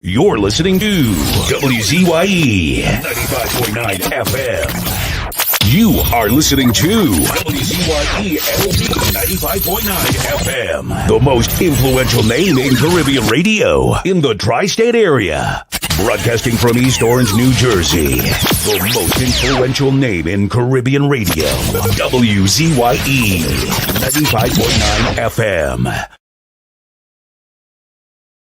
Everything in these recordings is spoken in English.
You're listening to WZYE 95.9 FM. You are listening to WZYE 95.9 FM, the most influential name in Caribbean radio in the tri-state area. Broadcasting from East Orange, New Jersey, the most influential name in Caribbean radio, WZYE 95.9 FM.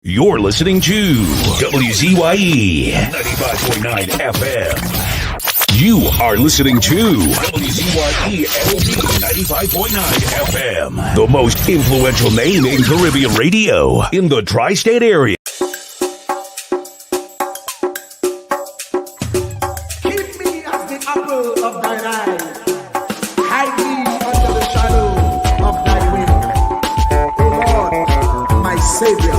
You're listening to WZYE 95.9 FM. You are listening to WZYE 95.9 FM, the most influential name in Caribbean radio in the tri-state area. Keep me as the apple of thine eye. Hide me under the shadow of thy wing. O Lord, my Savior.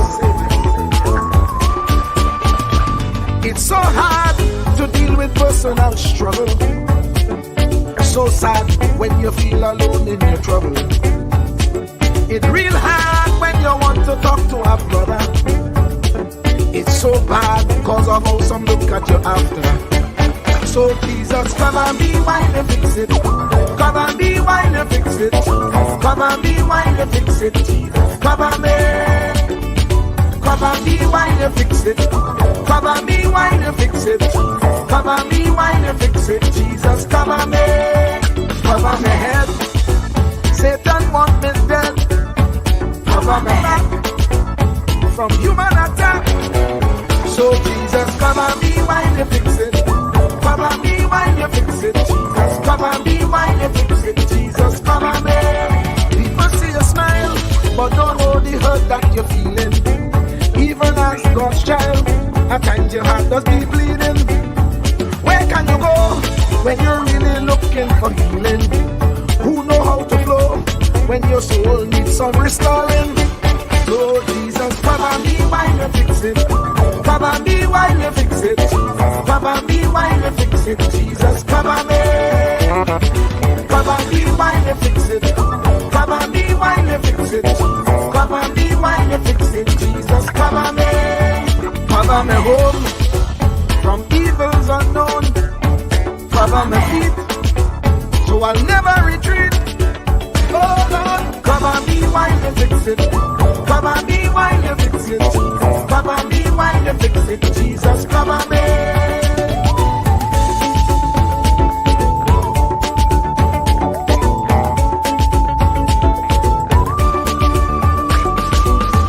It's so hard to deal with personal struggle. It's so sad when you feel alone in your trouble. It's real hard when you want to talk to a brother. It's so bad because of how some look at you after. So Jesus, cover me while you fix it. Cover me while you fix it. Cover me while you fix it. Jesus, cover me. Cover me while you fix it. Cover me while you fix it. Cover me while you fix it. Jesus, cover me. Cover my head. Satan want me dead. Cover my back from human attack. So Jesus, cover me while you fix it. Cover me while you fix it. Jesus, cover me while you fix it. Jesus, cover me. People see you smile, but don't know the hurt that you're feeling. Even as God's child, at times your heart does be bleeding. Where can you go when you're really looking for healing? Who know how to flow when your soul needs some restoring? So Jesus, cover me while you fix it. Cover me while you fix it. Cover me while you fix it. Jesus, cover me. Cover me while you fix it. Cover me while you fix it. Cover me while you fix it. Jesus, cover me. Cover me home from evils unknown. Cover my feet so I'll never retreat. Oh Lord, cover me while you fix it. Cover me while you fix it. Cover me while you fix it. Jesus, cover me.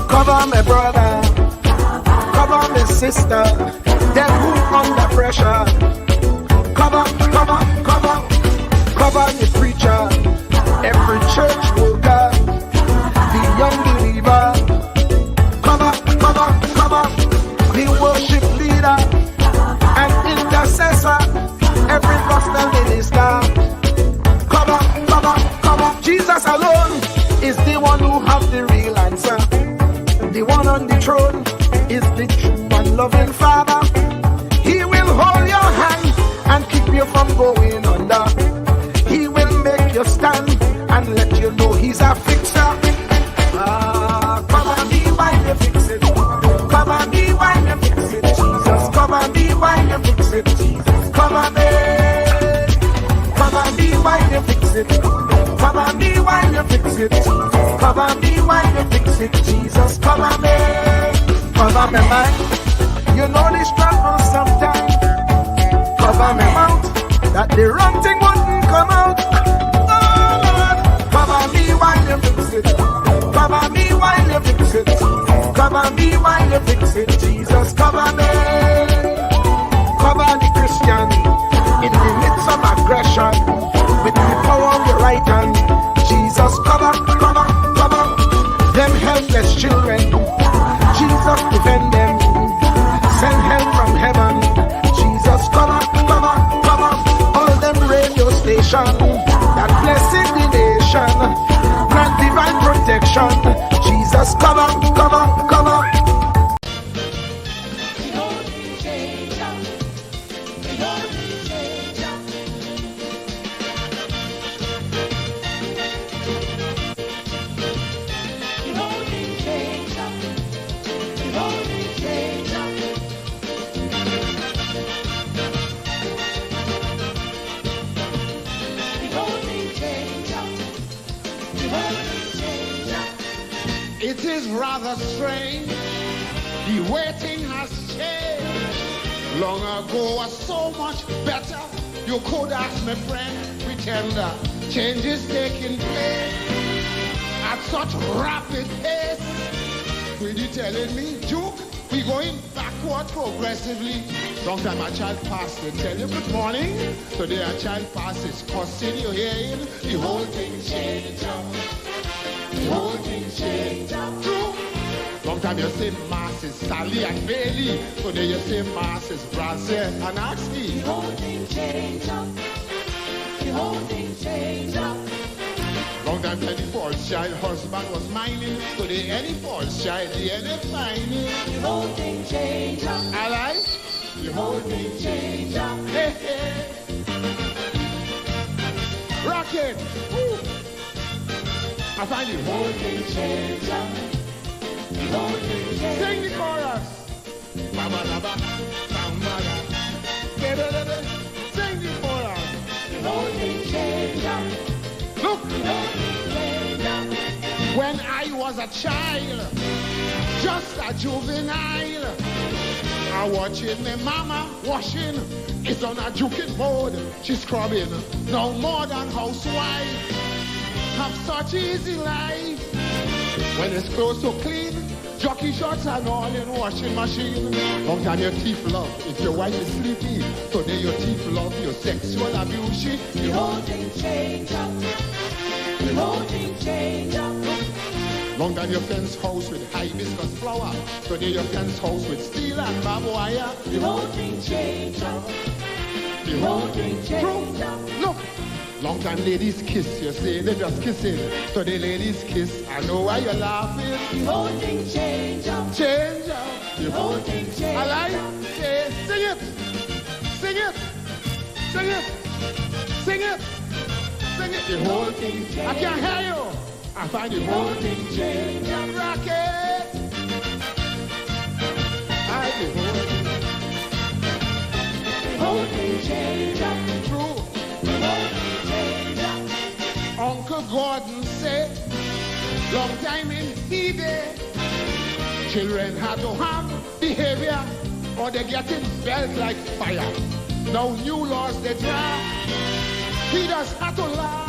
Cover my brother, cover my sister, them who under pressure. Cover the preacher, every church worker, the young believer. Cover the worship leader and intercessor, every gospel minister. Cover. Jesus alone is the one who has the real answer. The one on the throne is the true and loving Father. He will hold your hand and keep you from going under. He will make you stand and let you know he's a fixer. Cover me while you fix it. Cover me while you fix it. Jesus, cover me while you fix it. Jesus, cover me. Cover me while you fix it. Cover me while you fix it. Cover me while you fix it. Jesus, cover me. Cover me mind. You know the struggle sometimes. Cover me mouth, that the wrong thing wouldn't come out. Oh Lord, cover me while you fix it. Cover me while you fix it. Cover me while you fix it. Jesus, cover me. Cover the Christian in the midst of aggression with the power of your right hand. Jesus, cover them helpless children. Jesus, defend them. Send help from heaven. Jesus, cover all them radio stations that blessing the nation. Grant divine protection. Jesus, cover. It is rather strange. The waiting has changed. Long ago was so much better. You could ask my friend, pretender. Change is taking place at such rapid pace. Will you telling me, Duke, we going backward progressively? Long time a child passed, they tell you good morning. Today a child passes, cussing, you hearing? The whole thing changed up. The whole thing changed up. True. Long time you say masses, Sally and Bailey. Today you say masses, Brazil and Axie. The whole thing changed up. The whole thing changed up. Long time any false child husband was mining. Today any false child, the any mining. The whole thing changed up. I like. The whole thing changed up. Hey, hey. Rocket. Woo. I find it. The whole thing changed up. The whole thing changed up. Sing the chorus. Ba-ba-da-ba, ba-ba-da. Da-da-da-da. Sing the chorus. The whole thing changed up. Look. The whole thing changed up. When I was a child, just a juvenile, I watching my mama washing. It's on a juking board. She's scrubbing. No more than housewife. Have such easy life. When it's close to clean, jockey shots and all in washing machine. Long time your teeth love. If your wife is sleepy, today your teeth love your sexual abuse. She, the whole thing changed up. The whole thing changed up. long time your fence house with hibiscus flower. Today your fence house with steel and barbed wire. The whole thing changed up. The whole thing changed up. Look. Long time ladies kiss, you say they just kissing. Today ladies kiss, I know why you're laughing. The whole thing changed up. Change up. The whole thing changed I like up. it. Sing it. Sing it. Sing it. Sing it. Sing it. The whole thing changed up. I can't hear you. I find The whole thing changed up. Rocket. The whole thing changed up. True. The whole thing changed up. Uncle Gordon said, long time in he day, children had to have behavior or they getting belt like fire. Now new laws they draft, he just had to laugh.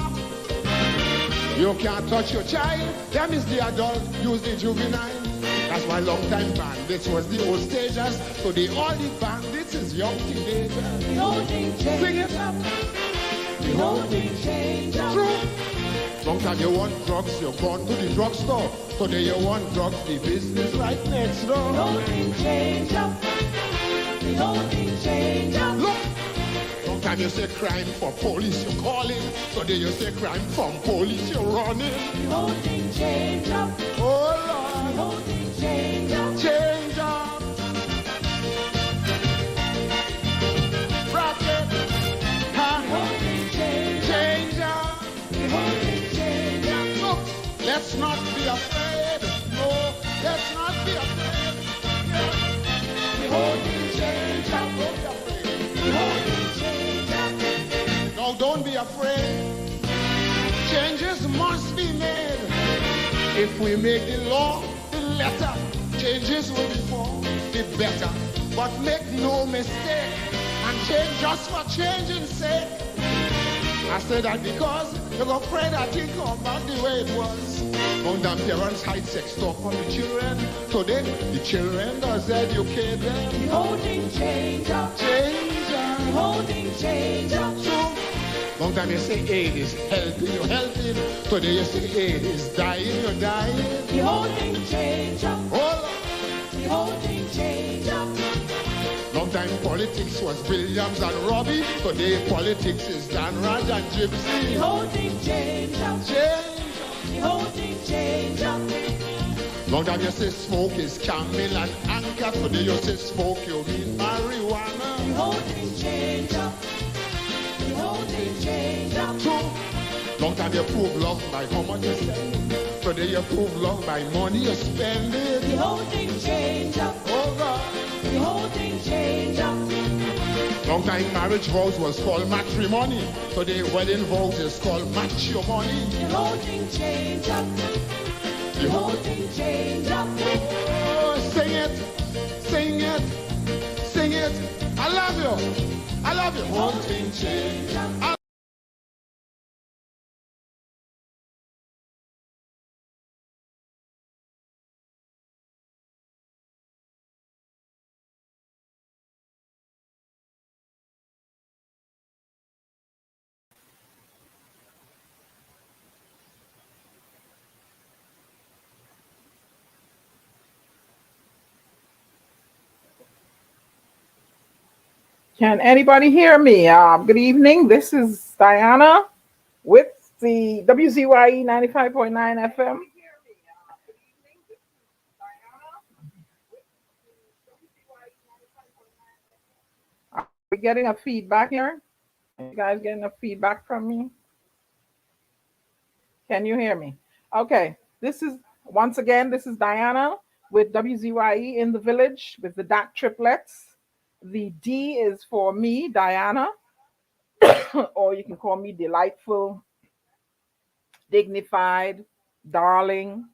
You can't touch your child, them is the adult, use the juvenile. That's why long time bandits was the old stagers. Today all the bandits is young teenagers. The whole thing Sing it changed up. The whole thing changed up. True. Long time you want drugs, you're gone to the drugstore. Today you want drugs, the business right next door. The whole thing changed up. The whole thing changed up. Look. Long time you say crime for police, you're calling. Today you say crime from police, you're running. The whole thing changed up. Oh The Lord. whole thing changed up. Change up. Rocket. The Ha. whole thing changed up. Change up. The whole thing changed up. Look. Let's not be afraid. No. Let's not be afraid. Yeah. The whole thing changed up. Don't be afraid. The whole thing changed up. No, don't be afraid. Changes must be made. If we make the law the letter, changes will be for the better. But make no mistake and change just for changing's sake. I say that because you're going to pray that it come back the way it was. When them parents hide sex talk from the children, today the children does educate them. The whole thing changed up. Change The whole thing changed up. so long time you say aid is helping, you're helping. Today you say aid is dying, you're dying. The whole thing changed up. Oh, The whole thing changed up. long time politics was Williams and Robbie. Today politics is Dan Raj and The Gypsy. whole thing changed up. Change. The whole thing changed up. Long time you say smoke is Camel and Anchor. Today you say smoke, you mean The marijuana. whole thing changed up. The whole thing changed up. True. Long time you prove love by how much you spend. Today you prove love by money you spend it. The whole thing changed up. Oh God. The whole thing changed up. Long time marriage vows was called matrimony. Today wedding vows is called match your money. The whole thing changed up. The the whole thing change up. Oh, sing it, sing it, sing it. I love you. I love you. Whole thing change up. Can anybody hear me? Good evening. This is Diana with the WZYE 95.9 FM. Are we getting a feedback here? Are you guys getting a feedback from me? Can you hear me? Okay. This is Diana with WZYE in the village with the DAC triplets. The D is for me, Diana, or you can call me delightful, dignified, darling.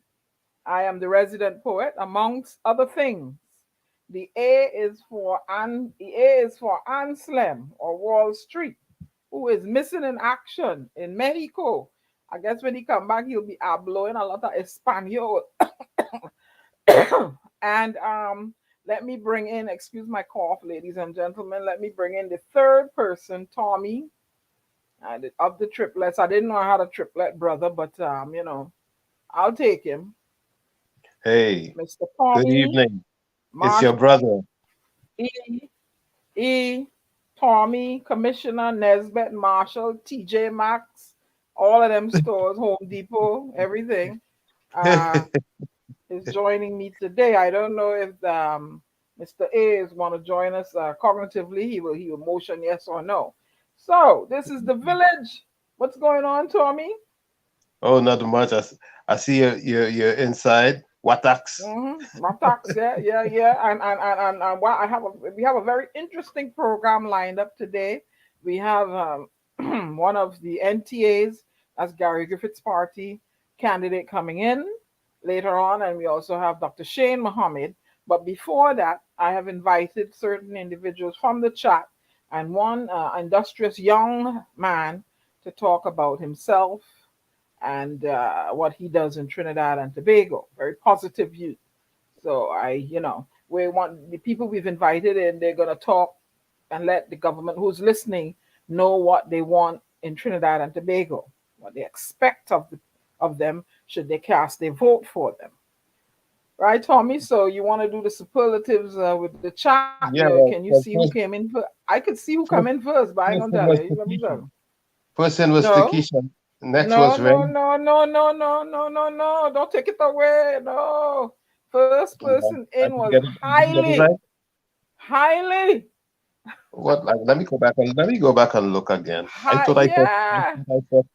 I am the resident poet, amongst other things. The A is for Anselm or Wall Street, who is missing in action in Mexico. I guess when he come back, he'll be blowing a lot of Espanol. And let me bring in, excuse my cough, ladies and gentlemen. Let me bring in the third person, Tommy, of the triplets. I didn't know I had a triplet brother, but I'll take him. Hey, Mr. good Tommy, evening. It's your Marshall brother. Tommy, Commissioner, Nesbitt, Marshall, TJ Maxx, all of them stores, Home Depot, everything, is joining me today. I don't know if Mr. A is want to join us cognitively. He will motion yes or no. So this is the village. What's going on, Tommy? Oh, not much. I see you're inside. Watax. Matax, yeah. And we have a very interesting program lined up today. We have one of the NTAs, as Gary Griffith's party candidate, coming in later on, and we also have Dr. Shane Mohammed. But before that, I have invited certain individuals from the chat and one industrious young man to talk about himself and what he does in Trinidad and Tobago. Very positive youth. So we want the people we've invited in, they're going to talk and let the government who's listening know what they want in Trinidad and Tobago, what they expect of them should they cast their vote for them. Right, Tommy? So you want to do the superlatives with the chat? Yeah. Can you see who came in first? I could see who come in first, but I ain't gonna tell you. Let me tell you. Person was No. Takesha. Next No, was Ren. no. Don't take it away. No. First person in was Highly. Highly. What? Like, let me go back and look again. I thought I saw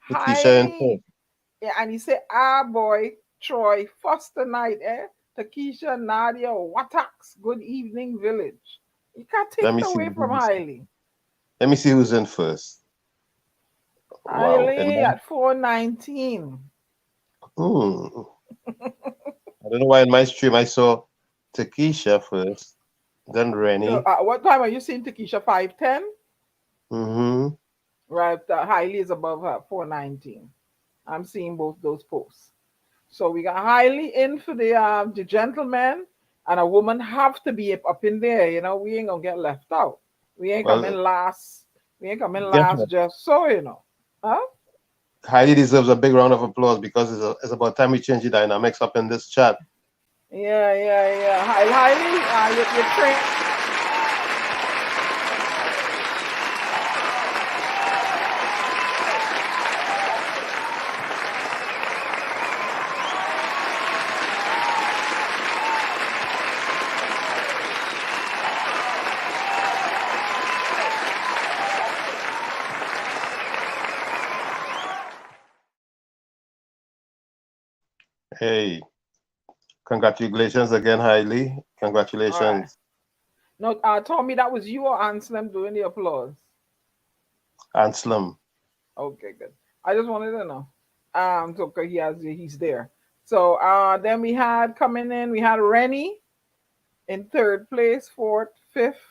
Takesha in first. Yeah, and he said, boy, Troy, Foster Night, Takesha, Nadia, Watax, good evening, village. You can't take it away from Highly. Let me see who's in first. Highly at 419. I don't know why in my stream I saw Takesha first, then Rennie. So, what time are you seeing Takesha? 510? Right, Highly is above her, 419. I'm seeing both those posts. So we got Highly in for the gentleman, and a woman have to be up in there. We ain't gonna get left out. We ain't coming last. We ain't coming last just so. Huh? Highly deserves a big round of applause because it's about time we change the dynamics up in this chat. Yeah. Highly, you're trained. Hey, congratulations again, Highly. Congratulations. Right. No, Tommy, that was you or Anselm doing the applause? Anselm. Okay, good. I just wanted to know. So he's there. So then we had coming in, we had Rennie in third place, fourth, fifth,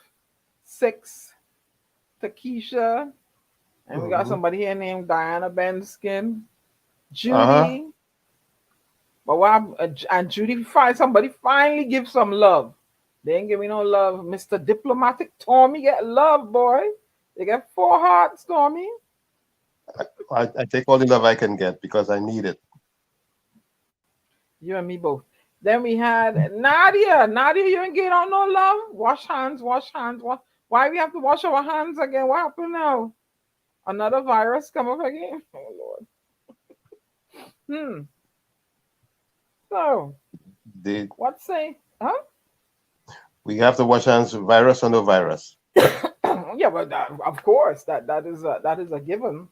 sixth, Takesha, and we got somebody here named Diana Benskin, Judy. But and Judy somebody finally give some love. They ain't give me no love. Mr. Diplomatic Tommy get love, boy. They get 4 hearts, Tommy. I take all the love I can get because I need it. You and me both. Then we had Nadia. Nadia, you ain't getting on no love. Wash hands, wash hands. Why we have to wash our hands again? What happened now? Another virus come up again? Oh, Lord. So, what say? Huh? We have to wash hands, virus or no virus. Yeah, but of course, that is a given.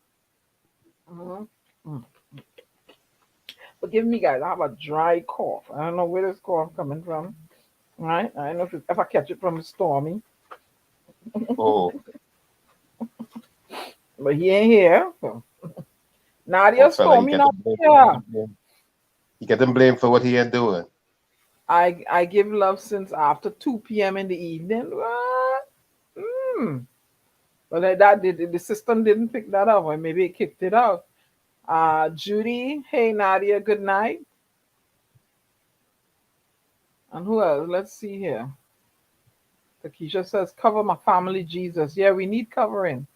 Forgive me, guys. I have a dry cough. I don't know where this cough coming from. All right? I don't know if I catch it from Stormy. Oh. But he ain't here. So. Nadia, Stormy not here. You get him blamed for what he ain't doing. I give love since after 2 p.m. in the evening. What? But the system didn't pick that up, or maybe it kicked it out. Judy, hey Nadia, good night. And who else? Let's see here. Takesha says, cover my family, Jesus. Yeah, we need covering.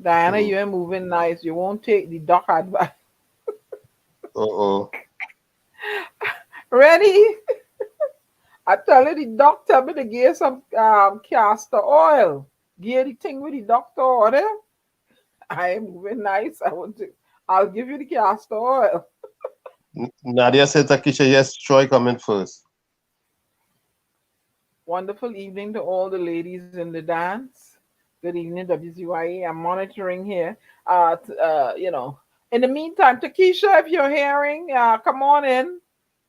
Diana, you ain't moving nice. You won't take the doc advice. Ready? I tell you, the doctor me to give some castor oil. Give the thing with the doctor order. I am moving nice. I'll give you the castor oil. Nadia said, Takesha, yes, Troy coming first. Wonderful evening to all the ladies in the dance. Good evening, WZYE. I'm monitoring here. In the meantime, Takesha, if you're hearing, come on in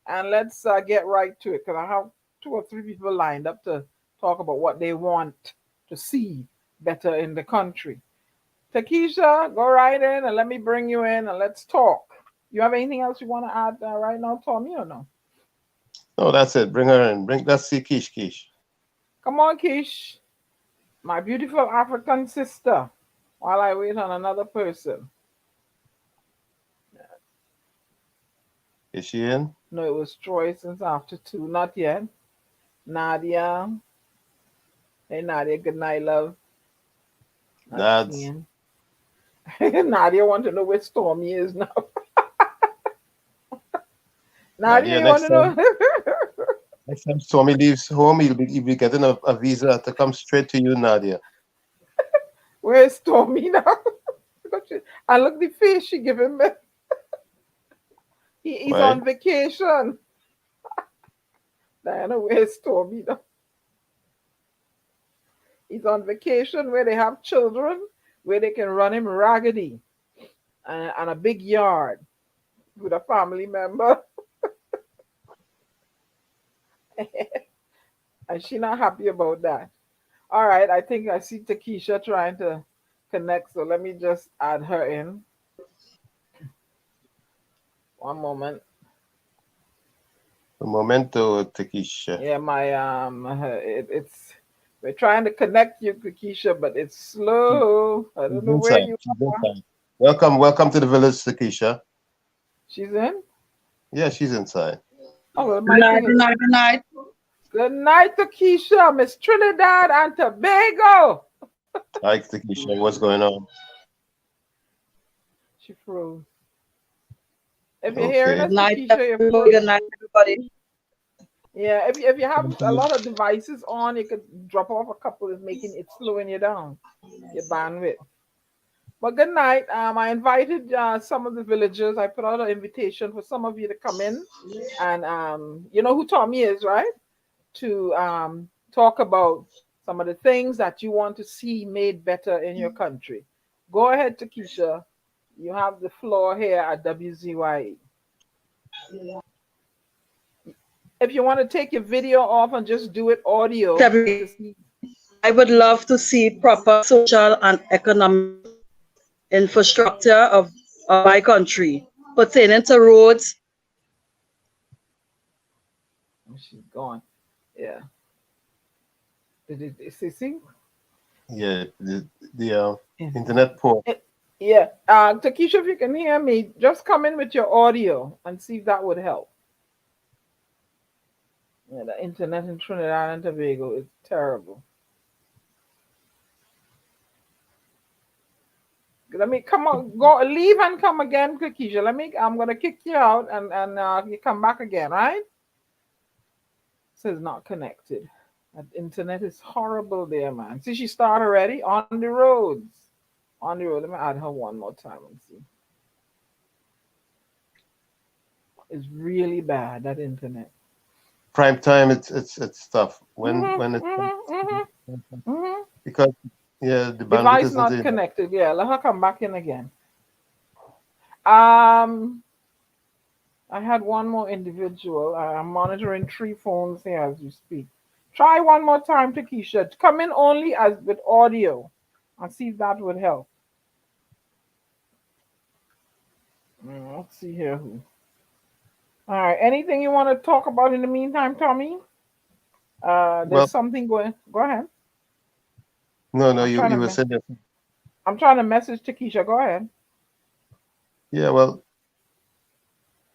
and let's get right to it, because I have 2 or 3 people lined up to talk about what they want to see better in the country. Takesha, go right in and let me bring you in and let's talk. You have anything else you want to add right now, Tommy, or no? No, that's it. Bring her in. Let's see Keish. Come on, Keish. My beautiful African sister, while I wait on another person. Is she in? No, it was Troy since after 2. Not yet. Nadia. Hey, Nadia. Good night, love. Nadia want to know where Stormy is now. Nadia, you want to know? Next time Stormy leaves home, he'll be getting a visa to come straight to you, Nadia. Where is Stormy now? I look the face she giving me. He's on vacation. Diana, where's Stormy now? He's on vacation where they have children, where they can run him raggedy, and a big yard with a family member. And she's not happy about that. All right, I think I see Takesha trying to connect, so let me just add her in. One moment. Un momento, Takesha. Yeah, we're trying to connect you, Takesha, but it's slow. I don't know where you are. Welcome to the village, Takesha. She's in? Yeah, she's inside. Oh, well, good night. Good night, Takesha, Miss Trinidad and Tobago. Hi, Takesha. What's going on? She froze. If you're hearing us, good night, Takesha, good night, everybody. Yeah, if you have a lot of devices on, you could drop off a couple. It's making it slowing you down, your bandwidth. But good night. I invited some of the villagers. I put out an invitation for some of you to come in, and you know who Tommy is, right? To talk about some of the things that you want to see made better in your country. Go ahead, Takesha. You have the floor here at WZYE. If you want to take your video off and just do it audio. I would love to see proper social and economic infrastructure of my country, pertaining to roads, she's gone. Yeah. See? Yeah, the Yeah. internet poor. Yeah. Takesha, if you can hear me, just come in with your audio and see if that would help. Yeah, the internet in Trinidad and Tobago is terrible. Let me come on, go leave and come again, Takesha. I'm gonna kick you out and you come back again, right? Says not connected. That internet is horrible there, man. See, she started already on the roads. On the road. Let me add her one more time and see. It's really bad, that internet. Prime time, it's tough when it's because the bandwidth Device isn't not there. connected. Yeah, let her come back in again. I had one more individual. I'm monitoring 3 phones here as we speak. Try one more time, Takesha. Come in only as with audio and see if that would help. Let's see here who. All right. Anything you want to talk about in the meantime, Tommy? There's something going. Go ahead. No, you were saying that. I'm trying to message Takesha. Go ahead. Yeah, well,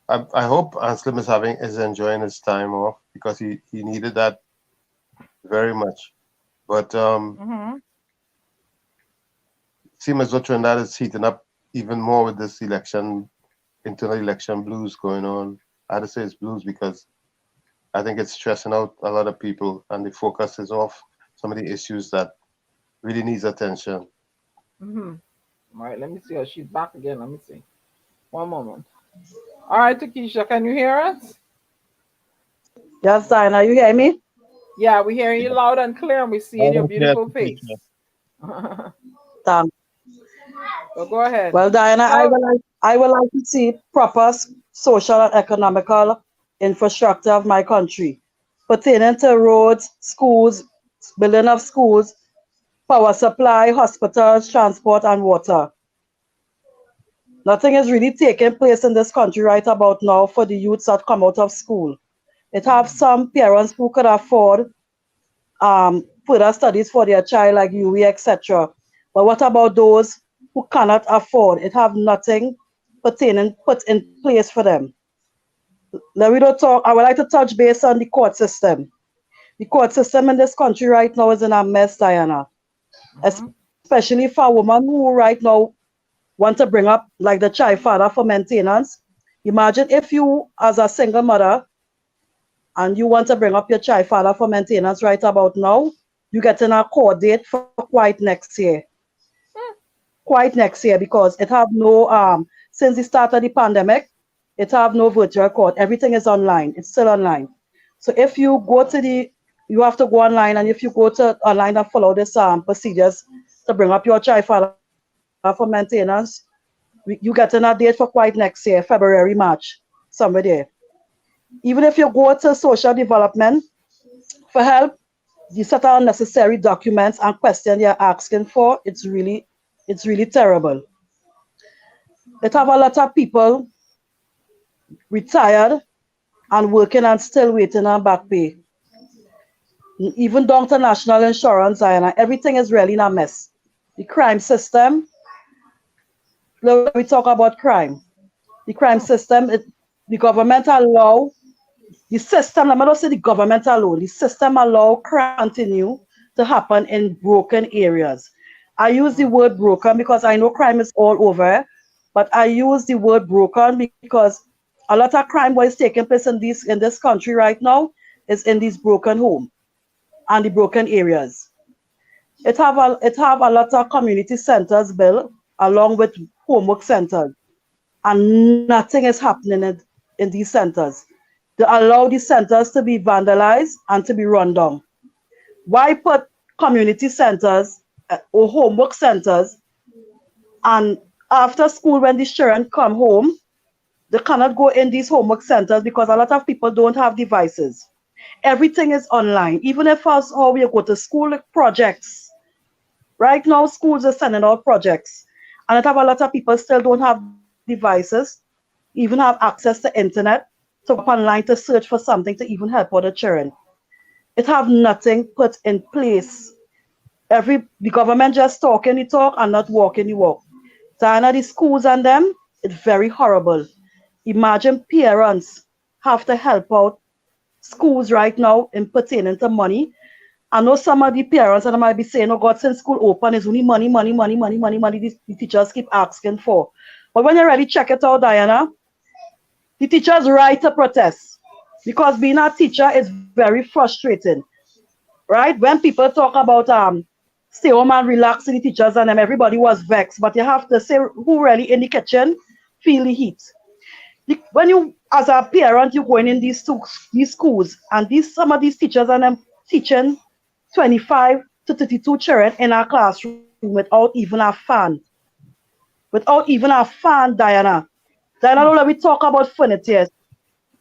I hope Anselm is enjoying his time off because he needed that very much. But seems as though Trinidad is heating up even more with this internal election blues going on. I had to say it's blues because I think it's stressing out a lot of people and the focus is off some of the issues that really needs attention. All right, let me see her. She's back again. Let me see. One moment. All right, Takesha, can you hear us? Yes, Diana, you hear me? Yeah, we hear you loud and clear, and we see your beautiful face. So go ahead. Well, Diana, I would like to see proper social and economical infrastructure of my country pertaining to roads, schools, building of schools, power supply, hospitals, transport, and water. Nothing is really taking place in this country right about now for the youths that come out of school. It have some parents who could afford further studies for their child, like UE, etc. But what about those who cannot afford? It have nothing put in place for them. Now I would like to touch base on the court system. The court system in this country right now is in a mess, Diana. Especially for a woman who right now want to bring up like the child father for maintenance. Imagine if you, as a single mother, and you want to bring up your child father for maintenance right about now, you get in a court date for quite next year. Quite next year, because it have no, since the start of the pandemic, it have no virtual court. Everything is online. It's still online. So if you go to you have to go online, and if you go to online and follow this procedures to bring up your child father for maintenance, you get in a date for quite next year, February, March, somewhere there. Even if you go to social development for help, you set out unnecessary documents and questions you're asking for. It's really terrible. It have a lot of people retired and working and still waiting on back pay. Even down to national insurance, and everything is really in a mess. The crime system, we talk about crime. The crime system, the government allow, the system, I'm not say the government alone, the system allow crime continue to happen in broken areas. I use the word broken because I know crime is all over, but I use the word broken because a lot of crime what is taking place in this country right now is in these broken homes and the broken areas. It have a lot of community centers built along with homework centers, and nothing is happening in these centers. They allow these centers to be vandalized and to be run down. Why put community centers or homework centers, and after school when the children come home, they cannot go in these homework centers because a lot of people don't have devices. Everything is online. Even if us how we go to school projects. Right now, schools are sending out projects. And I have a lot of people still don't have devices, even have access to internet. to go online to search for something to even help other children. It have nothing put in place. The government just talking the talk and not walking the walk. Diana, the schools and them, it's very horrible. Imagine parents have to help out schools right now in pertaining to money. I know some of the parents and I might be saying, oh God, since school open, it's only money. The teachers keep asking for. But when you really check it out, Diana, the teachers right to protest. Because being a teacher is very frustrating. Right? When people talk about stay home and relax in the teachers and them, everybody was vexed. But you have to say who really in the kitchen feel the heat. When you, as a parent, you're going in these schools and some of these teachers and them teaching 25 to 32 children in a classroom without even a fan. Without even a fan, Diana. Diana, don't let me talk about furnitures.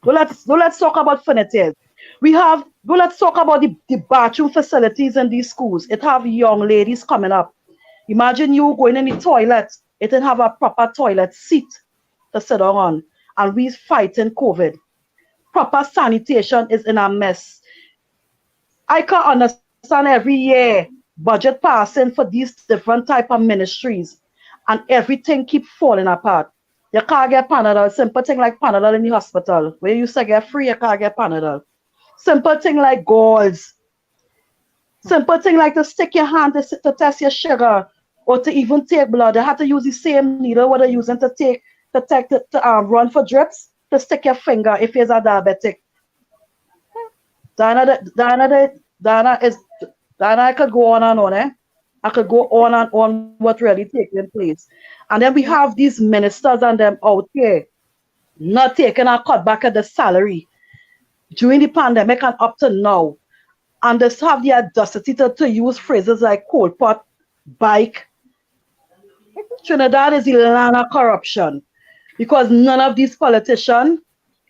Let's talk about furnitures. Let's talk about the bathroom facilities in these schools. It have young ladies coming up. Imagine you going in the toilet. It didn't have a proper toilet seat to sit down on. And we fighting COVID. Proper sanitation is in a mess. I can understand every year budget passing for these different type of ministries. And everything keep falling apart. You can't get Panadol. Simple thing like Panadol in the hospital. Where you used to get free, you can't get Panadol. Simple thing like gauze. Simple thing like to stick your hand to test your sugar or to even take blood. They have to use the same needle what they're using to run for drips, to stick your finger if you're a diabetic. Diana, I could go on and on, eh? I could go on and on what really taking place. And then we have these ministers and them out here not taking a cut back at the salary during the pandemic and up to now. And they have the audacity to use phrases like cold pot, bike. Trinidad is the land of corruption because none of these politicians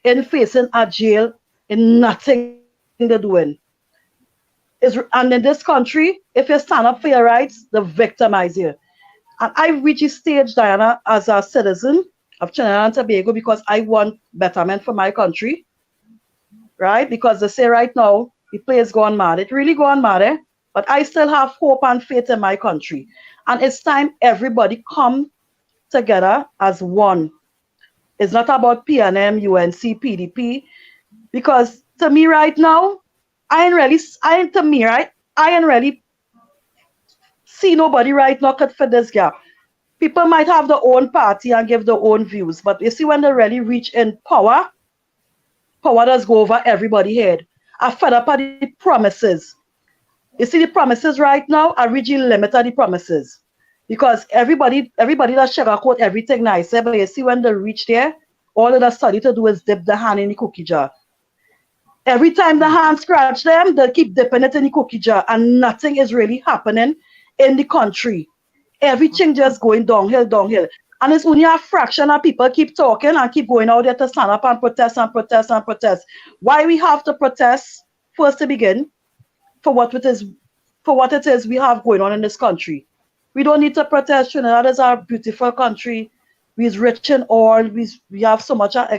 in facing a jail in nothing they're doing. And in this country, if you stand up for your rights, they victimize you. And I reached a stage, Diana, as a citizen of Trinidad and Tobago because I want betterment for my country, right? Because they say right now, the place gone mad. It really gone mad, eh? But I still have hope and faith in my country. And it's time everybody come together as one. It's not about PNM, UNC, PDP, because to me right now, I ain't really see nobody right now could fit this gap. People might have their own party and give their own views, but you see when they really reach in power does go over everybody's head. I fed up at the promises. You see the promises right now, I really limited the promises. Because everybody that sugarcoat everything nice, but you see when they reach there, all they study to do is dip the hand in the cookie jar. Every time the hand scratch them, they keep dipping it in the cookie jar and nothing is really happening in the country. Everything just going downhill. And it's only a fraction of people keep talking and keep going out there to stand up and protest. Why we have to protest, first to begin, for what it is we have going on in this country. We don't need to protest. Trinidad is our beautiful country. We're rich in oil. We have so much of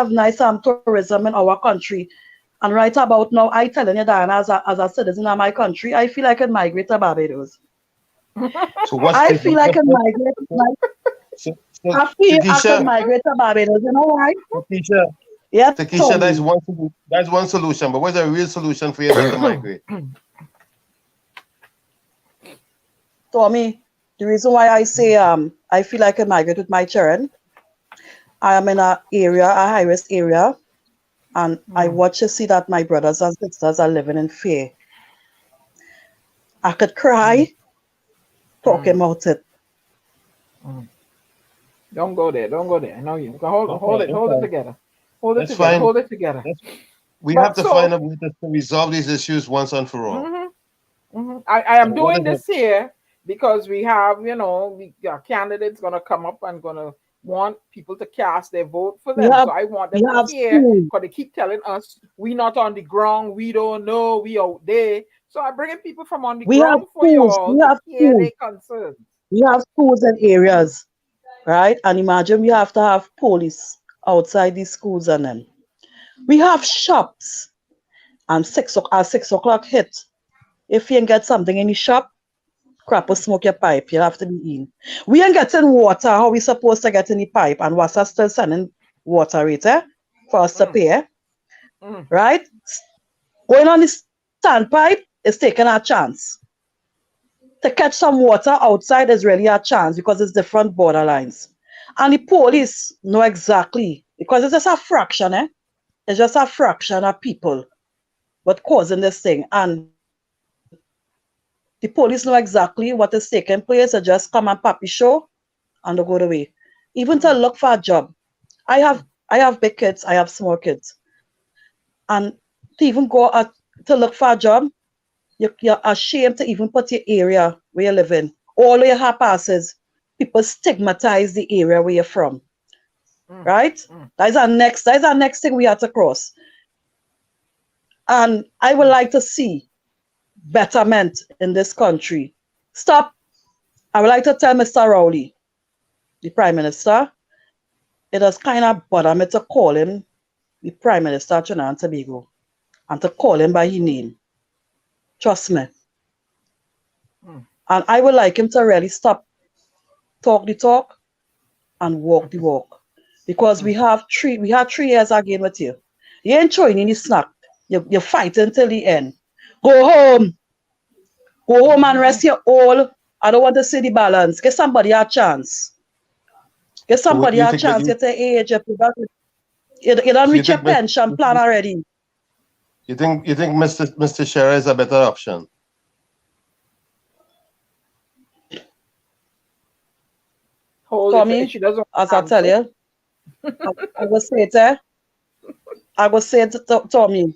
nice tourism in our country. And right about now, I telling you, Diana, as a citizen of my country, I feel like I can migrate to Barbados. So I feel like I can migrate. I can migrate to Barbados. You know why? Takesha, Yeah. Takesha, that's one solution. But what's a real solution for you to migrate? Tommy, the reason why I say I feel like I can migrate with my children, I am in a high-risk area, and I watch to see that my brothers and sisters are living in fear. I could cry talking about it. Don't go there. No, you hold it together. Hold it together. We have to find a way to resolve these issues once and for all. I am doing this here because we have, we got candidates gonna come up and gonna want people to cast their vote for them. So I want them to hear, because they keep telling us we not on the ground, we don't know, we out there. So I'm bringing people from on the ground for you all to hear their concerns. We have schools and areas, right? And imagine we have to have police outside these schools and them. We have shops, and 6 o'clock hit. If you ain't get something in the shop, crap or smoke your pipe. You have to be in. We ain't getting water how we supposed to get in the pipe, and water still sending water rate for us to pay. Right? Going on the standpipe is taking a chance. To catch some water outside is really a chance because it's different borderlines. And the police know exactly, because it's just a fraction, It's just a fraction of people what causing this thing. And the police know exactly what is taking place. They just come and papi show and they go away. Even to look for a job. I have big kids, I have small kids. And to even go to look for a job, you're ashamed to even put your area where you live in. All your half passes, people stigmatize the area where you're from. Right? That is our next thing we have to cross. And I would like to see betterment in this country. Stop. I would like to tell Mr. Rowley, the Prime Minister, it has kind of bothered me to call him the Prime Minister of Trinidad and Tobago and to call him by his name. Trust me. And I would like him to really stop talk the talk and walk the walk. Because we had 3 years again with you. You ain't throwing any snack. You're fighting till the end. Go home. Go home and rest your all. I don't want to see the balance. Get somebody a chance. Get somebody a chance. Get the age. You don't reach your pension plan already. You think Mr. Shearer is a better option? Tommy, as I tell you, I will say it to Tommy.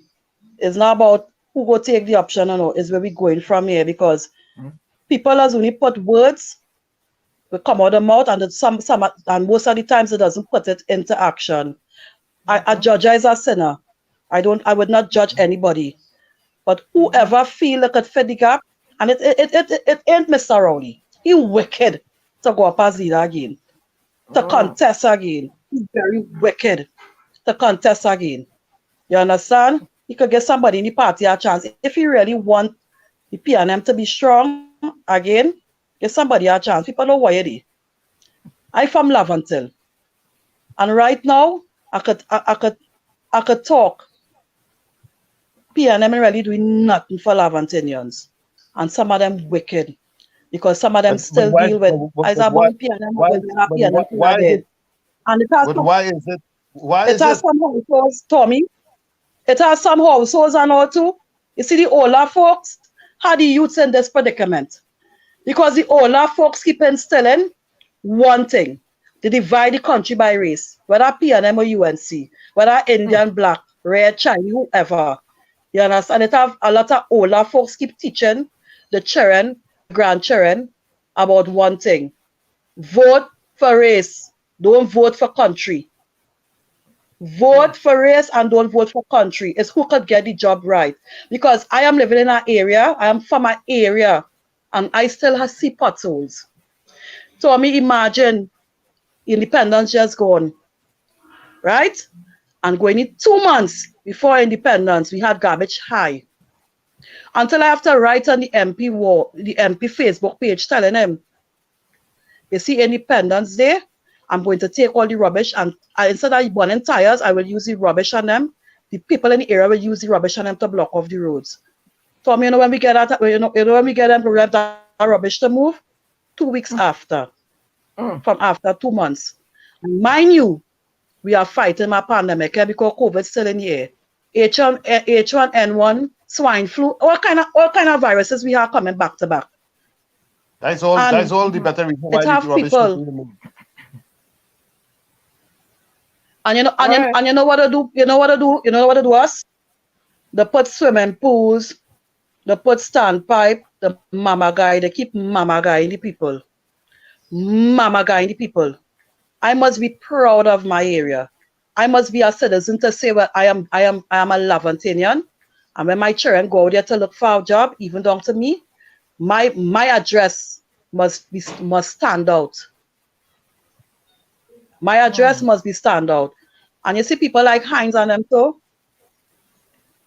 It's not about who go take the option or no. It's where we going from here, because people as only put words will come out of the mouth, and and most of the times it doesn't put it into action. I judge as a sinner. I would not judge anybody, but whoever feel like it fit the gap, and it ain't Mr. Rowley. He wicked to go up as leader again, to contest again. He's very wicked to contest again. You understand? He could get somebody in the party a chance. If he really want the PNM to be strong again, get somebody a chance. People know why it is. I'm from Laventille. And right now, I could talk. PNM really doing nothing for Laventillians. And some of them wicked. Because some of them still deal with as about PNM. And it has why is it? It has some households, Tommy. It has some households and all too. You see the older folks, how the youths in this predicament. Because the older folks keep instilling one thing. They divide the country by race. Whether PNM or UNC, whether Indian, black, red, Chinese, whoever. You understand? It have a lot of older folks keep teaching the children, grandchildren about one thing. Vote for race. Don't vote for country. Vote for race and don't vote for country. It's who could get the job right. Because I am living in an area, I am from an area, and I still see potholes. So I mean, imagine independence just gone, right? And going in 2 months before independence, we had garbage high. Until I have to write on the MP wall, the MP Facebook page telling them, you see Independence Day, I'm going to take all the rubbish, and instead of burning tires, I will use the rubbish on them. The people in the area will use the rubbish on them to block off the roads. So you know when we get that, when we get them to have that rubbish to move, 2 weeks after, from after 2 months. And mind you, we are fighting a pandemic because COVID still in the air. H1N1, swine flu, all kind of viruses we are coming back to back. That's all the better reason why the rubbish is moved. And you know what to do? You know what to do us? They put swimming pools, they put standpipe, the mama guy, they keep mama guy in the people. Mama guy in the people. I must be proud of my area. I must be a citizen to say, well, I am a Laventinian. And when my children go out there to look for a job, even down to me, my address must stand out. My address must be stand out. And you see people like Heinz and them too,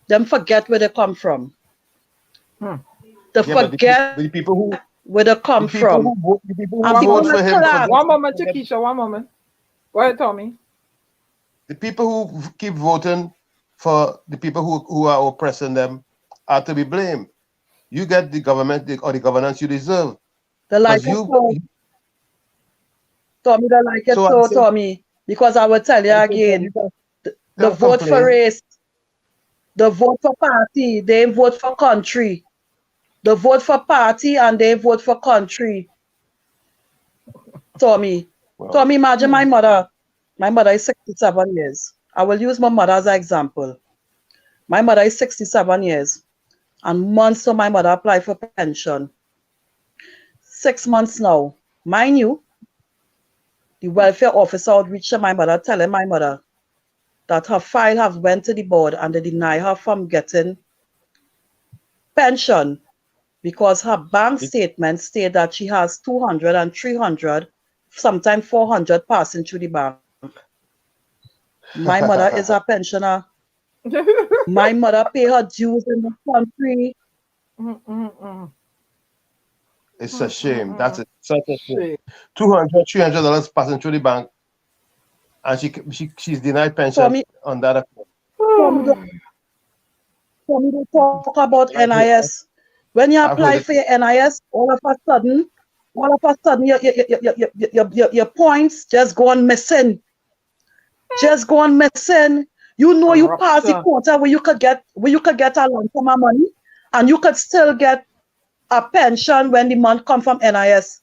them forget where they come from. They Yeah, but forget the people who where they come from. the people And who people vote for will him collapse. One moment, Takesha, one moment. Go ahead, Tommy. the people who keep voting for the people who are oppressing them are to be blamed. You get the government or the governance you deserve. They like Because it so. Tommy, they like it so so, Tommy. Because I will tell you again, the vote for race, the vote for party, they vote for country. The vote for party and they vote for country. Tommy. Well, Tommy, imagine my mother. My mother is 67 years. I will use my mother as an example. My mother is 67 years. And months so my mother applied for pension. 6 months now. Mind you, the welfare officer outreached to my mother, telling my mother that her file have went to the board and they deny her from getting pension because her bank statement state that she has 200 and 300, sometimes 400 passing through the bank. My mother is a pensioner. My mother pay her dues in the country. it's a shame. That's such a shame. $200, $300 passing through the bank, and she's denied pension on that account. Tommy, they talk about NIS. When you apply for your NIS, all of a sudden, your points just gone missing. Just gone missing. You know you pass the quota where you could get a lump sum of money, and you could still get a pension when the month come from NIS.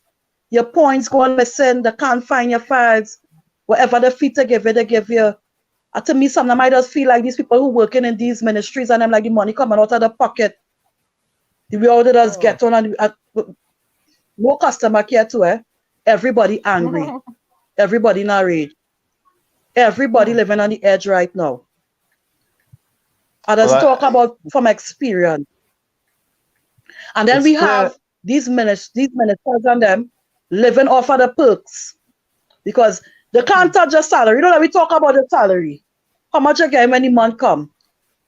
Your points gone missing. They can't find your files. Whatever the fee to give you, they give you. To me, sometimes I just feel like these people who working in these ministries and them like the money coming out of the pocket. The way all they just get on and no customer care to it. Everybody angry. Everybody in a rage. Everybody living on the edge right now. I just talk about from experience. And then we have these ministers and them living off of the perks. Because they can't touch your salary. You know that we talk about the salary. How much you get when the month come.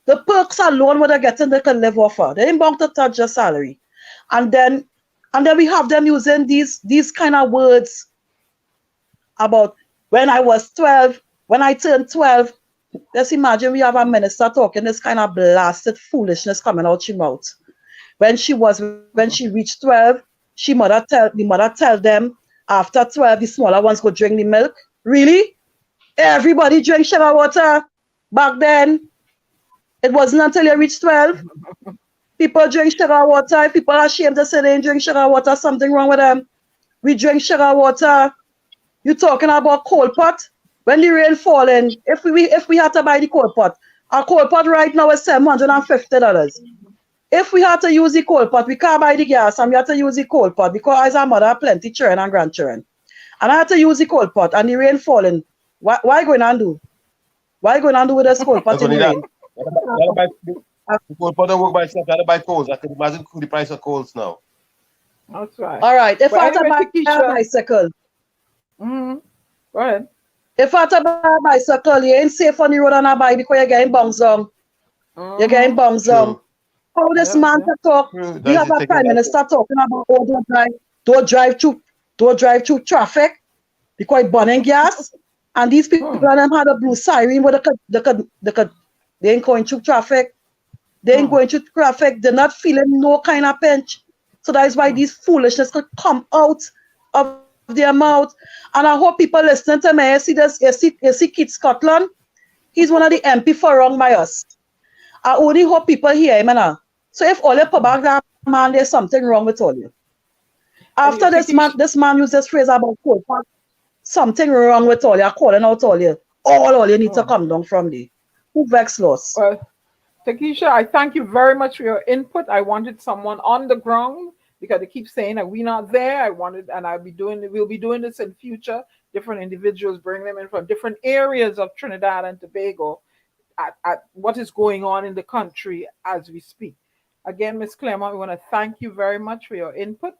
The perks alone what they're getting they can live off of. They ain't bound to touch your salary. And then we have them using these kind of words about when I was 12, when I turned 12. Let's imagine we have a minister talking this kind of blasted foolishness coming out your mouth. When she reached 12, the mother tell them after 12 the smaller ones go drink the milk. Really? Everybody drink sugar water back then. It wasn't until you reached 12. People drink sugar water. People are ashamed to say they drink sugar water. Something wrong with them. We drink sugar water. You talking about cold pot? When the rain falling, if we had to buy the cold pot, our cold pot right now is $750. If we had to use the cold pot, we can't buy the gas and we had to use the cold pot because our mother have plenty children and grandchildren. And I had to use the cold pot and the rain falling. Why going on do? Why going on do with this cold pot in the rain? The cold pot don't work by itself. You gotta buy coals. I can imagine the price of coals now. That's right. All right. If I had to buy a bicycle. Go ahead. If I had to buy a bicycle, you ain't safe on the road and I buy because you're getting bombs on. You're getting bombs on. How this man to talk? We have a prime minister talking about don't drive through traffic because it's burning gas. And these people and them had a blue siren where they ain't going through traffic. They ain't going through traffic. They're not feeling no kind of pinch. So that is why these foolishness could come out of their mouth. And I hope people listening to me. You see Keith Scotland? He's one of the MP for wrong by us. I only hope people hear him now. So if all you put back that man, there's something wrong with all you. After this man used this phrase about cold pot, something wrong with all you. Calling out all you. All you need to come down from there. Who vex loss? Well, Takesha, I thank you very much for your input. I wanted someone on the ground because they keep saying that we're not there. We'll be doing this in future. Different individuals, bring them in from different areas of Trinidad and Tobago at what is going on in the country as we speak. Again, Ms. Clement, we want to thank you very much for your input,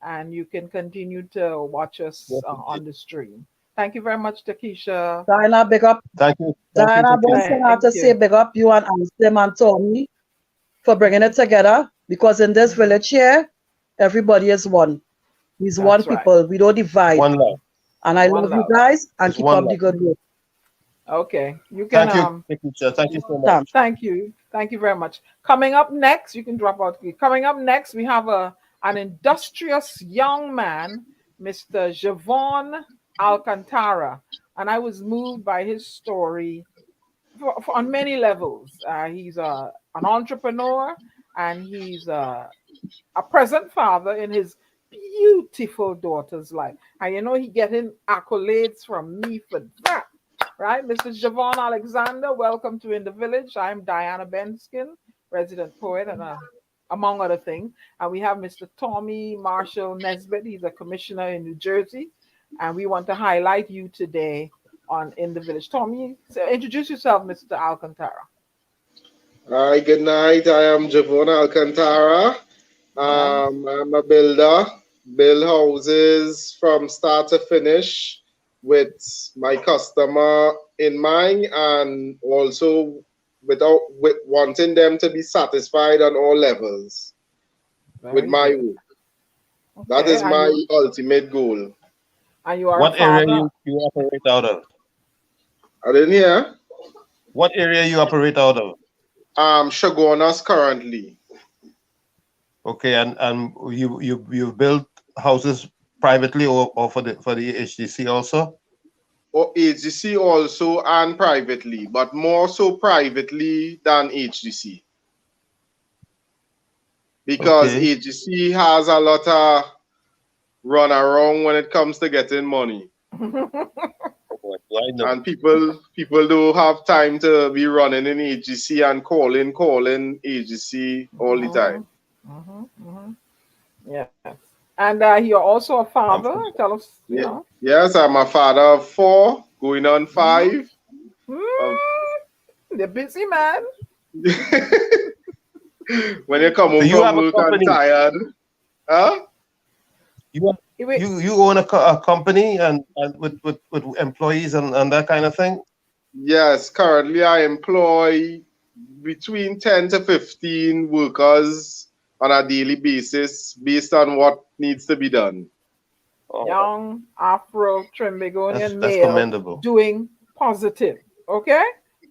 and you can continue to watch us on the stream. Thank you very much, Takesha. Diana, big up. Thank you. Diana, Thank you. Benson have to Thank say you. big up you and Ansem and Tommy for bringing it together, because in this village here, everybody is one. He's one That's right. people. We don't divide. One love. And I One love you love. guys and It's keep one up the love. good work. Okay. You can Thank you, teacher. Thank you so much. Thanks. thank you. Thank you very much. Coming up next, you can drop out. Coming up next, we have an industrious young man, Mr. Joan Alcantara. And I was moved by his story on many levels. He's an entrepreneur, and he's a present father in his beautiful daughter's life. And you know, he getting accolades from me for that. Right, Mr. Javon Alexander, welcome to In the Village. I'm Diana Benskin, resident poet, and among other things. And we have Mr. Tommy Marshall Nesbitt. He's a commissioner in New Jersey. And we want to highlight you today on In the Village. Tommy, so introduce yourself, Mr. Alcantara. Hi, good night. I am Joan Alcantara. I'm a builder, build houses from start to finish with my customer in mind, and also with wanting them to be satisfied on all levels with my work. That is my ultimate goal. And you are What a father. area you operate out of? I didn't hear. What area you operate out of? Chaguanas currently. Okay, and you build houses privately or for the HDC also? Or HDC also, and privately, but more so privately than HDC. Because Okay. HDC has a lot of run around when it comes to getting money. And people don't have time to be running in HGC and calling HGC all the time. Yes. And you're also a father. Tell us, you know. Yes, I'm a father of 4, going on 5. The busy man. When you come home from work and tired, huh? You own a company and with employees and that kind of thing? Yes, currently I employ between 10 to 15 workers on a daily basis based on what needs to be done. Young Afro Trimbigonian That's male commendable. doing positive. Okay?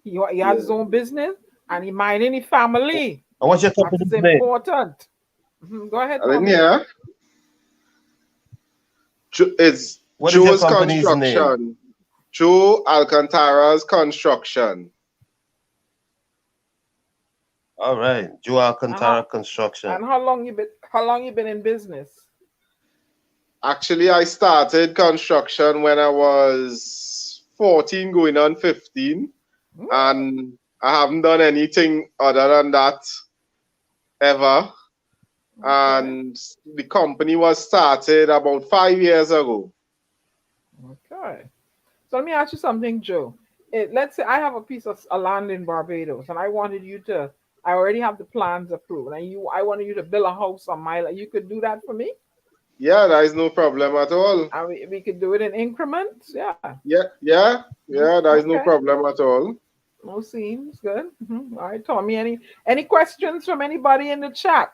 He has his own business and he minding his family. And what's your company's That's name? important. Go ahead, I didn't Tommy. hear. It's What is your Joe's company's Construction. name? Joe Alcantara's Construction. All right, Joe Alcantara Construction. And how long you been in business? Actually, I started construction when I was 14, going on 15, and I haven't done anything other than that ever. Okay. And the company was started about 5 years ago. Okay. So let me ask you something, Joe. Let's say I have a piece of land in Barbados, and I wanted you to. I already have the plans approved, and I wanted you to build a house on my land. You could do that for me? Yeah, there is no problem at all. And we could do it in increments. Yeah. Yeah. There is no problem at all. No, seems good. All right, Tommy. Any questions from anybody in the chat?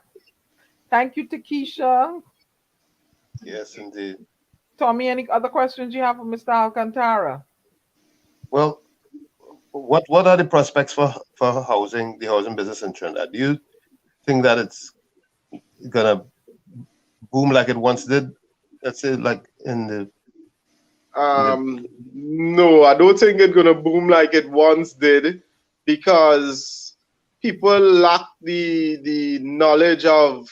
Thank you, Takesha. Yes, indeed. Tommy, any other questions you have for Mr. Alcantara? Well, what are the prospects for the housing business in Trinidad? Do you think that it's gonna boom like it once did? Let's say like in the no, I don't think it's gonna boom like it once did, because people lack the knowledge of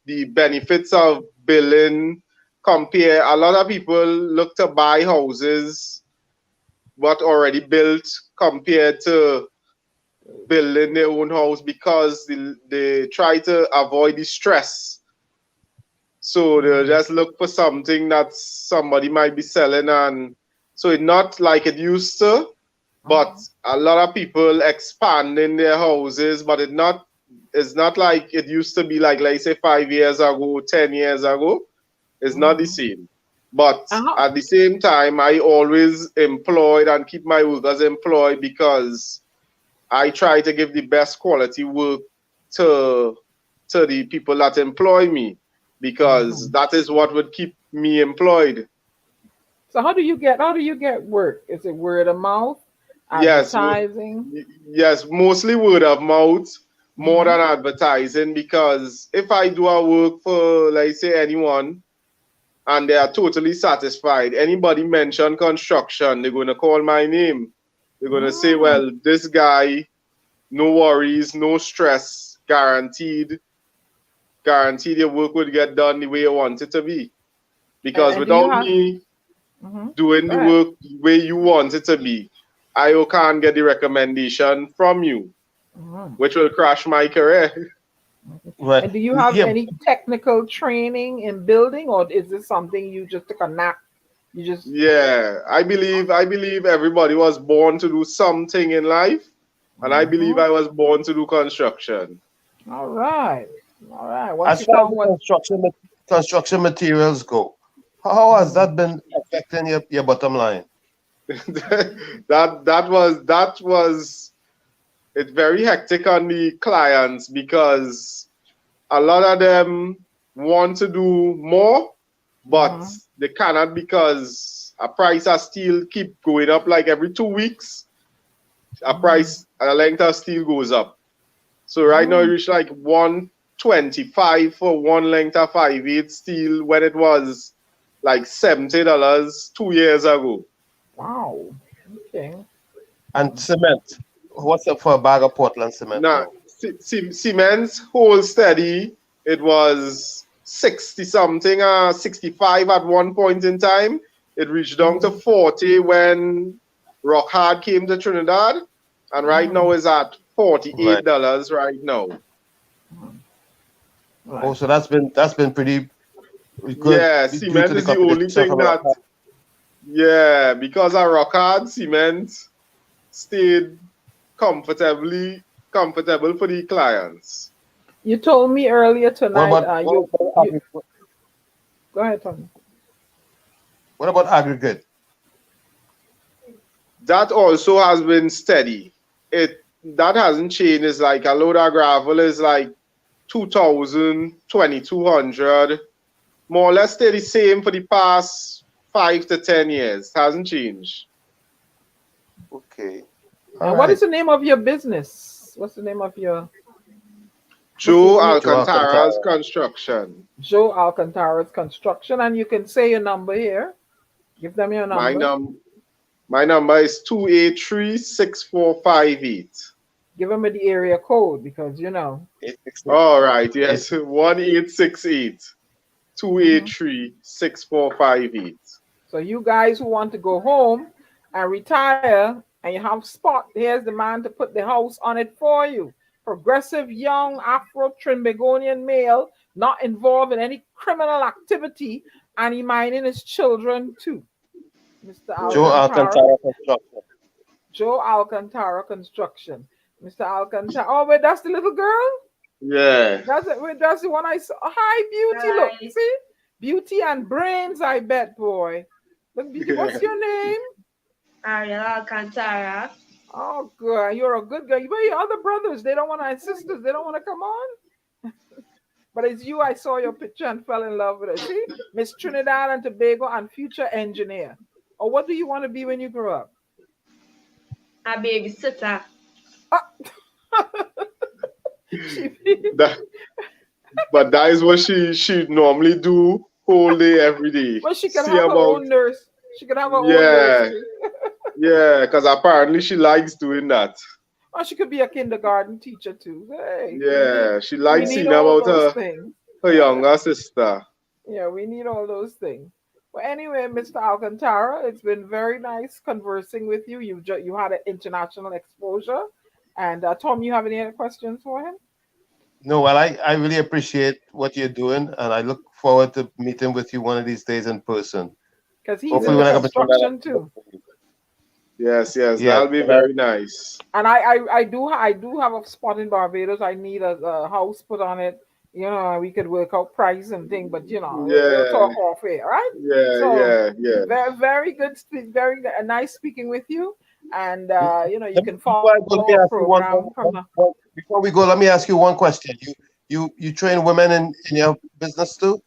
the benefits of building. A lot of people look to buy houses what already built compared to building their own house, because they try to avoid the stress. So they just look for something that somebody might be selling, and so it's not like it used to. But a lot of people expanding their houses, but it's not like it used to be, like say 5 years ago, 10 years ago. It's not the same. But at the same time, I always employed and keep my workers employed because I try to give the best quality work to the people that employ me, because that is what would keep me employed. So how do you get work? Is it word of mouth? Advertising? Yes, mostly word of mouth, more than advertising, because if I do a work for, like say, anyone and they are totally satisfied, anybody mention construction, they're going to call my name. They're going to say, well, this guy, no worries, no stress, guaranteed your work would get done the way you want it to be. Because without me doing the work the way you want it to be, I can't get the recommendation from you, which will crash my career. Right. And do you have any technical training in building, or is this something you just took a knack? I believe everybody was born to do something in life, and I believe I was born to do construction. All right. As far as construction materials go, how has that been affecting your bottom line? that was it's very hectic on the clients, because a lot of them want to do more, but they cannot, because a price of steel keep going up like every 2 weeks. A length of steel goes up. So right now it reached like $125 for one length of 5/8 steel, when it was like $70 2 years ago. Wow. Okay. And cement. What's up for a bag of Portland cement? Nah, cement hold steady. It was 60 something, 65 at one point in time. It reached down to 40 when Rock Hard came to Trinidad, and right now is at $48 right now. Oh, so that's been pretty good. Yeah, cement is the only thing that. Yeah, because of Rock Hard, cement stayed comfortable for the clients. You told me earlier tonight. Go ahead, Tony. What about aggregate? That also has been steady. That hasn't changed. It's like a load of gravel is like 2,000, 2,200, more or less stay the same for the past 5 to 10 years. It hasn't changed. Okay. And what is the name of your business? What's the name of your? Joe Alcantara's Construction. Joe Alcantara's Construction, and you can say your number here. Give them your number. My number is 283-6458. Give them the area code, because you know. All right, yes, 1868-283-6458. So you guys who want to go home and retire and you have spot, here's the man to put the house on it for you. Progressive, young, Afro-Trinbagonian male, not involved in any criminal activity, and he minding his children too. Mr. Joe Alcantara Construction. Joe Alcantara Construction. Mr. Alcantara. Oh, wait, that's the little girl? Yeah. That's it. Wait, that's the one I saw. Hi, Beauty. Look, see? Beauty and brains, I bet, boy. Look, Beauty, what's your name? Ariel Alcantara. Oh, good. You're a good girl. Where your other brothers? They don't want to, sisters, they don't want to come on? But it's you, I saw your picture and fell in love with her. See? Miss Trinidad and Tobago and future engineer. Or what do you want to be when you grow up? A babysitter. But that is what she normally do whole day, every day. Well, she can have her own nurse. She can have her own nurse. Yeah, because apparently she likes doing that. Or she could be a kindergarten teacher too. Hey, yeah, she likes seeing about her younger sister. Yeah, we need all those things. Well, anyway, Mr. Alcantara, it's been very nice conversing with you. You had an international exposure. And Tom, you have any other questions for him? No, well, I really appreciate what you're doing, and I look forward to meeting with you one of these days in person. Because he's in construction too. Yes, that'll be very nice. And I do have a spot in Barbados. I need a house put on it we could work out price and thing, but we'll Yeah, talk off air, right? yeah, So yeah, yeah. very, very good, nice speaking with you, and you can Before follow I go, let me our ask you program from the. before we go, let me ask you one question. You train women in your business too?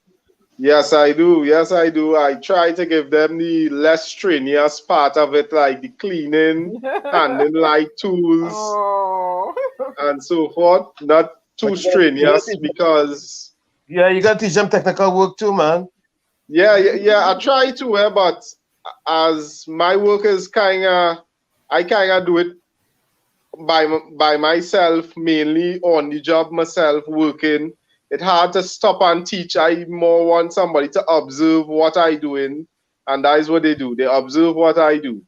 Yes, I do. Yes, I do. I try to give them the less strenuous part of it, like the cleaning, handling light tools, Oh. and so forth. Not But too you gotta strenuous teach, because, yeah, you gotta teach them technical work too, man. yeah. I try to, but as my work is I kind of do it by myself, mainly on the job myself, working. It's hard to stop and teach. I more want somebody to observe what I doing, and that is what they do. They observe what I do.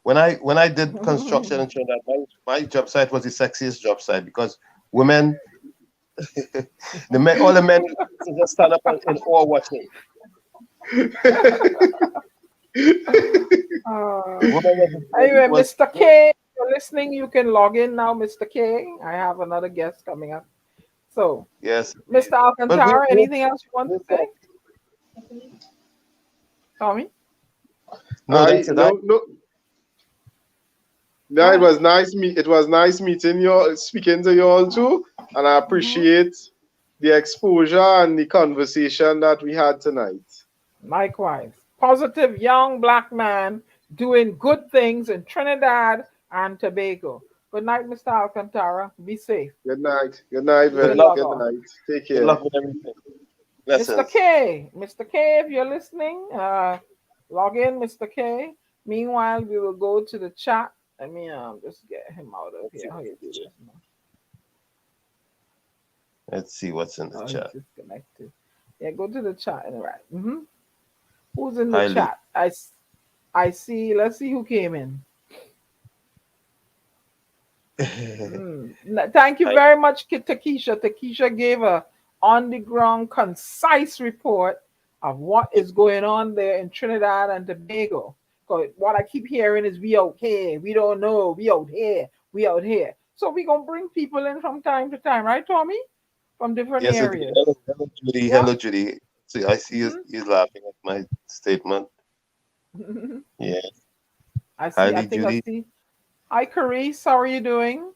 When I did construction in Trinidad, my job site was the sexiest job site because women, all the men just stand up in awe watching. Anyway, Mr. K, if you're listening, you can log in now, Mr. K. I have another guest coming up. So, Yes, Mr. Alcantara, anything else you want to say? Tommy? no, that's it. No, it was nice. It was nice meeting you, speaking to you all too, and I appreciate the exposure and the conversation that we had tonight. Likewise, positive young black man doing good things in Trinidad and Tobago. Good night, Mr. Alcantara. Be safe. Good night. Good night, Good Good luck. night. Take care. Good luck with everything. Blessings. Mr. K, if you're listening, log in, Mr. K. Meanwhile, we will go to the chat. Let me just get him out of here. How you do this now? Let's see what's in the chat. He's disconnected. Yeah, go to the chat. Right. Who's in the chat? I see. Let's see who came in. Thank you very much, Takesha. Takesha gave a on-the-ground, concise report of what is going on there in Trinidad and Tobago. Because what I keep hearing is we out here, we don't know, we out here, we out here. So we're going to bring people in from time to time, right, Tommy? From different areas. Hello, Judy. Yeah. Hello, Judy. See, I see you laughing at my statement. Yes. I see. Hi, Carice. How are you doing?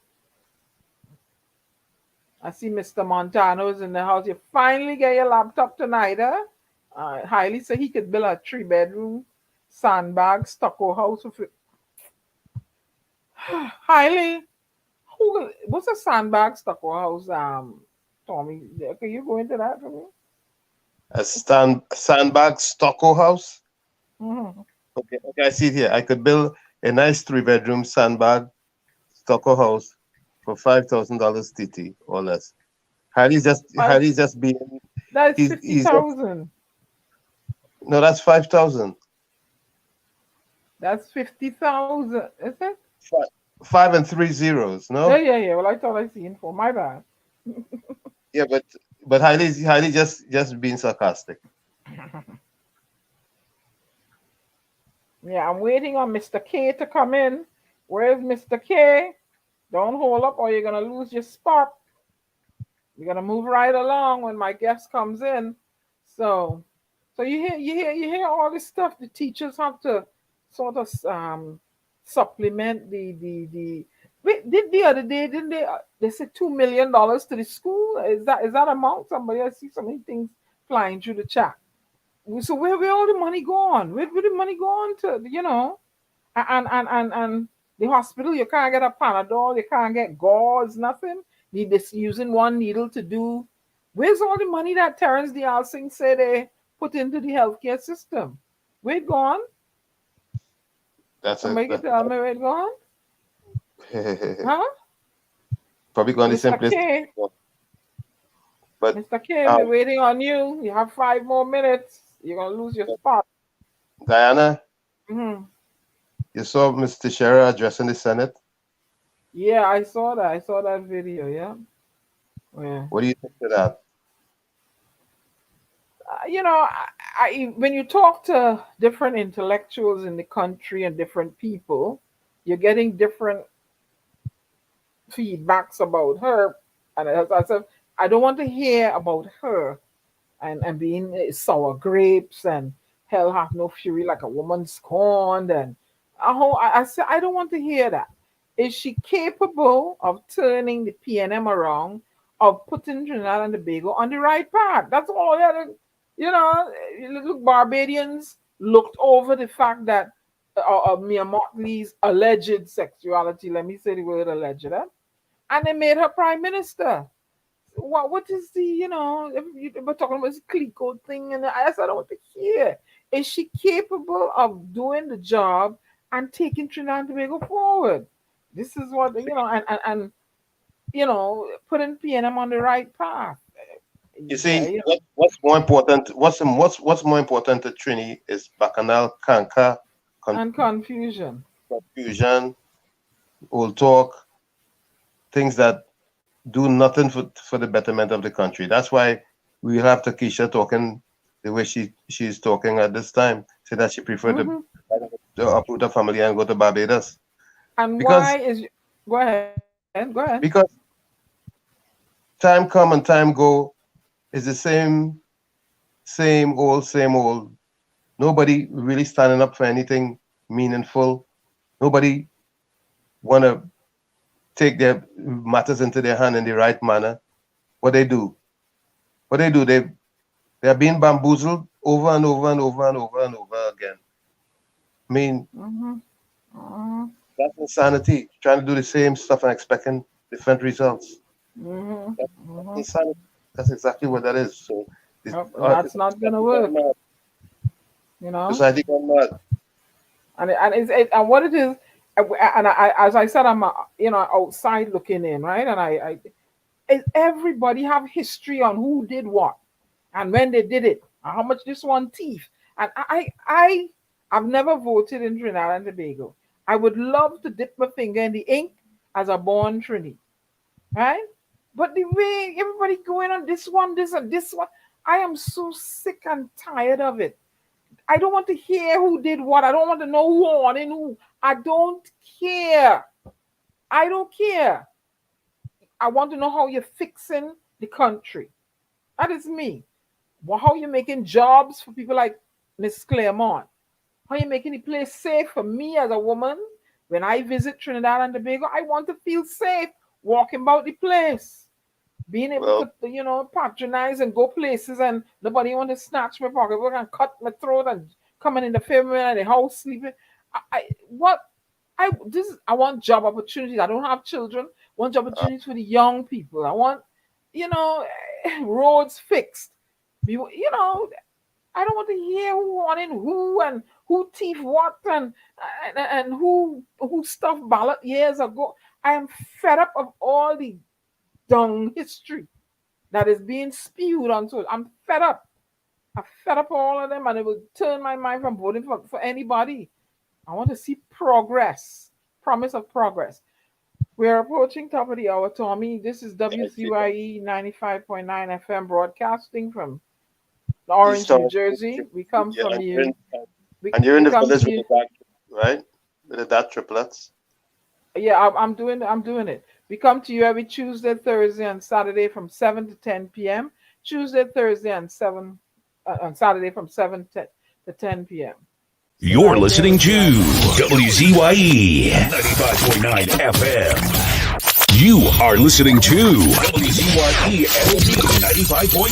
I see Mr. Montano's in the house. You finally get your laptop tonight, huh? Hailey said he could build a 3-bedroom sandbag stucco house with it. Hailey, what's a sandbag stucco house? Tommy, can you go into that for me? A sandbag stucco house? Mm-hmm. Okay, I see it here. I could build a nice 3-bedroom sandbag stucco house for $5,000 TT or less. Hailey's just being. That's 50,000. No, that's 5,000. That's 50,000, is it? 5 and 3 zeros, no? Yeah. Well, I thought I seen 4. My bad. Yeah, but Hailey just being sarcastic. Yeah, I'm waiting on Mr. K to come in. Where's Mr. K? Don't hold up or you're gonna lose your spot. You're gonna move right along when my guest comes in. So you hear all this stuff. The teachers have to sort of supplement the other day, didn't they said $2 million to the school? Is that amount? Somebody, I see so many things flying through the chat. So where all the money gone? Where the money gone to, and the hospital, you can't get a Panadol, you can't get gauze, nothing. Need this using one needle to do. Where's all the money that Terrence D. Alsing said they put into the healthcare system? Where it gone? Somebody can tell me where it gone? Huh? Probably going to the same place. But Mr. K, we're waiting on you. You have 5 more minutes. You're gonna lose your spot. Diana, Mm-hmm. You saw Mr. Teixeira addressing the Senate? Yeah, I saw that. I saw that video. Yeah. What do you think of that? When you talk to different intellectuals in the country and different people, you're getting different feedbacks about her. And as I said, I don't want to hear about her and being sour grapes and hell hath no fury like a woman scorned and I said I don't want to hear that. Is she capable of turning the PNM around, of putting Trinidad and Tobago on the right path? That's all. You know, look, Barbadians looked over the fact that Mia Motley's alleged sexuality. Let me say the word alleged, and they made her prime minister. What is the, if we're talking about this Clico thing, and I said I don't want to hear. Is she capable of doing the job and taking Trinidad and Tobago forward? This is what, and putting PNM on the right path. You see, what's more important? What's more important to Trini is bacchanal, canker, and confusion, old talk, things that do nothing for the betterment of the country. That's why we have Takesha talking the way she's talking at this time. Say that she preferred to uproot her family and go to Barbados. And because, why is go ahead? Because time come and time go is the same old. Nobody really standing up for anything meaningful. Nobody wanna take their matters into their hand in the right manner. What they do, they are being bamboozled over and over and over and over and over again. I mean, that's insanity. Trying to do the same stuff and expecting different results. That's insanity. That's exactly what that is. So that's not gonna work. Society gone mad. And what it is, and I, as I said, I'm outside looking in, right? And everybody have history on who did what and when they did it and how much this one thief. And I've never voted in Trinidad and Tobago. I would love to dip my finger in the ink as a born Trini, right? But the way everybody going on this one, I am so sick and tired of it. I don't want to hear who did what. I don't want to know who won and who. I don't care. I don't care. I want to know how you're fixing the country. That is me. Well, how you making jobs for people like Miss Claremont? How you making the place safe for me as a woman? When I visit Trinidad and Tobago, I want to feel safe walking about the place. Being able to, patronize and go places and nobody want to snatch my pocketbook and cut my throat and coming in the family and the house sleeping. I want job opportunities. I don't have children. I want job opportunities for the young people. I want, roads fixed. I don't want to hear who wanted who and who thief what and who stuffed ballot years ago. I am fed up of all the dung history that is being spewed onto it. I'm fed up. I'm fed up all of them, and it will turn my mind from voting for anybody. I want to see progress, promise of progress. We're approaching top of the hour, Tommy. This is WZYE 95.9 FM broadcasting from Orange, New Jersey. We come from you. And you're in the village with the dark, right? With the dark triplets. Yeah, I'm doing it. We come to you every Tuesday, Thursday, and Saturday from 7 to 10 p.m. Tuesday, Thursday, and Saturday from 7 to 10 p.m. You're listening to WZYE 95.9 FM. You are listening to WZYE 95.9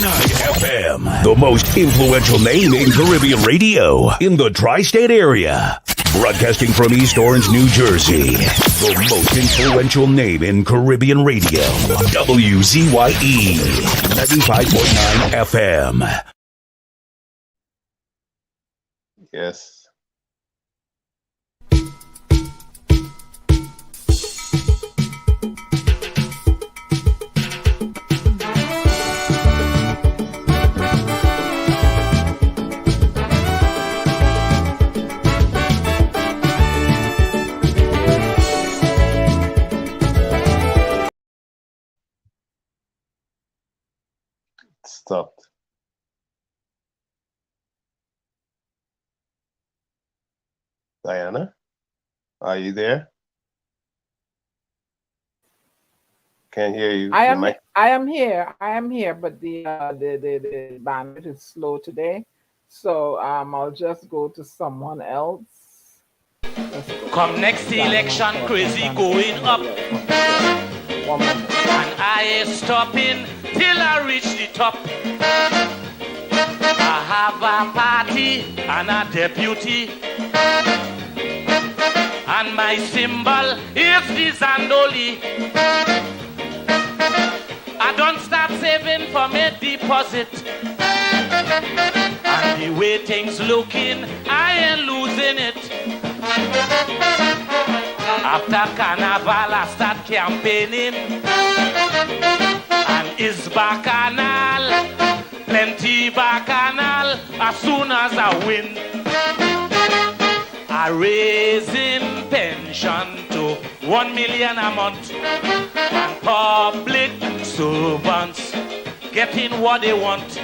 FM, the most influential name in Caribbean radio in the tri-state area. Broadcasting from East Orange, New Jersey, the most influential name in Caribbean radio. WZYE 95.9 FM. Yes. Stopped. Diana, are you there? Can't hear you. I Your am mic. I am here. I am here, but the bandwidth is slow today. So I'll just go to someone else. Come next election, crazy going up. And I ain't stopping till I reach the top. I have a party and a deputy. And my symbol is the Zandoli. I don't start saving for my deposit. And the way things looking, I ain't losing it. After Carnival, I start campaigning. And it's bacchanal, plenty bacchanal. As soon as I win, I raising pension to 1 million a month. And public servants getting what they want.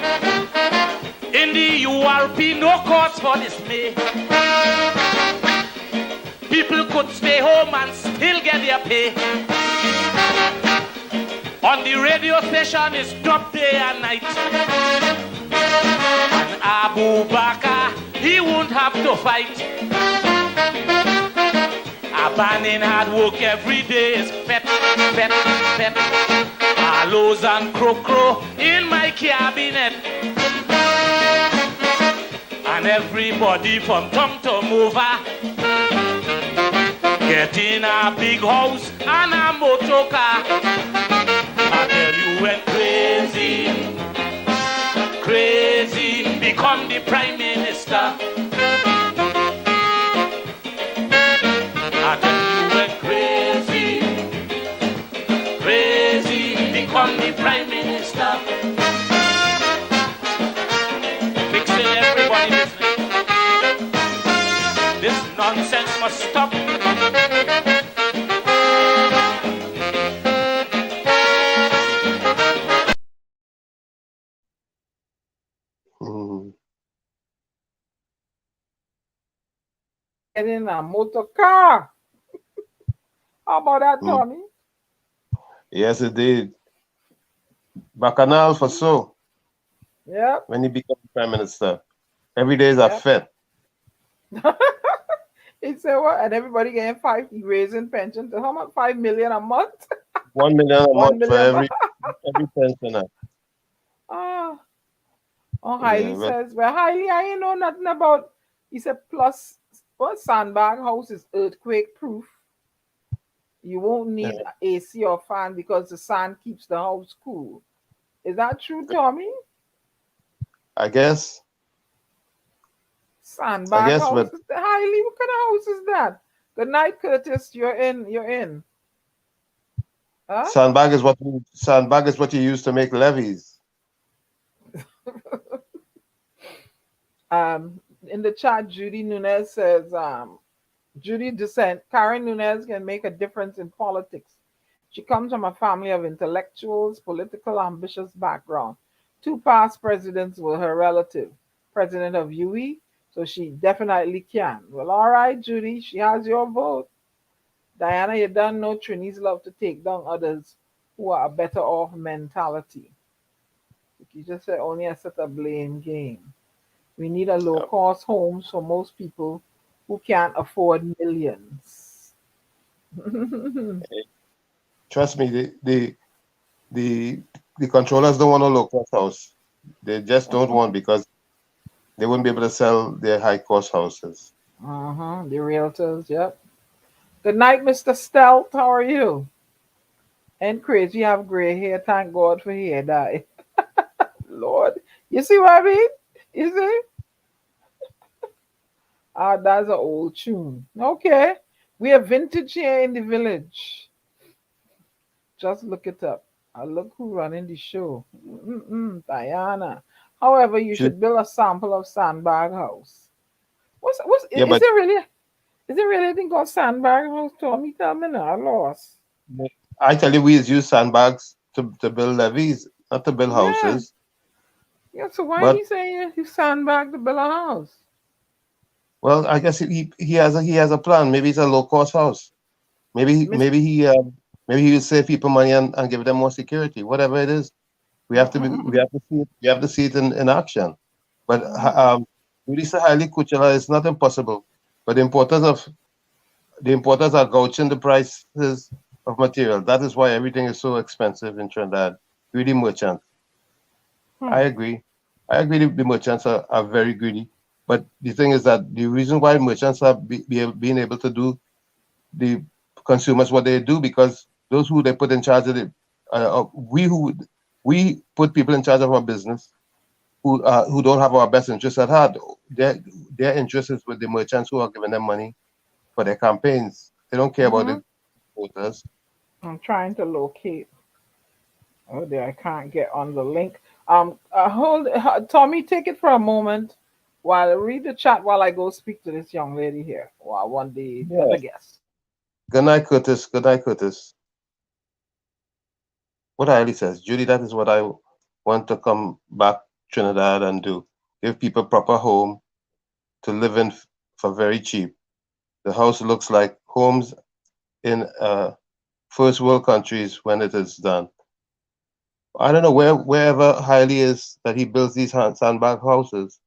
In the URP, no cause for dismay. People could stay home and still get their pay. On the radio station, it's top day and night. And Abu Bakr, he won't have to fight. Abaning hard work every day is pet. Aloes and crow in my cabinet. And everybody from tongue to mover getting a big house and a motor car. I tell you when crazy become the prime minister. I tell you when crazy become the prime minister. Fixing everybody listening. This nonsense must stop. In a motor car. How about that, Tommy? Yes, it did. Bacchanal for so. Yeah. When he became prime minister, every day is a fete. He said what? And everybody getting raising pension to how much? 5 million a month. 1 million a 1 month for million. every pensioner. Oh, Hailey Yeah, says, well, Hailey, I ain't know nothing about. He said, plus, what sandbag house is earthquake proof. You won't need AC or fan because the sand keeps the house cool. Is that true, Tommy? I guess. Sandbag house. but Hailey, what kind of house is that? Good night, Curtis. You're in. Huh? sandbag is what you use to make levies. In the chat, Judy Nunez says, Judy dissent, Karen Nunez can make a difference in politics. She comes from a family of intellectuals, political, ambitious background. 2 past presidents were her relative, president of UE, so she definitely can. Well, all right, Judy, she has your vote. Diana, you don't know Trinis love to take down others who are a better off mentality. You just said only a set of blame game. We need a low-cost homes for most people who can't afford millions. Trust me, the controllers don't want a low-cost house. They just don't want, because they wouldn't be able to sell their high-cost houses. The realtors, yep. Good night, Mr. Stout. How are you? And Chris, you have gray hair. Thank God for hair dye. Lord, you see what I mean? You see? That's an old tune. Okay. We have vintage here in the village. Just look it up. Look who running the show. Diana. However, you should build a sample of sandbag house. Is it really a thing called sandbag house? Tommy, tell me now. I lost. I tell you, we use sandbags to build levees, not to build houses. Yeah, so why are you saying you sandbag to build a house? Well, I guess he has a plan. Maybe it's a low cost house. Maybe he Maybe he will save people money and give them more security. Whatever it is, we have to see it in action. But release a highly cultural is not impossible. But the importers are gouching the prices of material. That is why everything is so expensive in Trinidad. Greedy merchants. I agree. The merchants are very greedy. But the thing is that the reason why merchants are being able to do the consumers what they do, because those who they put in charge of it, we put people in charge of our business who don't have our best interests at heart. Their interest is with the merchants who are giving them money for their campaigns. They don't care about the voters. I'm trying to locate. Oh, there, I can't get on the link. Tommy, take it for a moment while I read the chat while I go speak to this young lady here. Well, I want the other guest. Good night, Curtis. Good night, Curtis. What Hailey says, Judy, that is what I want to come back Trinidad and do. Give people proper home to live in for very cheap. The house looks like homes in first world countries when it is done. I don't know wherever Hailey is that he builds these sandbag houses.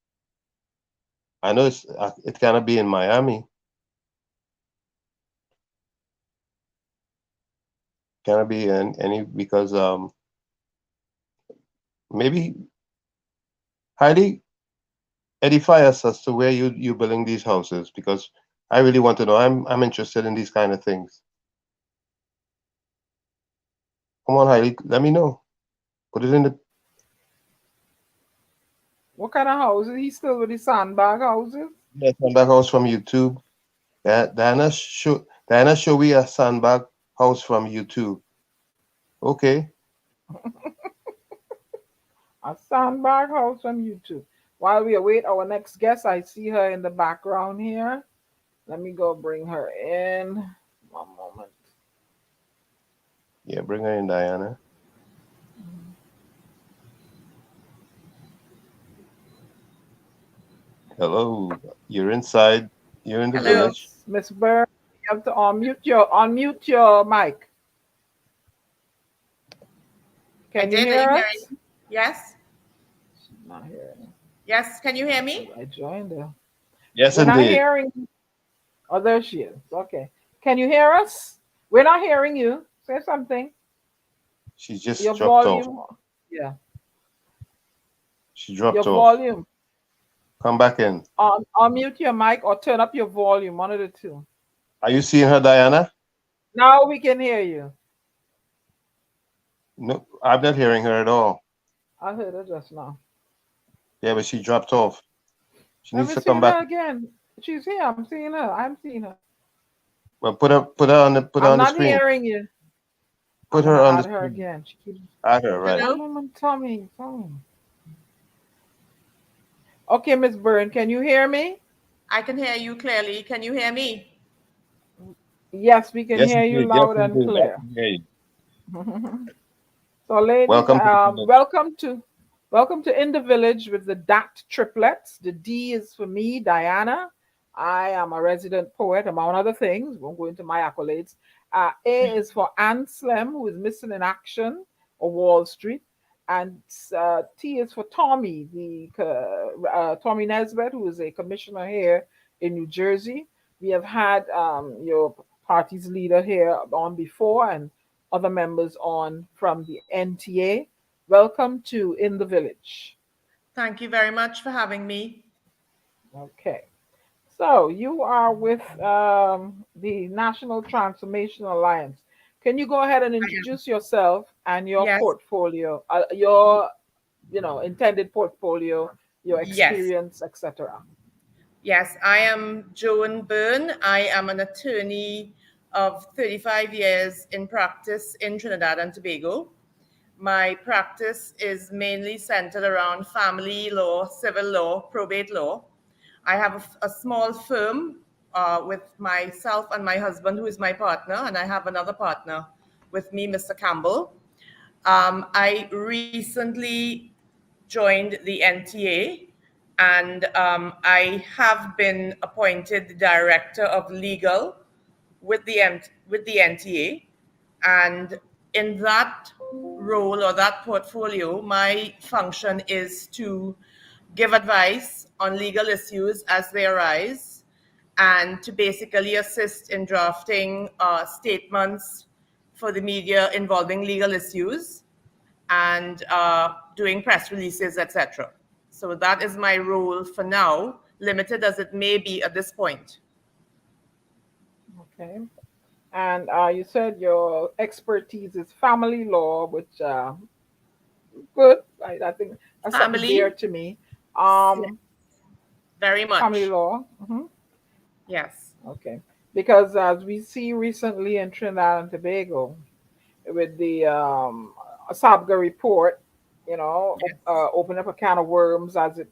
I know it cannot be in Miami. Cannot be in any because maybe Hailey, edify us as to where you building these houses, because I really want to know. I'm interested in these kind of things. Come on, Hailey, let me know. Put it in the. What kind of houses? He's still with the sandbag houses? Yeah, sandbag house from YouTube. Diana show we a sandbag house from YouTube. Okay. A sandbag house from YouTube. While we await our next guest, I see her in the background here. Let me go bring her in. One moment. Yeah, bring her in, Diana. Hello, you're inside. You're in the village. Miss Byrne, you have to unmute your mic. Can you hear us? Yes. She's not hearing. Yes, can you hear me? I joined her. Yes, We're indeed. not hearing. Oh, there she is. Okay. Can you hear us? We're not hearing you. Say something. She just Your dropped volume. off. Yeah. She dropped Your off. volume. Come back in. Unmute your mic or turn up your volume. One of the two. Are you seeing her, Diana? Now we can hear you. No, I'm not hearing her at all. I heard her just now. Yeah, but she dropped off. She Let needs me to see come her back. again. She's here. I'm seeing her. I'm seeing her. Well, put her on the I'm not screen. hearing you. Put I'm her gonna on the add her screen. again. She keeps. Add her, right? One moment, Tommy. Okay, Miss Byrne, can you hear me? I can hear you clearly. Can you hear me? Yes, we can hear you loud and indeed. clear. Yes, So, ladies, welcome to In the Village with the DAT triplets. The D is for me, Diana. I am a resident poet, among other things. Won't go into my accolades. A is for Anslem, who is missing in action, or Wall Street. And T is for Tommy, Tommy Nesbitt, who is a commissioner here in New Jersey. We have had your party's leader here on before, and other members on from the NTA. Welcome to In the Village. Thank you very much for having me. Okay. So you are with the National Transformation Alliance. Can you go ahead and introduce yourself and your portfolio, your intended portfolio, your experience, etc.? Yes, I am Joan Byrne. I am an attorney of 35 years in practice in Trinidad and Tobago. My practice is mainly centered around family law, civil law, probate law. I have a small firm with myself and my husband, who is my partner, and I have another partner with me, Mr. Campbell. I recently joined the NTA, and I have been appointed the Director of Legal with the NTA. And in that role or that portfolio, my function is to give advice on legal issues as they arise and to basically assist in drafting statements for the media involving legal issues and doing press releases, etc. So that is my role for now, limited as it may be at this point. Okay. And you said your expertise is family law, which good. I think that's something Family? dear to me. Very much. Family law. Yes. Okay. Because as we see recently in Trinidad and Tobago, with the Sabga report, Yes. open up a can of worms as it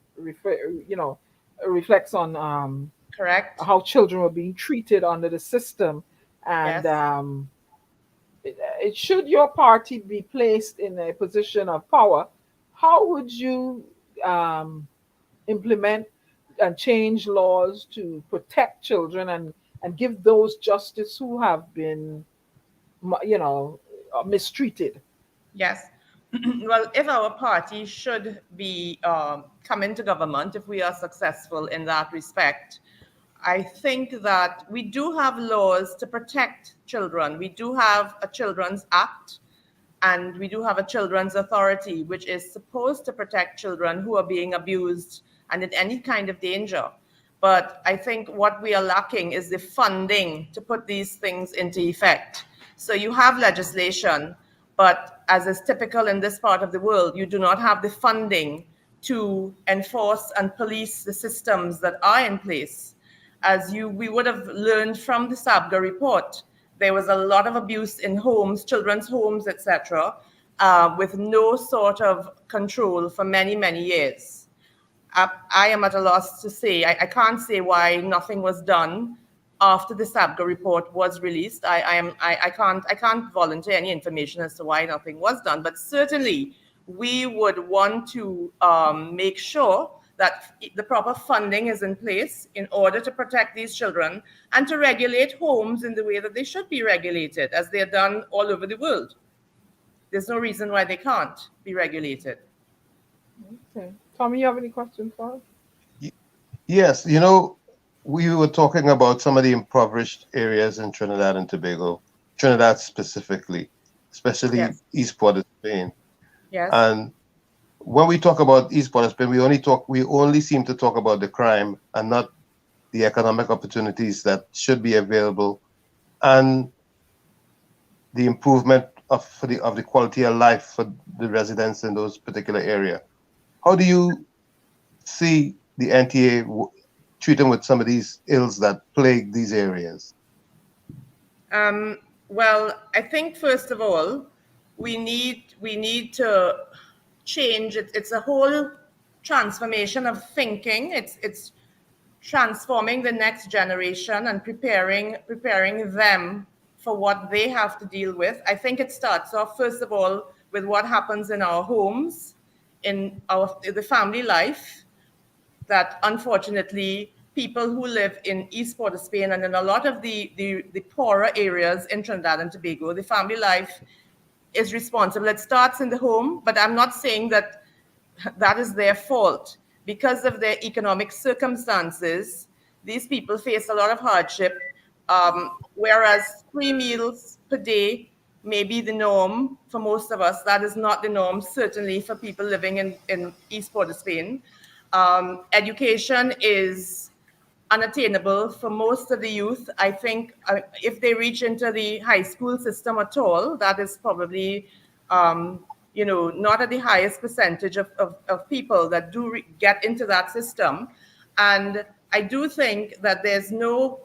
reflects on Correct. how children were being treated under the system, and should your party be placed in a position of power, how would you implement and change laws to protect children and give those justice who have been mistreated? Yes. Well, if our party should be come into government, if we are successful in that respect, I think that we do have laws to protect children. We do have a Children's Act, and we do have a Children's Authority, which is supposed to protect children who are being abused and in any kind of danger. But I think what we are lacking is the funding to put these things into effect. So you have legislation, but as is typical in this part of the world, you do not have the funding to enforce and police the systems that are in place. We would have learned from the Sabga report, there was a lot of abuse in homes, children's homes, etc., with no sort of control for many, many years. I am at a loss to say. I can't say why nothing was done after the Sabga report was released. I can't volunteer any information as to why nothing was done. But certainly, we would want to make sure that the proper funding is in place in order to protect these children and to regulate homes in the way that they should be regulated, as they are done all over the world. There's no reason why they can't be regulated. Okay. Tommy, you have any questions for us? Yes, we were talking about some of the impoverished areas in Trinidad and Tobago, Trinidad specifically, especially East Port of Spain. Yes. And when we talk about East Port of Spain, we only seem to talk about the crime and not the economic opportunities that should be available and the improvement of the quality of life for the residents in those particular area. How do you see the NTA treating with some of these ills that plague these areas? Well, I think first of all, we need to change it. It's a whole transformation of thinking. It's transforming the next generation and preparing them for what they have to deal with. I think it starts off first of all with what happens in our homes, in the family life, that unfortunately people who live in East Port of Spain and in a lot of the poorer areas in Trinidad and Tobago, the family life is responsible. It starts in the home, but I'm not saying that is their fault. Because of their economic circumstances, these people face a lot of hardship, whereas 3 meals per day may be the norm for most of us. That is not the norm, certainly for people living in East Port of Spain. Education is unattainable for most of the youth. I think if they reach into the high school system at all, that is probably not at the highest percentage of people that do get into that system. And I do think that there's no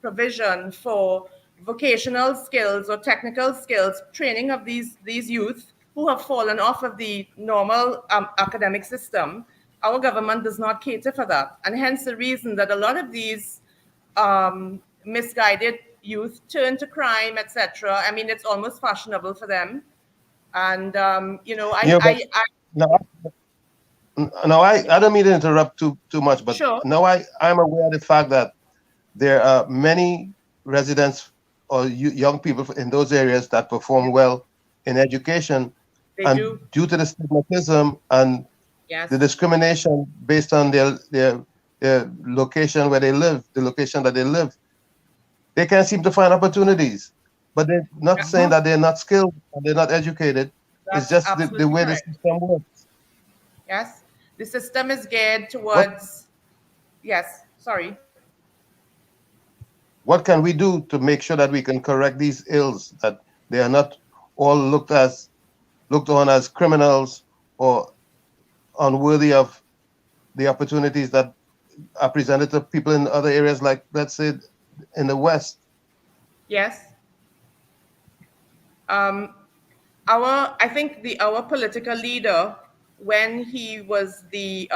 provision for vocational skills or technical skills training of these youth who have fallen off of the normal academic system. Our government does not cater for that. And hence the reason that a lot of these misguided youth turn to crime, etc. I mean, it's almost fashionable for them. And, I don't mean to interrupt too much, but sure. now I'm aware of the fact that there are many residents or young people in those areas that perform well in education, They and do. due to the stigmatism and Yes. the discrimination based on their location where they live, the location that they live, they can't seem to find opportunities. But they're not saying that they're not skilled and they're not educated. It's That's just the absolutely way the correct. system works. Yes. The system is geared towards. Yes. Sorry. What can we do to make sure that we can correct these ills, that they are not all looked on as criminals or unworthy of the opportunities that are presented to people in other areas, like, let's say, in the West? Yes. I think our political leader, when he was the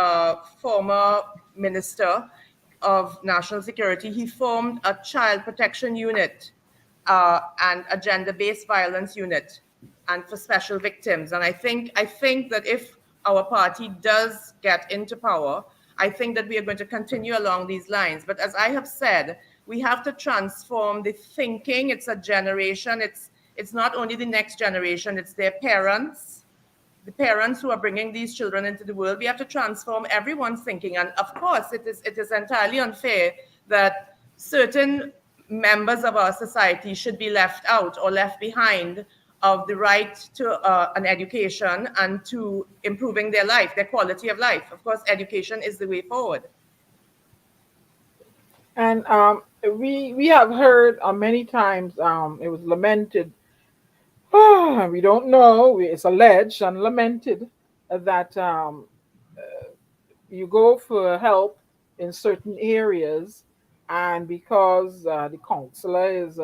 former minister of national security, he formed a child protection unit and a gender-based violence unit, and for special victims. And I think that if our party does get into power, I think that we are going to continue along these lines. But as I have said, we have to transform the thinking. It's a generation. It's not only the next generation, it's their parents, the parents who are bringing these children into the world. We have to transform everyone's thinking. And of course, it is entirely unfair that certain members of our society should be left out or left behind of the right to an education and to improving their life, their quality of life. Of course, education is the way forward. And we have heard many times, it was lamented, we don't know, it's alleged and lamented that you go for help in certain areas, and because the counselor is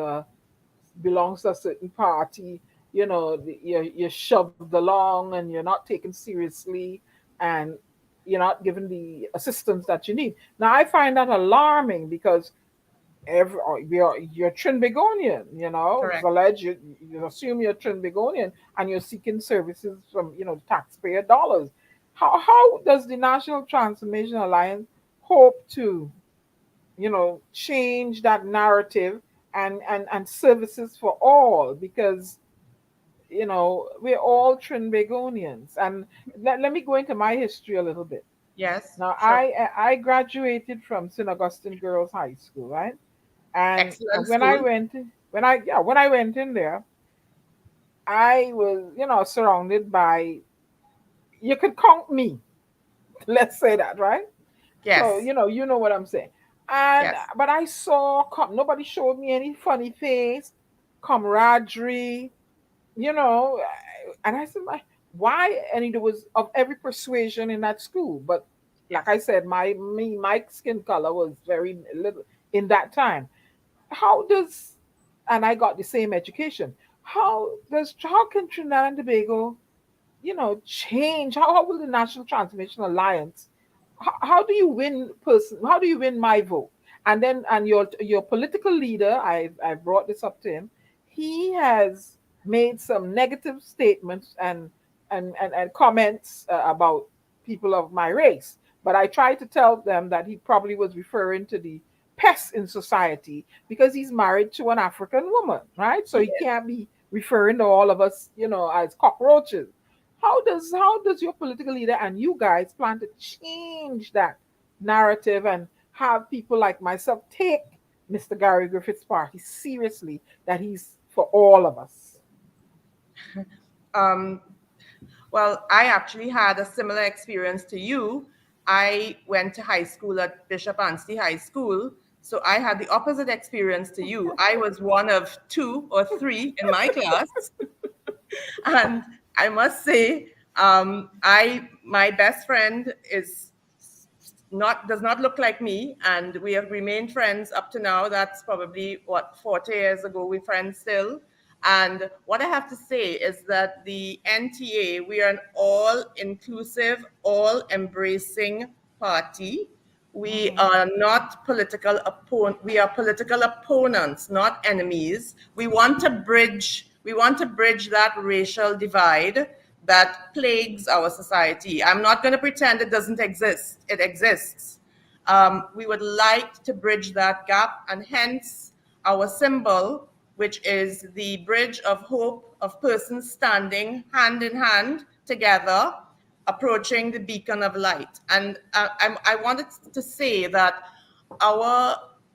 belongs to a certain party, you're shoved along and you're not taken seriously, and you're not given the assistance that you need. Now, I find that alarming because you're Trinbagonian, Correct. it's alleged you assume you're Trinbagonian and you're seeking services from, taxpayer dollars. How does the National Transformation Alliance hope to, change that narrative and services for all? Because we're all Trinbagonians. And let me go into my history a little bit. Yes. Now, sure. I graduated from St. Augustine Girls High School, right? And Excellent when school. when I went in there, I was, surrounded by, you could count me. Let's say that, right? Yes. So, you know what I'm saying. And Yes. but I saw nobody showed me any funny face, camaraderie, you know, and I said, why? And it was of every persuasion in that school. But like I said, my skin color was very little in that time. How does, and I got the same education. How can Trinidad and Tobago, change? How will the National Transformation Alliance, how do you win how do you win my vote? And then, and your political leader, I brought this up to him, he has made some negative statements and comments about people of my race, but I tried to tell them that he probably was referring to the pests in society because he's married to an African woman, right? So he can't be referring to all of us, as cockroaches. How does your political leader and you guys plan to change that narrative and have people like myself take Mr. Gary Griffith's party seriously, that he's for all of us? Well, I actually had a similar experience to you. I went to high school at Bishop Anstey High School, so I had the opposite experience to you. I was one of 2 or 3 in my class, and I must say, my best friend does not look like me, and we have remained friends up to now. That's probably 40 years ago. We're friends still. And what I have to say is that the NTA, we are an all-inclusive, all-embracing party. We are not political opponents. We are political opponents, not enemies. We want to bridge that racial divide that plagues our society. I'm not going to pretend it doesn't exist. It exists. We would like to bridge that gap, and hence our symbol, which is the bridge of hope of persons standing hand in hand together, approaching the beacon of light. And I wanted to say that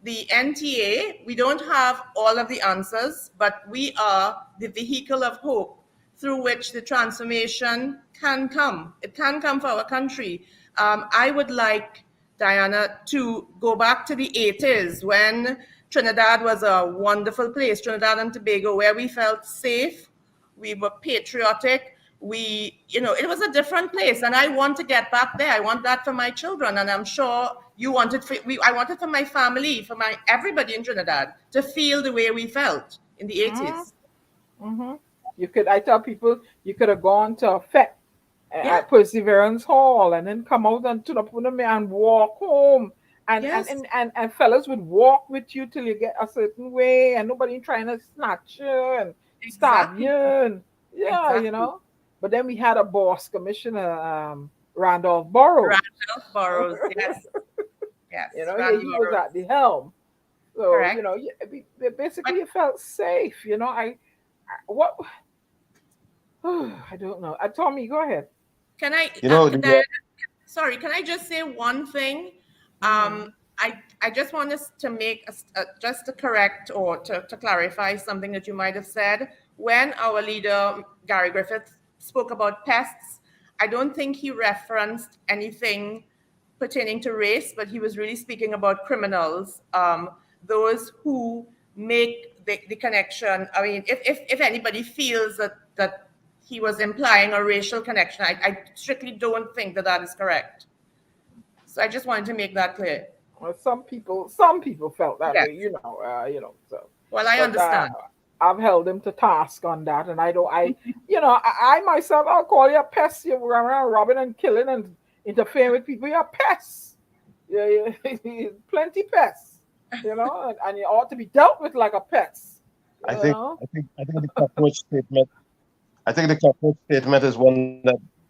the NTA, we don't have all of the answers, but we are the vehicle of hope through which the transformation can come. It can come for our country. I would like, Diana, to go back to the 80s when Trinidad was a wonderful place, Trinidad and Tobago, where we felt safe, we were patriotic, it was a different place, and I want to get back there. I want that for my children, and I'm sure you want it I want it for my family, for everybody in Trinidad to feel the way we felt in the 80s. Mm-hmm. I tell people, you could have gone to a fete at Perseverance Hall and then come out and to the Puname and walk home. And fellas would walk with you till you get a certain way, and nobody trying to snatch you and stab you. And, you know. But then we had a boss, Commissioner Randolph Burrows. Yes. Yes. He was at the helm. So, correct. Basically you felt safe. I don't know. Tommy, go ahead. Can I sorry, can I just say one thing? I just want us to make just to correct or to clarify something that you might have said. When our leader, Gary Griffith, spoke about pests, I don't think he referenced anything pertaining to race, but he was really speaking about criminals, those who make the connection. I mean, if anybody feels that he was implying a racial connection, I strictly don't think that is correct. So I just wanted to make that clear. Well, some people felt that way, So. Well, I understand. I've held him to task on that, and I myself, I'll call you a pest. You're around robbing and killing and interfering with people. You're a pest. Yeah, plenty pests. And you ought to be dealt with like a pest. I think the cockroach statement. I think the cockroach statement is one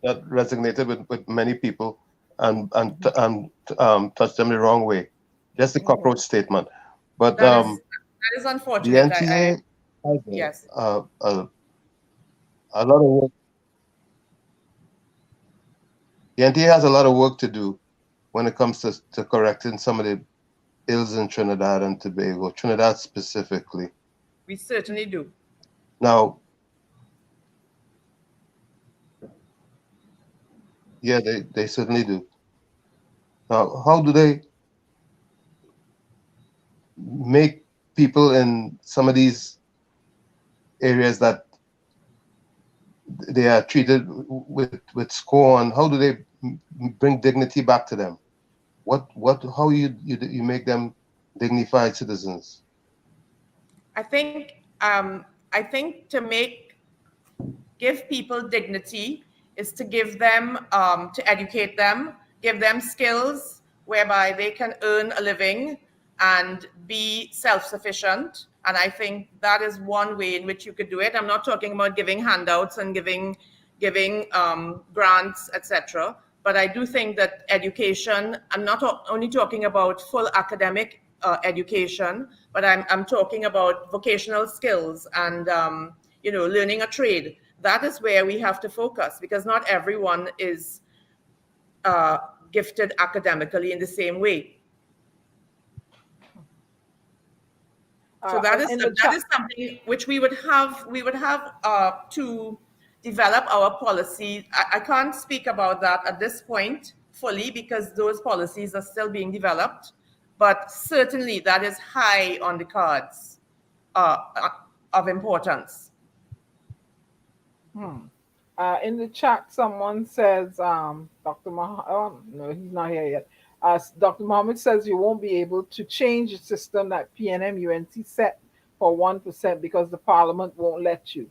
that resonated with many people and touched them the wrong way. Just the cockroach statement, but that is unfortunate. The NTA has yes. A lot of work. The NTA has a lot of work to do when it comes to correcting some of the ills in Trinidad and Tobago, Trinidad specifically. We certainly do. Now, yeah, they certainly do. Now, how do they make people in some of these areas that they are treated with scorn, how do they bring dignity back to them? How you make them dignified citizens? I think to give people dignity is to give them, to educate them, give them skills whereby they can earn a living and be self-sufficient. And I think that is one way in which you could do it. I'm not talking about giving handouts and giving grants, etc. But I do think that education, I'm not only talking about full academic education, but I'm talking about vocational skills and learning a trade. That is where we have to focus, because not everyone is gifted academically in the same way. So that is something which we would have to develop our policy. I can't speak about that at this point fully because those policies are still being developed, but certainly that is high on the cards of importance. In the chat, someone says, Dr. Muhammad, no, he's not here yet. Dr. Muhammad says you won't be able to change the system that PNM UNC set for 1% because the parliament won't let you.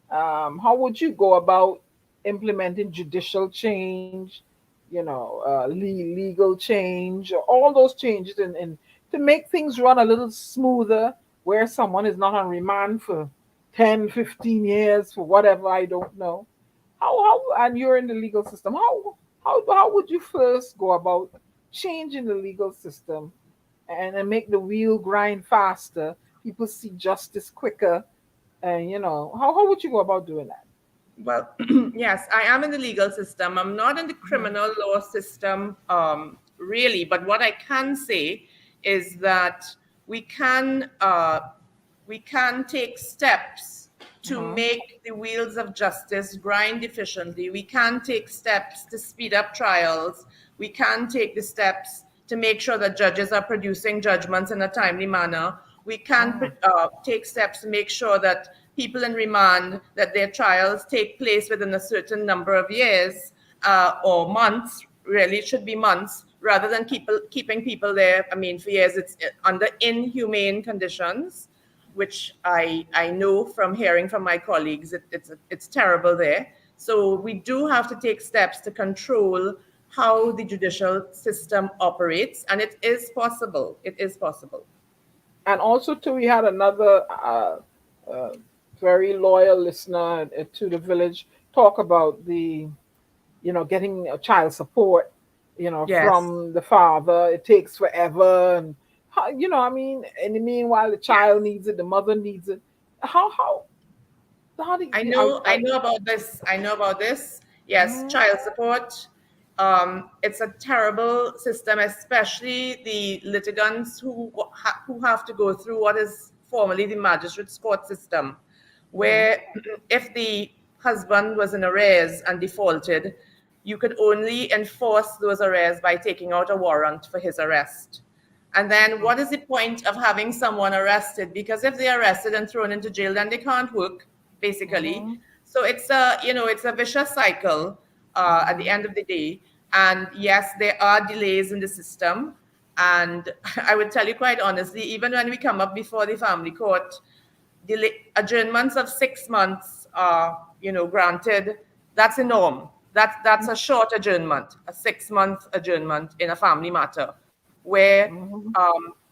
How would you go about implementing judicial change, legal change, all those changes and to make things run a little smoother where someone is not on remand for 10, 15 years for whatever, I don't know. How and you're in the legal system, how would you first go about changing the legal system and make the wheel grind faster? people see justice quicker? And how would you go about doing that? Well, yes, I am in the legal system. I'm not in the criminal law system, really. But what I can say is that we can take steps to make the wheels of justice grind efficiently. We can take steps to speed up trials. We can take the steps to make sure that judges are producing judgments in a timely manner. We can take steps to make sure that people in remand, that their trials take place within a certain number of years or months. Really, it should be months rather than keeping people there. I mean, for years, it's under inhumane conditions, which I know from hearing from my colleagues, it's terrible there. So we do have to take steps to control how the judicial system operates, and it is possible. It is possible. And also, too, we had another very loyal listener to the village talk about the, getting a child support, Yes. from the father. It takes forever, and I mean, in the meanwhile, the child needs it, the mother needs it. How do you? I know about this. I know about this. Yes, child support. It's a terrible system, especially the litigants who have to go through what is formerly the magistrate's court system, where if the husband was in arrears and defaulted, you could only enforce those arrears by taking out a warrant for his arrest. And then what is the point of having someone arrested? Because if they're arrested and thrown into jail, then they can't work, basically. So it's a vicious cycle at the end of the day. And yes, there are delays in the system. And I would tell you quite honestly, even when we come up before the family court, adjournments of 6 months are, granted. That's a norm. That's a short adjournment, a 6-month adjournment in a family matter, where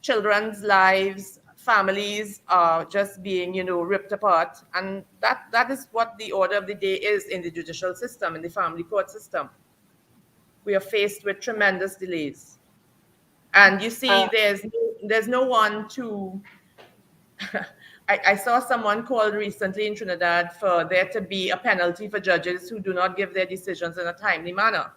children's lives, families are just being, ripped apart. And that is what the order of the day is in the judicial system, in the family court system. We are faced with tremendous delays. And you see, there's no one to... I saw someone called recently in Trinidad for there to be a penalty for judges who do not give their decisions in a timely manner.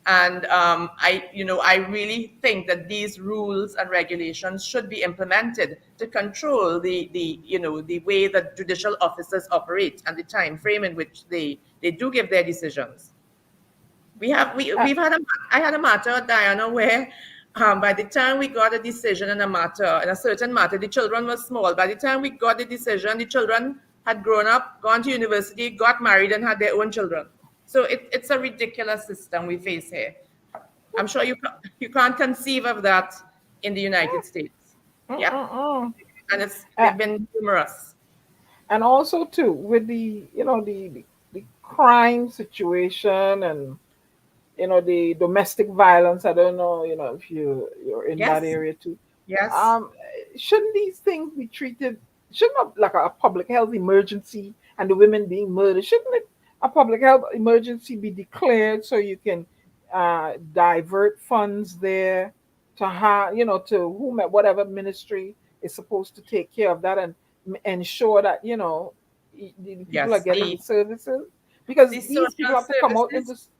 And I really think that these rules and regulations should be implemented to control the way that judicial officers operate and the time frame in which they do give their decisions. I had a matter, Diana, where by the time we got a decision in a certain matter, the children were small. By the time we got the decision, the children had grown up, gone to university, got married, and had their own children. So it's a ridiculous system we face here. I'm sure you can't conceive of that in the United States. Yeah, and it's been numerous. And also too with the the crime situation and the domestic violence. I don't know if you're in that area too. Yes. Shouldn't these things be treated? Shouldn't like a public health emergency and the women being murdered? Shouldn't a public health emergency be declared so you can divert funds there to whatever ministry is supposed to take care of that and ensure that the people are getting the services, because these people have to come out and just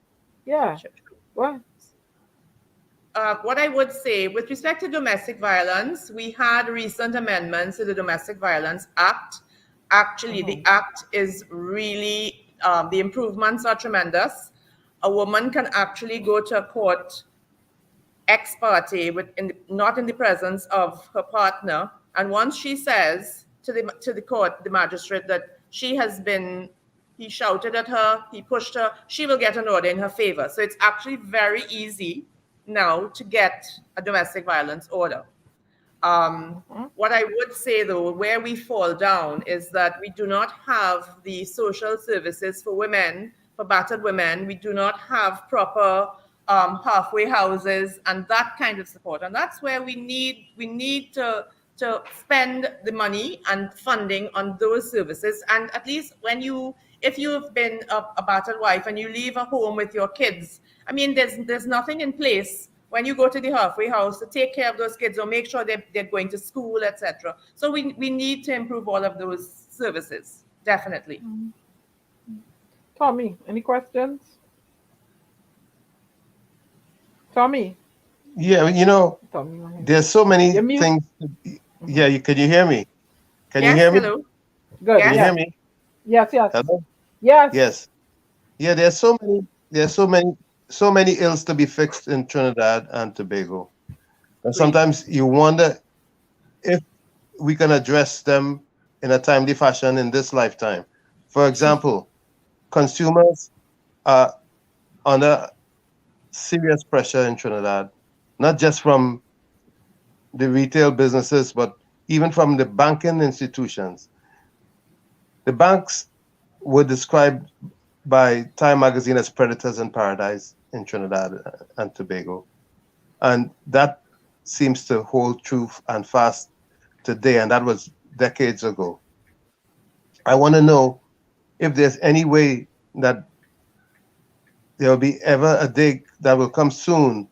what I would say with respect to domestic violence, we had recent amendments to the Domestic Violence Act. Actually, the act is really the improvements are tremendous. A woman can actually go to a court ex parte, not in the presence of her partner, and once she says to the court, the magistrate, that he shouted at her, he pushed her, she will get an order in her favor. So it's actually very easy now to get a domestic violence order. What I would say, though, where we fall down is that we do not have the social services for women, for battered women. We do not have proper halfway houses and that kind of support. And that's where we need to spend the money and funding on those services. And at least if you've been a battered wife and you leave a home with your kids, I mean, there's nothing in place when you go to the halfway house to take care of those kids or make sure they're going to school, etc. So we need to improve all of those services, definitely. Tommy, any questions? Tommy? Yeah, you know, there's so many things. Yeah, can you hear me? Can you hear me? Hello. Good. Can you hear me? Yes. Hello? Yes. Yes. Yeah, there's so many ills to be fixed in Trinidad and Tobago. And sometimes you wonder if we can address them in a timely fashion in this lifetime. For example, consumers are under serious pressure in Trinidad, not just from the retail businesses, but even from the banking institutions. The banks were described by Time magazine as predators in paradise in Trinidad and Tobago. And that seems to hold true and fast today, and that was decades ago. I want to know if there's any way that there will be ever a day that will come soon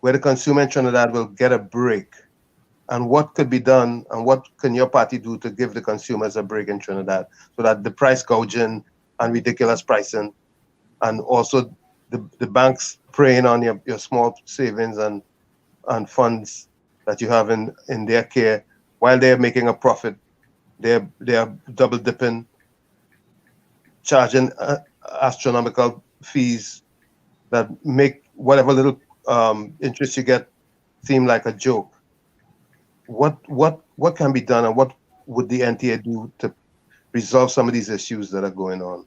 where the consumer in Trinidad will get a break, and what could be done, and what can your party do to give the consumers a break in Trinidad so that the price gouging and ridiculous pricing, and also the banks preying on your small savings and funds that you have in their care while they're making a profit, they're double dipping, charging astronomical fees that make whatever little interest you get seem like a joke. What can be done, and what would the NTA do to resolve some of these issues that are going on?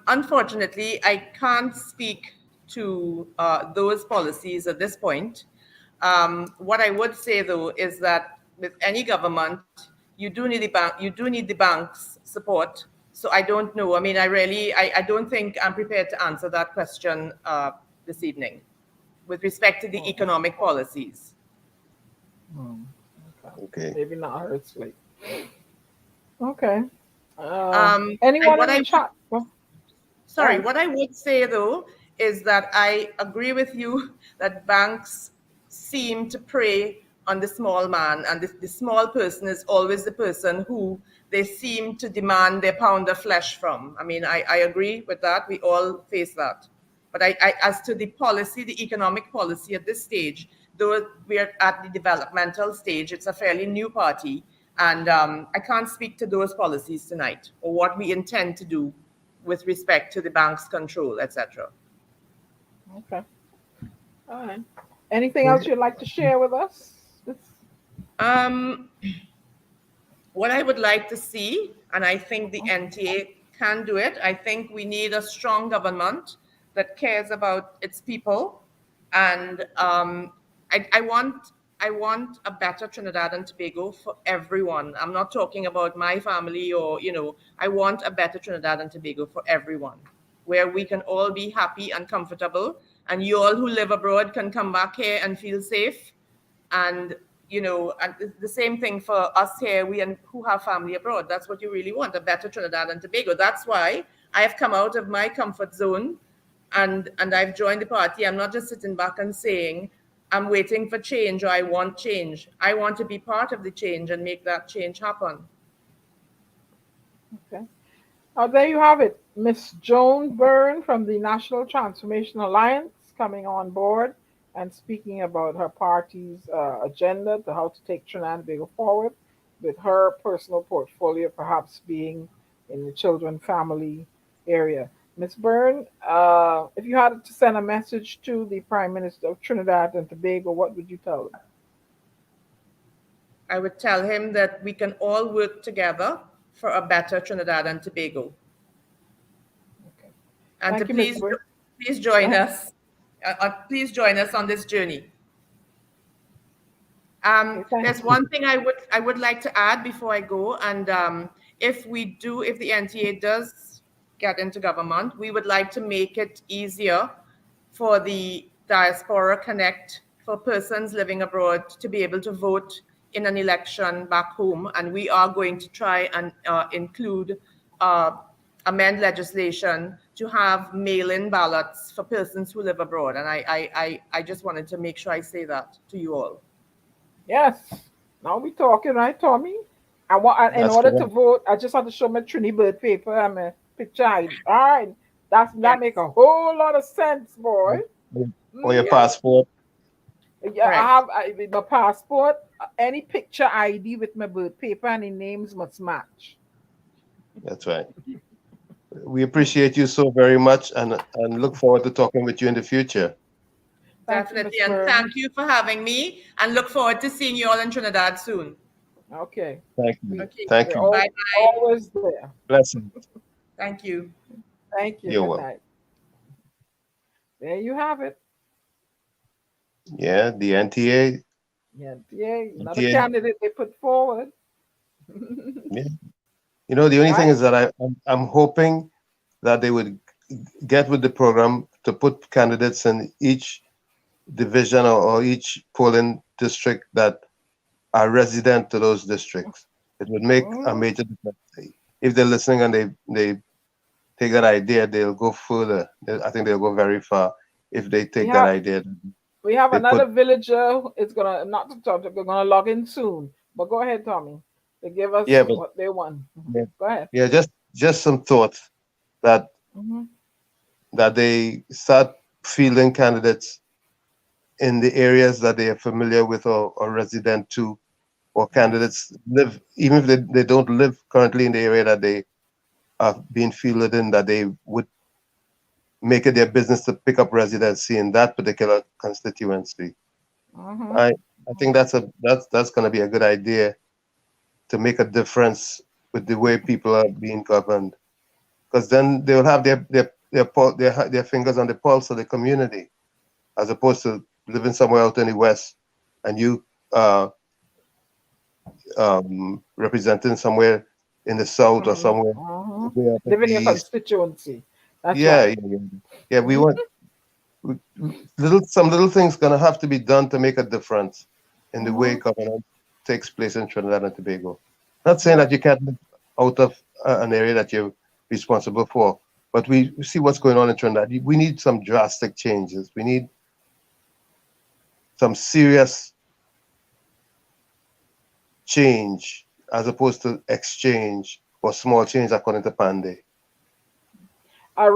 Unfortunately, I can't speak to those policies at this point. What I would say, though, is that with any government, you do need the bank's support. So I don't know. I mean, I don't think I'm prepared to answer that question this evening with respect to the economic policies. Okay. Maybe not her slate. Okay. Anyone in the chat? Sorry, what I would say, though, is that I agree with you that banks seem to prey on the small man, and the small person is always the person who they seem to demand their pound of flesh from. I mean, I agree with that. We all face that. But as to the policy, the economic policy at this stage, though we're at the developmental stage, it's a fairly new party, and I can't speak to those policies tonight or what we intend to do with respect to the bank's control, etc. Okay. All right. Anything else you'd like to share with us? What I would like to see, and I think the NTA can do it, I think we need a strong government that cares about its people, and I want a better Trinidad and Tobago for everyone. I'm not talking about my family or, I want a better Trinidad and Tobago for everyone, where we can all be happy and comfortable, and you all who live abroad can come back here and feel safe. And, and the same thing for us here, who have family abroad. That's what you really want, a better Trinidad and Tobago. That's why I have come out of my comfort zone and I've joined the party. I'm not just sitting back and saying, I'm waiting for change or I want change. I want to be part of the change and make that change happen. Okay. There you have it. Miss Joan Byrne from the National Transformation Alliance coming on board and speaking about her party's agenda to how to take Trinidad and Tobago forward, with her personal portfolio perhaps being in the children family area. Ms. Byrne, if you had to send a message to the Prime Minister of Trinidad and Tobago, what would you tell him? I would tell him that we can all work together for a better Trinidad and Tobago. Okay. And Thank to you, please join us. Please join us on this journey. There's one thing I would like to add before I go, and if the NTA does get into government, we would like to make it easier for the Diaspora Connect, for persons living abroad to be able to vote in an election back home. And we are going to try and include a amend legislation to have mail-in ballots for persons who live abroad. And I just wanted to make sure I say that to you all. Yes. Now we talking, right, Tommy? In That's order to correct. vote, I just have to show my Trini bird paper and my picture ID. All right. That make a whole lot of sense, boy. Or your Yeah. passport. Yeah, with my passport, any picture ID with my birth paper and the names must match. That's right. We appreciate you so very much and look forward to talking with you in the future. Definitely. And thank you for having me, and look forward to seeing you all in Trinidad soon. Okay. Thank you. Okay. Thank you. Bye-bye. Always there. Blessings. Thank you. Thank you. You're Good welcome. night. There you have it. Yeah, the NTA. Yeah, another NTA. candidate they put forward. Yeah. You know, the only thing is that I'm hoping that they would get with the program to put candidates in each division or each polling district that are resident to those districts. It would make a major difference. If they're listening and they take that idea, they'll go further. I think they'll go very far if they take that idea. We have another villager. It's gonna not to talk. We're gonna log in soon. But go ahead, Tommy. They give us what they want. Yeah, go ahead. Yeah, just some thoughts that that they start fielding candidates in the areas that they are familiar with or resident to, or candidates live, even if they don't live currently in the area that they are being fielded in, that they would make it their business to pick up residency in that particular constituency. I think that's going to be a good idea to make a difference with the way people are being governed, because then they will have their fingers on the pulse of the community, as opposed to living somewhere out in the West and you representing somewhere in the South or somewhere. Living in your constituency. That's right. Yeah. We want some little things gonna have to be done to make a difference in the way governance takes place in Trinidad and Tobago. Not saying that you can't live out of an area that you're responsible for, but we see what's going on in Trinidad. We need some drastic changes. We need some serious change as opposed to exchange or small change according to Panday. I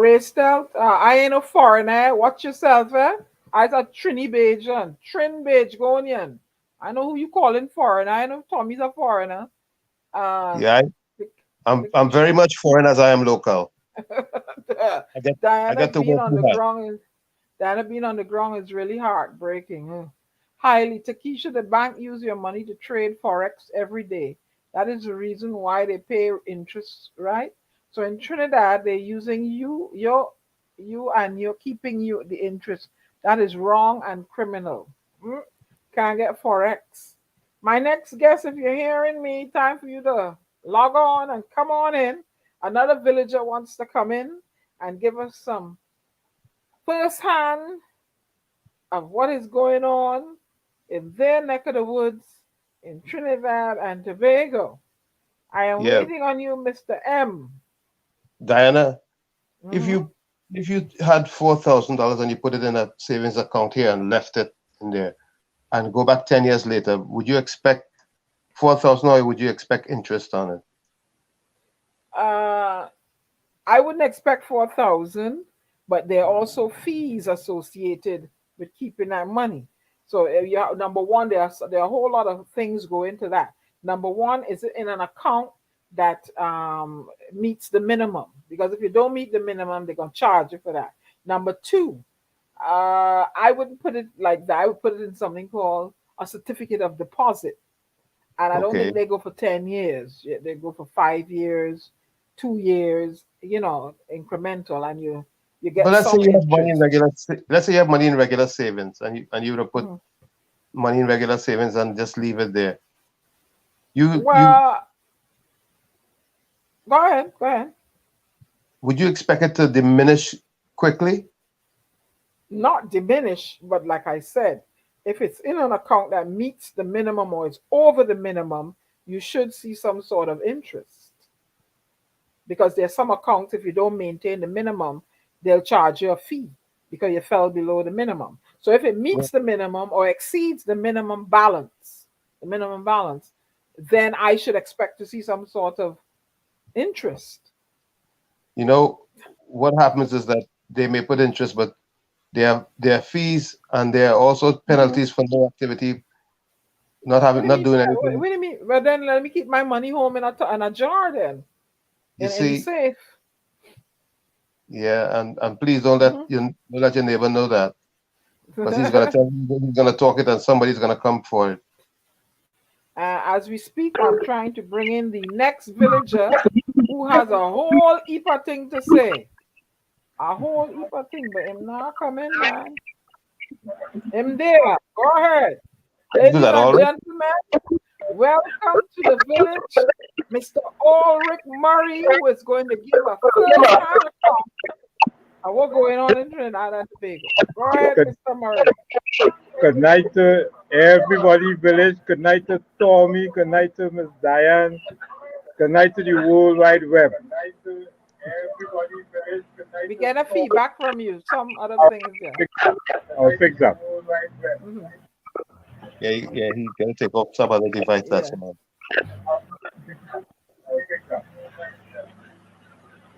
ain't a foreigner. Watch yourself, eh? I's a Trinidadian. Trinbage going. I know who you calling foreigner. I know Tommy's a foreigner. I'm very much foreign as I am local. Diana being on the ground is really heartbreaking. Highly, Takesha, the bank use your money to trade forex every day. That is the reason why they pay interest, right? So in Trinidad, they're using you and you're keeping you the interest. That is wrong and criminal. Can't get forex. My next guest, if you're hearing me, time for you to log on and come on in. Another villager wants to come in and give us some firsthand of what is going on in their neck of the woods in Trinidad and Tobago. I am waiting on you, Mr. M. Diana, if you had $4,000 and you put it in a savings account here and left it in there, and go back 10 years later, would you expect 4,000 or would you expect interest on it? I wouldn't expect 4,000, but there are also fees associated with keeping that money. So number one, there are a whole lot of things go into that. Number one, is it in an account that meets the minimum? Because if you don't meet the minimum, they're going to charge you for that. Number two, I wouldn't put it like that. I would put it in something called a certificate of deposit. And I don't think they go for 10 years. They go for 5 years, 2 years, incremental, and you get. But let's say you have money in let's say you have money in regular savings, and you would have put money in regular savings and just leave it there. Go ahead. Would you expect it to diminish quickly? Not diminish, but like I said, if it's in an account that meets the minimum or is over the minimum, you should see some sort of interest. because there's some accounts, if you don't maintain the minimum, they'll charge you a fee because you fell below the minimum. So if it meets the minimum or exceeds the minimum balance, then I should expect to see some sort of interest. You know, what happens is that they may put interest, but there are fees and there are also penalties for no activity, not doing anything. What do you mean? Well, then let me keep my money home in a jar then. You in see, safe. Yeah, and please don't let your neighbor know that, because he's gonna talk it, and somebody's gonna come for it. As we speak, I'm trying to bring in the next villager who has a whole heap of thing to say. A whole heap of thing, but him not coming, man. Him there. Go ahead. Ladies and gentlemen, welcome to the village, Mr. Ulrich Murray, who is going to give a first-hand account of what's going on in Trinidad and Tobago. Go ahead, Mr. Murray. Good night to everybody, village. Good night to Tommy. Good night to Miss Diane. Good night to the World Wide Web. Good night to everybody, village. Good night. We get a feedback from you. Some other things there. I'll fix that. Yeah, he can take off some other device. That's enough.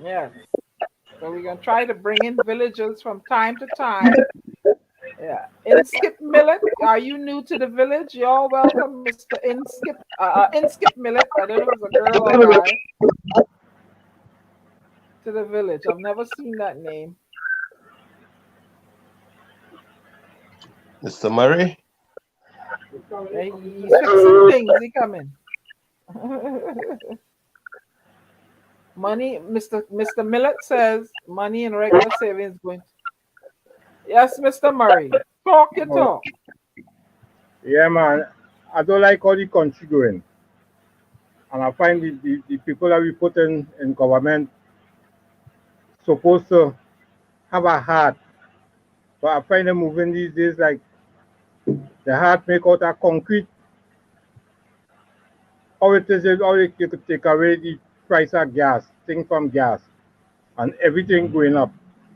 Yeah. So we're gonna try to bring in villagers from time to time. Yeah. Inskip Millet, are you new to the village? You're welcome, Mr. Inskip Millet. I don't know if it's a girl or a guy. To the village. I've never seen that name. Mr. Murray? He's fixing things. He coming. Money, Mr. Millet says money in regular savings going. Yes, Mr. Murray. Talk your talk. Yeah, man. I don't like how the country going. And I find the people that we put in government supposed to have a heart. But I find them moving these days like the heart make out of concrete. How it is, how you could take away the price of gas, thing from gas, and everything going up.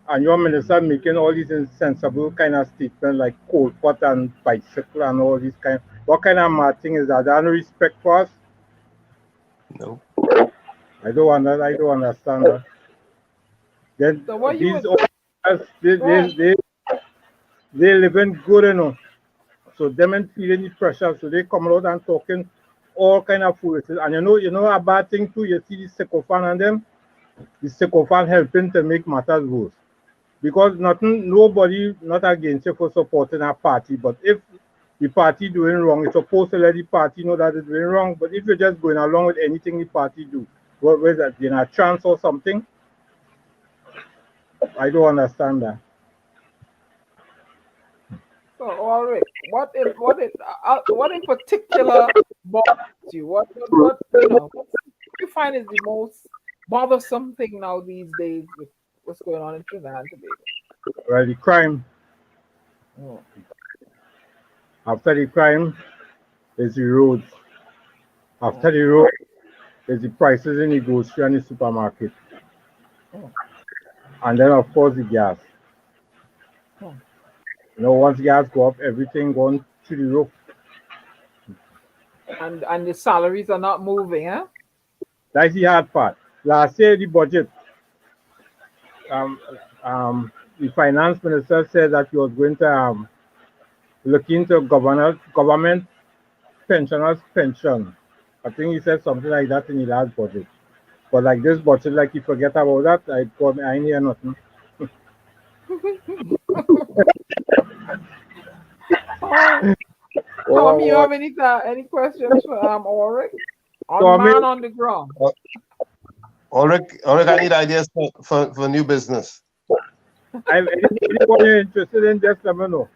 And your minister making all these insensible kind of statements like coal pot and bicycle and all these kind. What kind of mad thing is that? There no respect for us? No. I don't understand that. Then so these they living good, you know. So them and feeling the pressure, so they come out and talking all kind of foolishness. And you know a bad thing too. You see the sycophant and them, the sycophant helping to make matters worse. Because nobody not against you for supporting a party, but if the party doing wrong, it's supposed to let the party know that it's doing wrong. But if you're just going along with anything the party do, whether that in a chance or something, I don't understand that. So, all right. What in particular bothers you? What you find is the most bothersome thing now these days with what's going on in Trinidad and Tobago? Well, the crime. Oh. After the crime, is the roads. After the road, is the prices in the grocery and the supermarket. Oh. And then, of course, the gas. Oh. You know, once gas go up, everything going to the roof. And the salaries are not moving, huh? That's the hard part. Last year, the budget, the finance minister said that he was going to look into government pensioners' pension. I think he said something like that in the last budget. But like this budget, like you forget about that, I ain't hear nothing. Tommy, you have any questions for Ulrich? Man on the ground. Ulrich, I need ideas for new business. I'm anybody interested in, just let me know.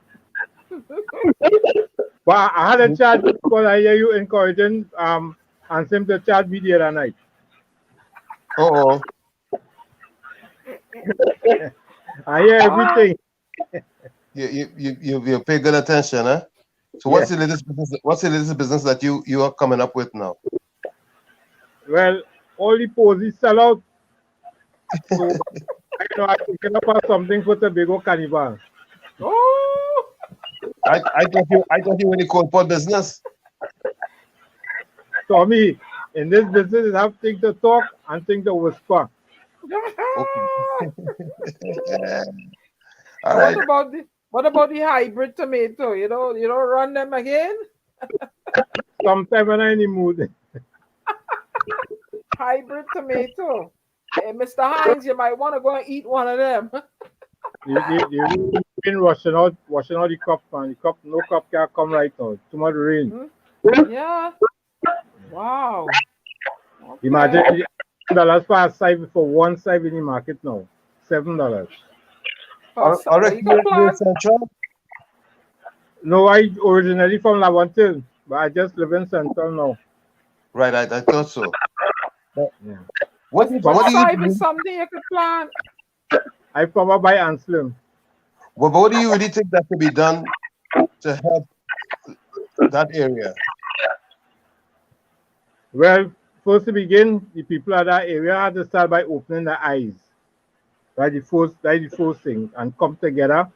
But I had a chat because I hear you encouraging and seem to chat me the other night. Oh. I hear everything. You pay good attention, huh? So what's the latest business? What's the latest business that you are coming up with now? Well, all the posies sell out, So, I'm thinking about something for Tobago Carnival. Oh, I thought you were in the cold pot business. Tommy, in this business, you have things to talk and things to whisper. All right. What about the hybrid tomato? You don't run them again? Sometime when I'm in the mood. Hybrid tomato. Hey, Mr. Hines, you might want to go and eat one of them. You've been washing out the crop, man. No crop can come right now. Too much rain. Yeah. Wow. Okay. Imagine $7 for a side for one side in the market now. $7. No, I originally from Lavantil, but I just live in Central now. Right, I thought so. Yeah. What do you is something you could plant? I from by Anselm. Well, but what do you really think that could be done to help that area? Well, first to begin, the people of that area had to start by opening their eyes. That's the first thing, and come together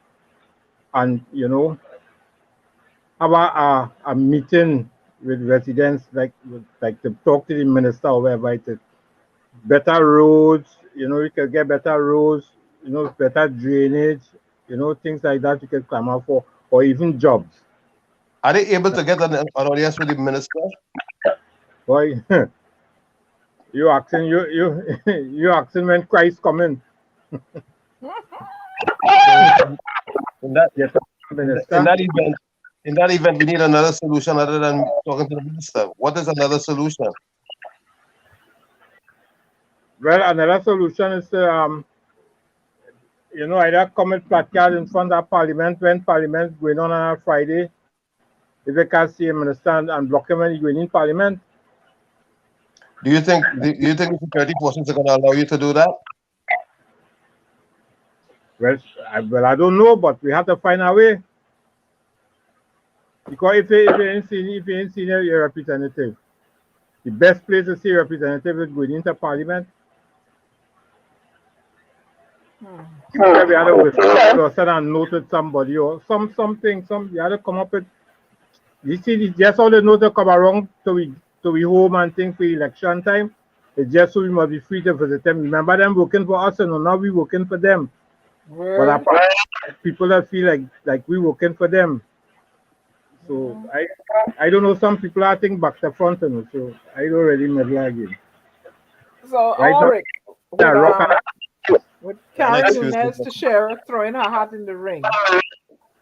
and have a meeting with residents, like to talk to the minister or whatever it is. Better roads, you can get better roads, better drainage, things like that you can clamor for, or even jobs. Are they able to get an audience with the minister? Boy, you asking when Christ coming. In that event, we need another solution other than talking to the minister. What is another solution? Well, another solution is to, either come with placard in front of Parliament when Parliament is going on a Friday. If they can't see a minister and block him when he's going in Parliament. Do you think the security forces are going to allow you to do that? Well, I don't know, but we have to find a way. Because if you ain't seen your representative, the best place to see a representative is going into Parliament. We had to send a note with somebody or something. You had to come up with. You see, just all the notes that come around to we home and things for election time. It's just so we must be free to visit them. Remember them working for us, and now we working for them. But apart, people that feel like we working for them. So I don't know. Some people are thinking back to front, so I don't really meddle again. So right Ulrich, with Karen Excuse Nunez me. to share throwing her hat in the ring.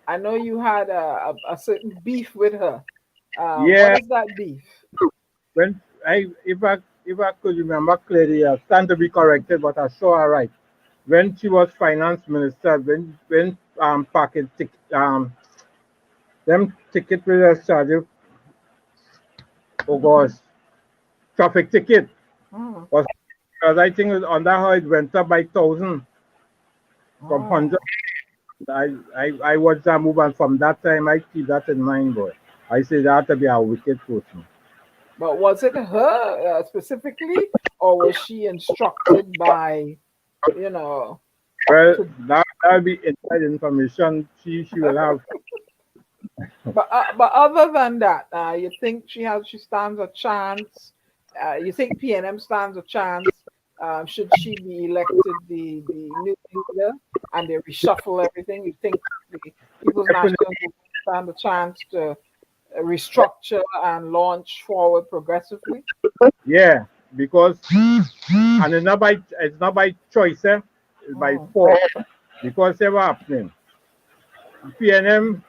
I know you had a certain beef with her. Yeah. What is that beef? When if I could remember clearly, I stand to be corrected, but I saw her right. When she was finance minister, when packet them ticket with a charge, oh gosh, traffic ticket was, because I think on that how it went up by 1,000 from 100. I watched that move, and from that time I keep that in mind, boy. I say that had to be a wicked person. But was it her specifically, or was she instructed by, Well, that will be inside information she will have. But other than that, you think she stands a chance? You think PNM stands a chance? Should she be elected the new leader and they reshuffle everything? You think the People's National Movement stand a chance to restructure and launch forward progressively? Yeah, because and it's not by choice, it's by force. Because they were happening. PNM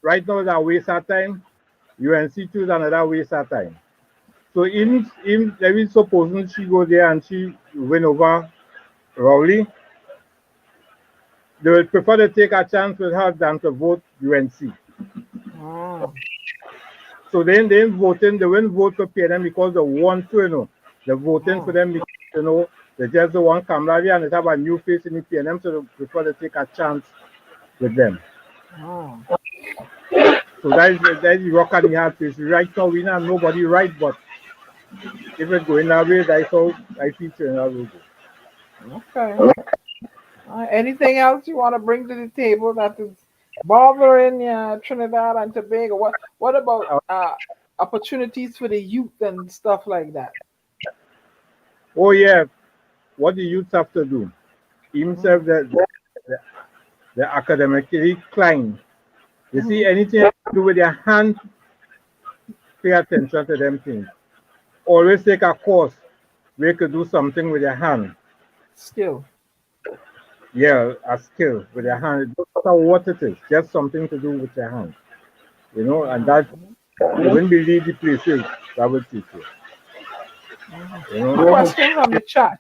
right now is a waste of time. UNC2 is another waste of time. So even supposing she go there and she win over Rowley, they will prefer to take a chance with her than to vote UNC. So then they won't vote for PNM because they want to, they're voting for them because, they just don't want camaraderie and they have a new face in the PNM, so they prefer to take a chance with them. So that's the rock and the hard place. Right now, we not nobody right, but if it's going that way, that's how I feel in that way. Okay. Anything else you want to bring to the table that is bothering Trinidad and Tobago? What about opportunities for the youth and stuff like that? Oh yeah, what the youth have to do? Himself the academically inclined. You see anything to do with your hand, pay attention to them things. Always take a course where you could do something with your hand. Skill. Yeah, a skill with your hand. It doesn't matter what it is, just something to do with your hand. You know, and that you won't believe the places that will teach you. You know? Question from the chat.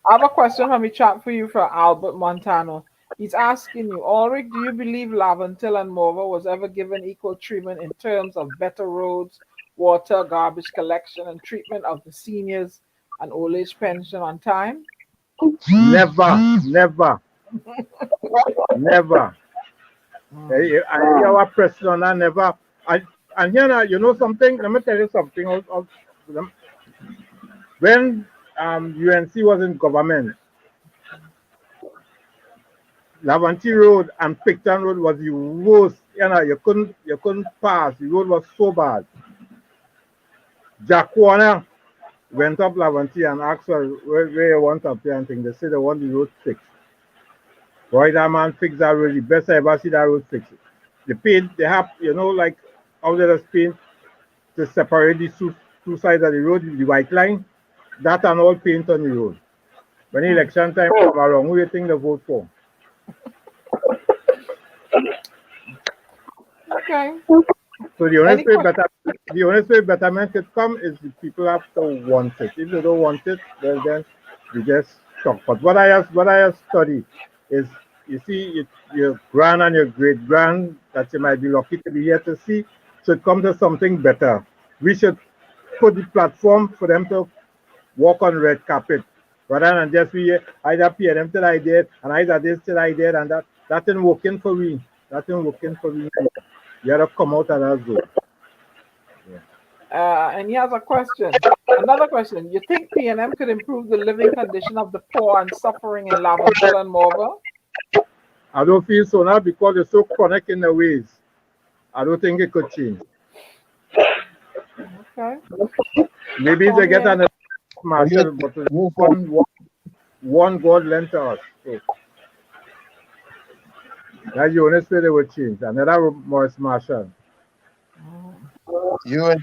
I have a question from the chat for you for Albert Montano. He's asking you, Ulrich, do you believe Laventil and Morva was ever given equal treatment in terms of better roads, water, garbage collection, and treatment of the seniors and old age pension on time? Never. Never. I hear our president and never. And here now, you know something? Let me tell you something. When UNC was in government, Lavanti Road and Picton Road was the worst. You know, you couldn't pass. The road was so bad. Jack Warner went up Lavanti and asked her where you want up there and things. They said they want the road fixed. Boy, that man fixed that road. The best I ever see that road fixed. The paint, they have, you know, like how they just paint to separate the two sides of the road, the white line. That and all paint on the road. When election time come around, who do you think they vote for? Okay. So the honest way betterment could come is the people have to want it. If they don't want it, then you just talk. But what I have studied is, you see, your grand and your great grand that you might be lucky to be here to see should come to something better. We should put the platform for them to walk on red carpet rather than just be either pay them till I did and either this till I did, and that ain't working for me. That ain't working for me. You have to come out and that's good. And he has a question. Another question. You think PNM could improve the living condition of the poor and suffering in Laventil and Morva? I don't feel so now because it's so chronic in the ways. I don't think it could change. Okay. Maybe they get an marshal, but one God lent to us. So that's the only way they will change. Another Morris Marshall. You and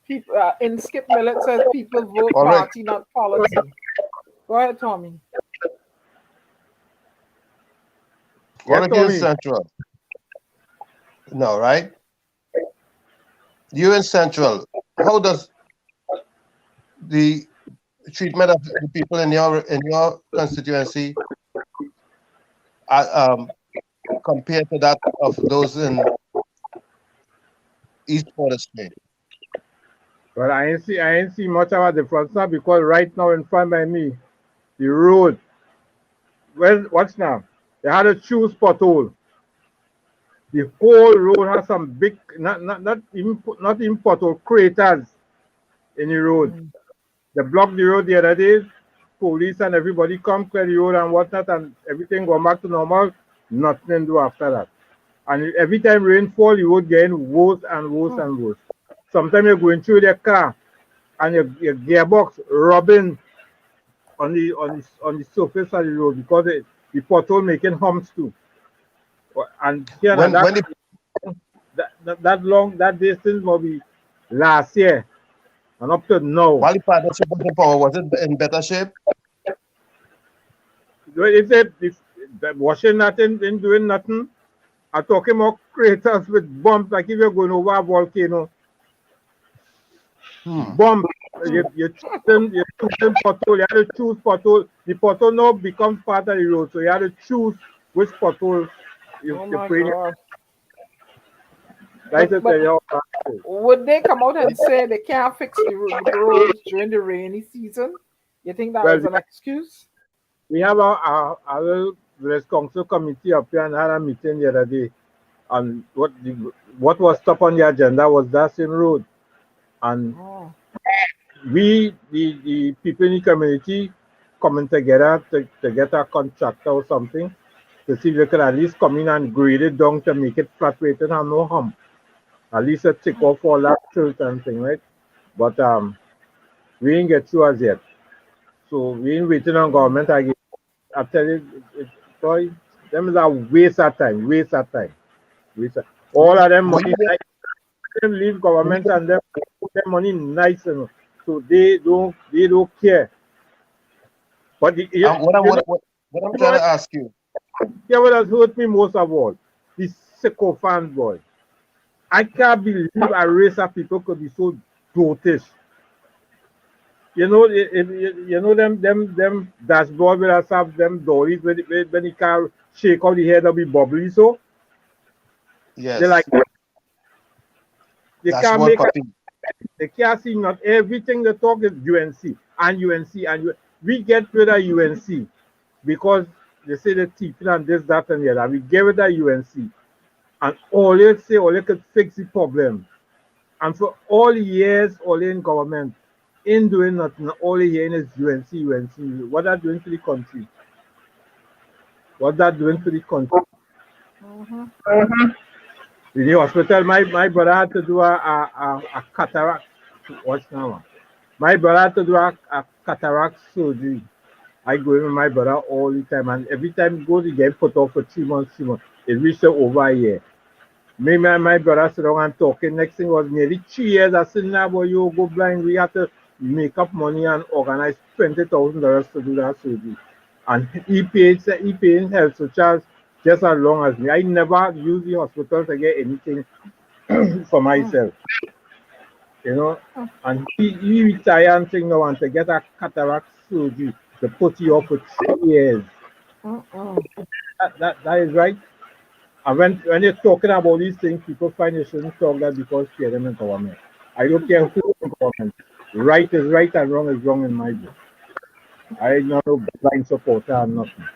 people in Skip Millet says people vote All right. party, not policy. Go ahead, Tommy. what Tommy. against Central? No, right? You in Central, how does the treatment of the people in your constituency compared to that of those in East Port of Spain? Well, I ain't see much of a difference now because right now in front of me, the road. Well, watch now. They had a choose pothole. The whole road has some big, not even pothole, craters in the road. They blocked the road the other day. Police and everybody come clear the road and whatnot, and everything go back to normal. Nothing do after that. And every time rain fall, the road getting worse and worse and worse. Sometimes you're going through their car and your gearbox rubbing on the surface of the road because the pothole making humps too. And here that distance will be last year and up to now. While the partnership was in power, was it in better shape? If washing nothing, ain't doing nothing. I'm talking about craters with bumps, like if you're going over a volcano. Bumps. You're choosing pothole. You have to choose pothole. The pothole now becomes part of the road, so you have to choose which pothole you pray. Would they come out and say they can't fix the roads during the rainy season? You think that is an excuse? We have our Village Council committee up here and had a meeting the other day, and what was top on the agenda was that same road, and we, the people in the community, coming together to get a contractor or something to see if they could at least come in and grade it down to make it flat rated and no hump. At least a tick off all that tilt and thing, right? But we ain't get through as yet. So we ain't waiting on government again. I tell you, boy, them is a waste of time. All of them money, them leave government and them put their money nice, you know. So they don't care. But what I'm trying to ask you. Yeah, what has hurt me most of all, the sycophant boy. I can't believe a race of people could be so dotish. You know them dashboard where I have them dollies when the car shake out the head of be bubbly so. Yes. They're like they That's can't what make puppy. they can't see not everything they talk is UNC and we get rid of UNC because they say the teaching and this, that, and the other. We give it a UNC. And all they say, all they could fix the problem. And for all years, all in government, in doing nothing, all they hearing is UNC. What are they doing for the country? In the hospital, my brother had to do a cataract. What's now? My brother had to do a cataract surgery. I go in with my brother all the time, and every time he goes, he get put off for 3 months. It reached over a year. Me and my brother sit down and talking. Next thing was nearly 3 years. I said, nah, boy, you go blind. We have to make up money and organize $20,000 to do that surgery. And he paid health surcharge just as long as me. I never use the hospital to get anything for myself. You know, and he retired and thing now and to get a cataract surgery to put you off for 3 years. That is right. And when you're talking about these things, people find you shouldn't talk that because fear them in government. I don't care who in government. Right is right and wrong is wrong in my book. I am not a blind supporter and nothing.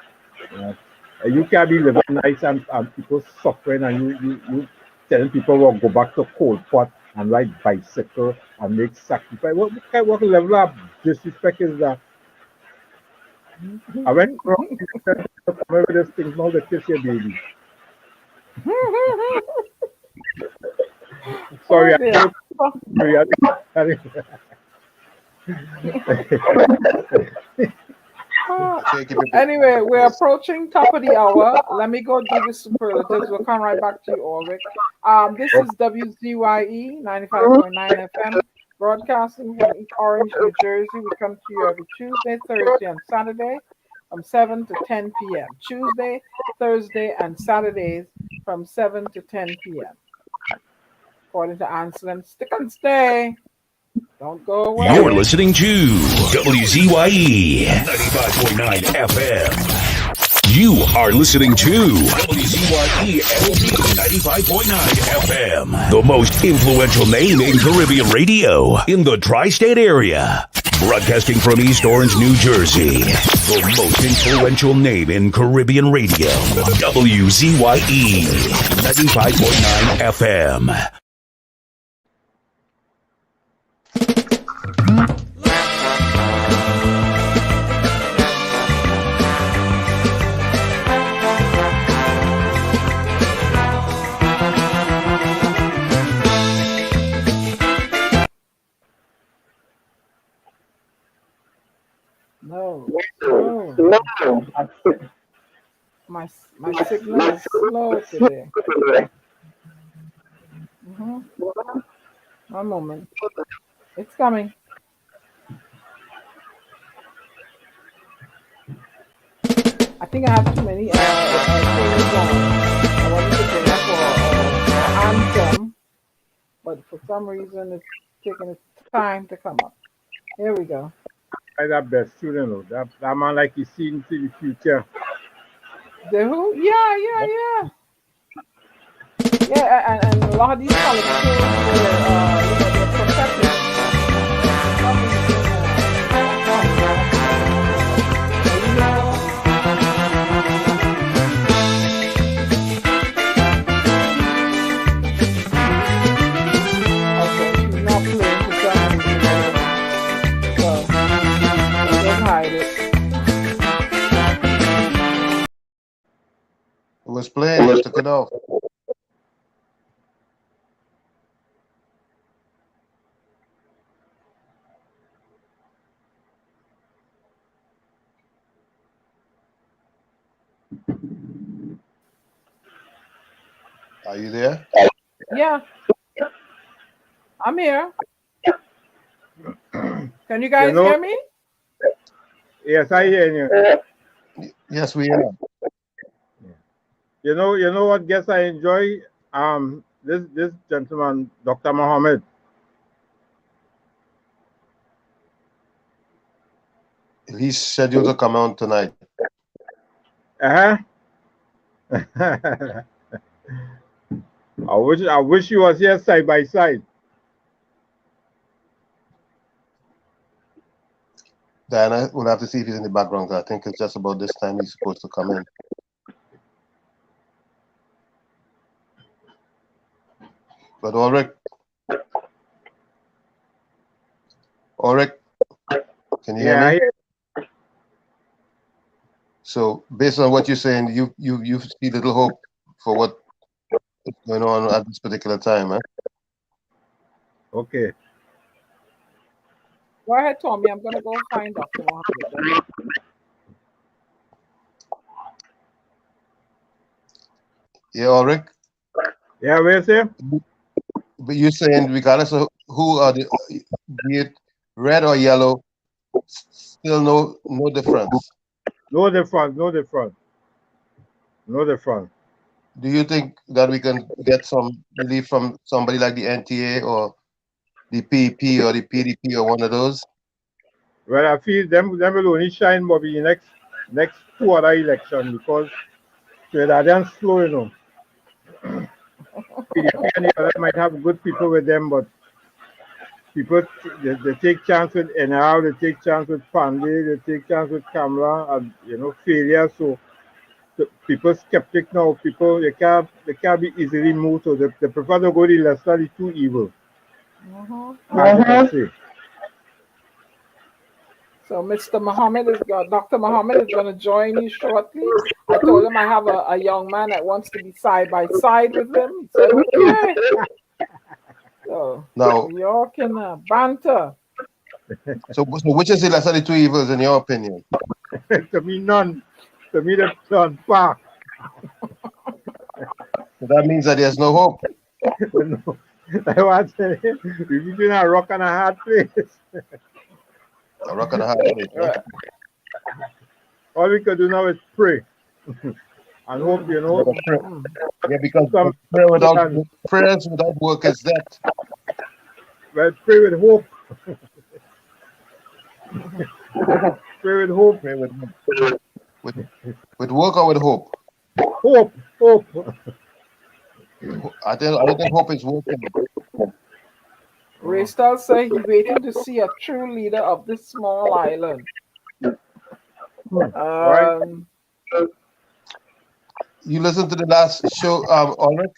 You can't be living nice and people suffering and you telling people will go back to cold pot and ride bicycle and make sacrifice. What level of disrespect is that? I went wrong with this thing, now they kiss your baby. Sorry, Anyway, we're approaching top of the hour. Let me go do the superlatives. We'll come right back to you, Ulrich. This is WZYE 95.9 FM, broadcasting from East Orange, New Jersey. We come to you every Tuesday, Thursday, and Saturday from 7 to 10 p.m. Tuesday, Thursday, and Saturdays from 7 to 10 p.m. According to Anselm, stick and stay. Don't go away. You're listening to WZYE 95.9 FM. You are listening to WZYE 95.9 FM, the most influential name in Caribbean radio in the tri-state area. Broadcasting from East Orange, New Jersey, the most influential name in Caribbean radio. WZYE 95.9 FM. No. My signal is slow today. One moment. It's coming. I think I have too many things on. I wanted to bring up an anthem, but for some reason it's taking its time to come up. Here we go. That best student, that man like he's seen into the future. The who? Yeah. Yeah, and a lot of these college schools were, they're protected. Okay, she's not playing for some reason. was playing, you took it off. Are you there? Yeah. I'm here. Can you guys hear me? Yes, I hear you. Yes, we are. You know what guess I enjoy? This gentleman, Dr. Mohammed. He's scheduled to come on tonight. I wish he was here side by side. Diana, we'll have to see if he's in the background. I think it's just about this time he's supposed to come in. But Ulrich, can you hear me? So based on what you're saying, you see little hope for what is going on at this particular time, huh? Okay. Go ahead, Tommy. I'm gonna go find Dr. Mohammed. Yeah, Ulrich? Yeah, where's him? But you're saying regardless of who are the, be it red or yellow, still no difference. No difference. Do you think that we can get some relief from somebody like the NTA or the PP or the PDP or one of those? Well, I feel them will only shine maybe next 2 other elections because they're slow, you know. PDP and the other might have good people with them, but people they take chance with NR, they take chance with Pandey, they take chance with Kamla, and failure. So the people skeptic now. People they can't be easily moved. So they prefer to go the lesser, the too evil. So Mr. Mohammed Dr. Mohammed is going to join you shortly. I told him I have a young man that wants to be side by side with him. He said, okay. So now y'all can banter. So which is the lesser of the two evils in your opinion? To me, none. To me, that's none. Far. So that means that there's no hope. No. I want to say, we're between a rock and a hard place. A rock and a hard place. Right? All we can do now is pray. And hope, Yeah, because prayers without work is death. Well, pray with hope. Pray with hope. Pray with hope. With work or with hope? Hope. I don't think hope is working. Raystal said he's waiting to see a true leader of this small island. You listened to the last show, Ulrich?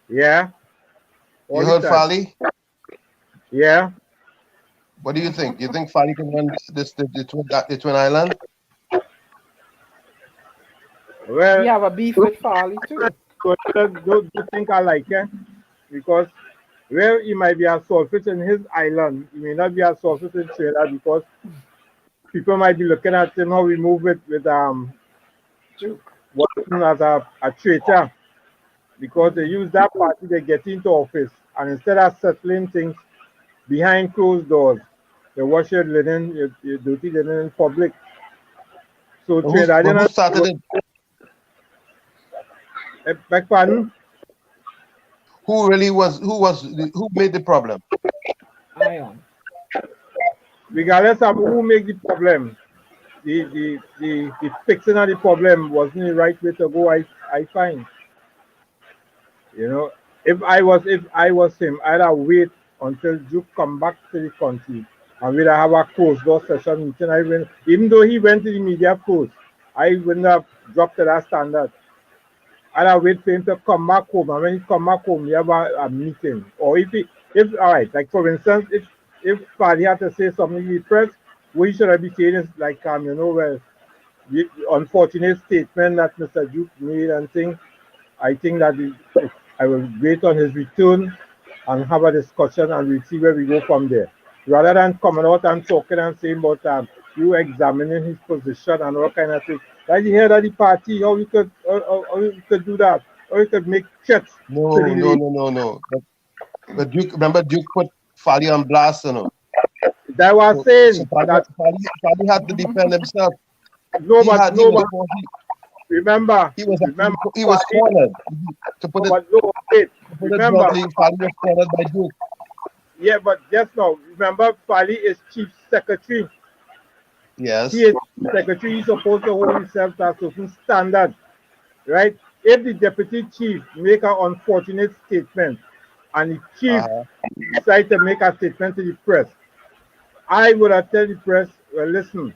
Yeah. You heard Fali? Yeah. What do you think? You think Fali can run the Twin Island? Well, you have a beef with Fali too. Don't think I like it, because where he might be a surface in his island, he may not be a surface in Trinidad, because people might be looking at him how we move with Watson as a traitor, because they use that party they get into office, and instead of settling things behind closed doors, they wash your linen, your dirty linen in public. So Trinidadian who started it? Beg pardon? Who made the problem? Ion. Regardless of who made the problem, the fixing of the problem wasn't the right way to go, I find. If I was him, I'd have wait until Duke come back to the country and we'd have a closed door session meeting. Even though he went to the media post, I wouldn't have dropped to that standard. I'd have wait for him to come back home, and when he come back home, we have a meeting. Or if all right, like for instance, if Fadi had to say something to the press, what he should have been saying is like, well, the unfortunate statement that Mr. Duke made and things, I think that I will wait on his return and have a discussion and we'll see where we go from there. Rather than coming out and talking and saying about you examining his position and all kind of things. Like you heard at the party, how you could do that, or you could make threats. No. But Duke, remember Duke put Fali on blast, you know. That was saying so Fali had to defend himself. Remember, he was cornered. To put it bluntly, Fali was cornered by Duke. Yeah, but just now, remember, Fali is chief secretary. Yes. He is secretary. He's supposed to hold himself to a certain standard, right? If the deputy chief make an unfortunate statement and the chief decide to make a statement to the press, I would have tell the press, well, listen,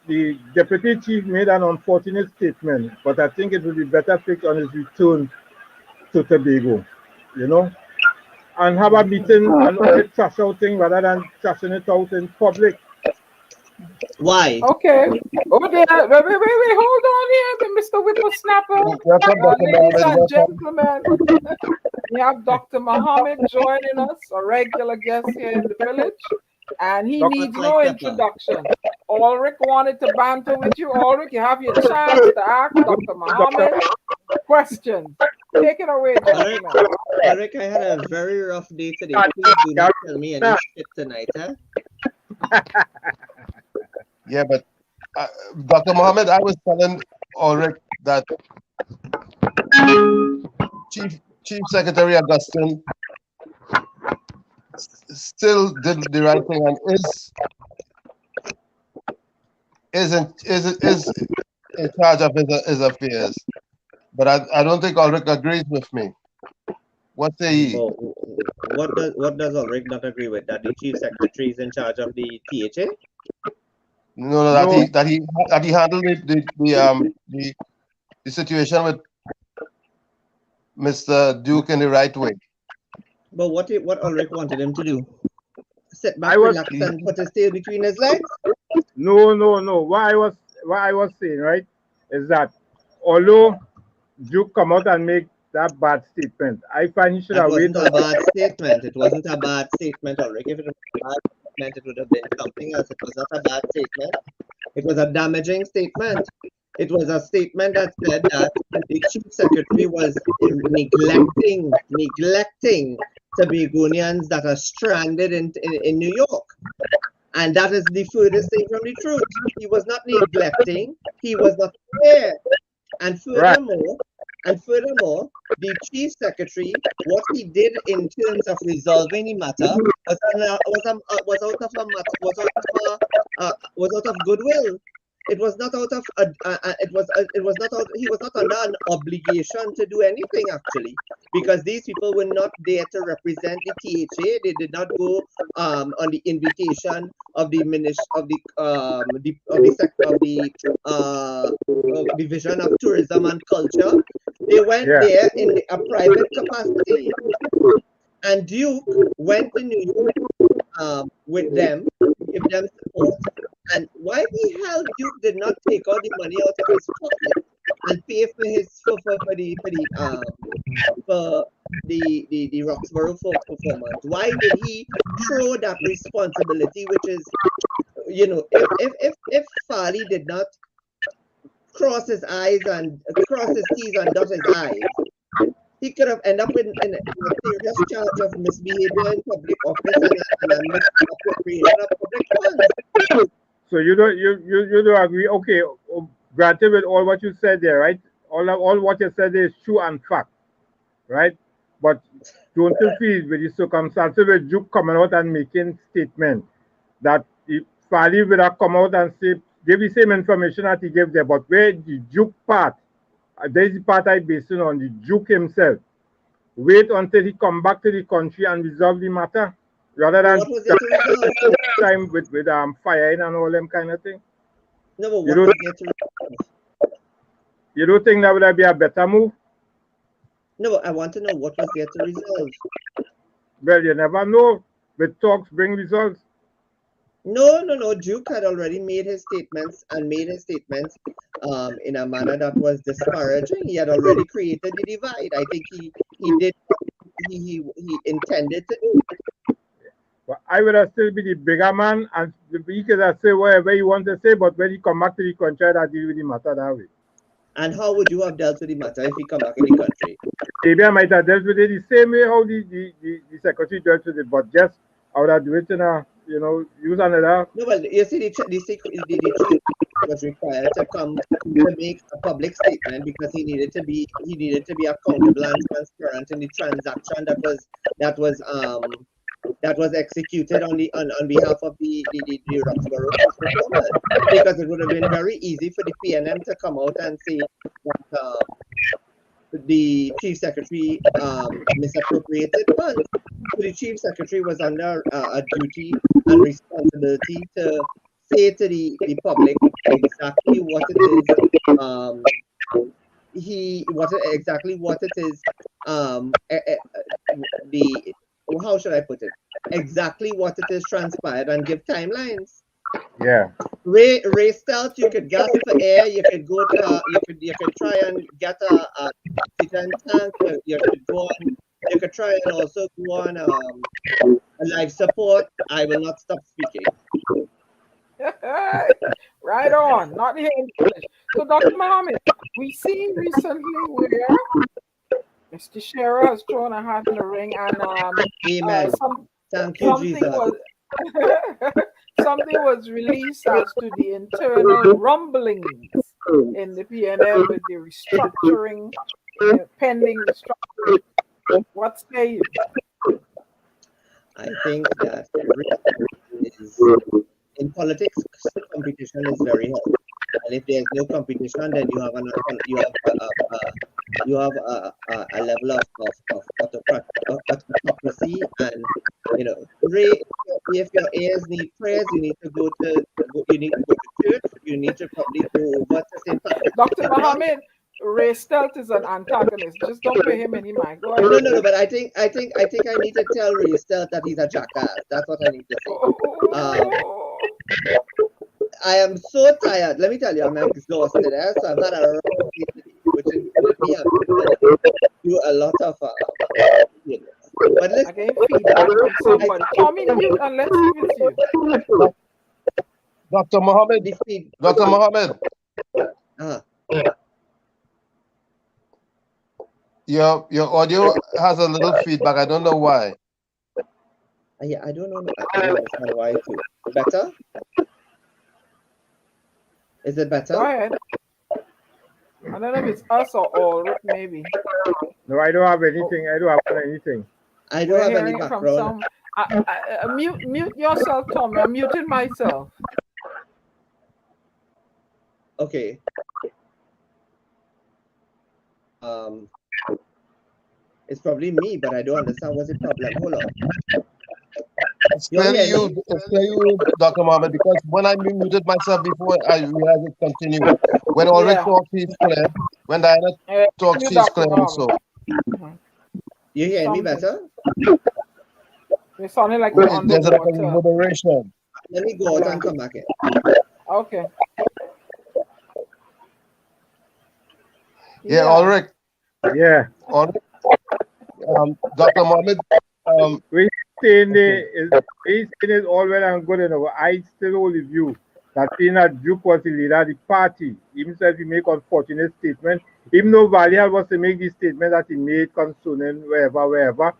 the deputy chief made an unfortunate statement, but I think it will be better fixed on his return to Tobago, you know, and have a meeting and trash out thing rather than trashing it out in public. Why? Okay. Oh, there. Wait. Hold on here, Mr. Whippersnapper. Ladies and gentlemen, we have Dr. Mohammed joining us, a regular guest here in the village, and he needs no introduction. Ulrich wanted to banter with you. Ulrich, you have your chance to ask Dr. Mohammed questions. Take it away, gentlemen. Ulrich, I had a very rough day today. Please do not tell me any shit tonight, huh? Yeah, but Dr. Mohammed, I was telling Ulrich that Chief Secretary Augustine still did the right thing and is in charge of his affairs. But I don't think Ulrich agrees with me. What say he? What does Ulrich not agree with? That the chief secretary is in charge of the THA? No, that he handled the situation with Mr. Duke in the right way. But what Ulrich wanted him to do? Sit back, relax, and put his tail between his legs? No. What I was saying, right, is that although Duke come out and make that bad statement, I find he should have waited. It wasn't a bad statement. It wasn't a bad statement, Ulrich. If it was a bad statement, it would have been something else. It was not a bad statement. It was a damaging statement. It was a statement that said that the chief secretary was neglecting Tobagonians that are stranded in New York. And that is the furthest thing from the truth. He was not neglecting, he was not there. And furthermore, the chief secretary, what he did in terms of resolving the matter was out of goodwill. It was not out of he was not under an obligation to do anything actually, because these people were not there to represent the THA. They did not go on the invitation of the Division of Tourism and Culture. They went there in a private capacity, and Duke went to New York with them, give them support. And why the hell Duke did not take all the money out of his pocket and pay for the Roxborough folk performance? Why did he throw that responsibility, which is, you know, if Fali did not cross his T's and dot his I's, he could have ended up in a serious charge of misbehavior in public office and a misappropriation of public funds. So you don't agree? Okay, granted with all what you said there, right? All what you said is true and fact, right? But don't you feel with the circumstances with Duke coming out and making statement that if Fali would have come out and say give the same information that he gave there, but where the Duke part, there is the part I based on the Duke himself. Wait until he come back to the country and resolve the matter, rather than time with firing and all them kind of thing. No, but what was there to resolve? You don't think that would be a better move? No, but I want to know what was there to resolve. Well, you never know. With talks bring results. No. Duke had already made his statements in a manner that was disparaging. He had already created the divide. I think he did he intended to do. But I would have still be the bigger man, and he could have say whatever he want to say, but when he come back to the country, that deal with the matter that way. And how would you have dealt with the matter if he come back in the country? Maybe I might have dealt with it the same way how the secretary dealt with it, but just I would have do it in a, use another. No, well, you see, the chief was required to come to make a public statement because he needed to be accountable and transparent in the transaction that was executed on behalf of the Roxborough performers, because it would have been very easy for the PNM to come out and say that the chief secretary misappropriated funds. So the chief secretary was under a duty and responsibility to say to the public exactly what it is. How should I put it? Exactly what it is transpired and give timelines. Yeah. Ray Stelt, you could gas for air. You could go to. You could try and get a oxygen tank. You could go on. You could try and also go on a life support. I will not stop speaking. Right on. Not here in English. So, Dr. Mohammed, we see recently where Mr. Shearer has thrown a hat in the ring, and Amen. Thank you, Jesus. Something was released as to the internal rumblings in the PNL with the restructuring, pending restructuring. What say you? I think that in politics, competition is very hard. And if there's no competition, then you have a level of autocracy. And if your ears need prayers, you need to go to church. You need to probably go over to St. Patrick's. Dr. Mohammed, Ray Stelt is an antagonist. Just don't pay him any mind. Go ahead. No. But I think I need to tell Ray Stelt that he's a jackass. That's what I need to say. I am so tired. Let me tell you, I'm exhausted. So I've had a rough day today, which is me. I'm do a lot of But let's feedback from somebody. Tommy, mute and let's see with you. Dr. Mohammed. Dr. Mohammed. Your audio has a little feedback. I don't know why. Yeah, I don't know. I don't understand why too. Better? Is it better? Go ahead. I don't know if it's us or all, maybe. No, I don't have anything. I don't have anything. I don't have any background. Mute yourself, Tommy. I'm muting myself. Okay. It's probably me, but I don't understand what's the problem. Hold on. Explain you, Dr. Mohammed, because when I muted myself before, I realized it continued. When Ulrich talks, he's clear. When Diana talks, she's clear also. You hear me better? You're sounding like you're on there's a moderation. Let me go out and come back in. Okay. Yeah, Ulrich. Yeah. Ulrich. Dr. Mohammed. He's saying it all well and good enough. I still hold the view that saying that Duke was the leader of the party, even if he make unfortunate statement, even though Valia was to make the statement that he made concerning wherever,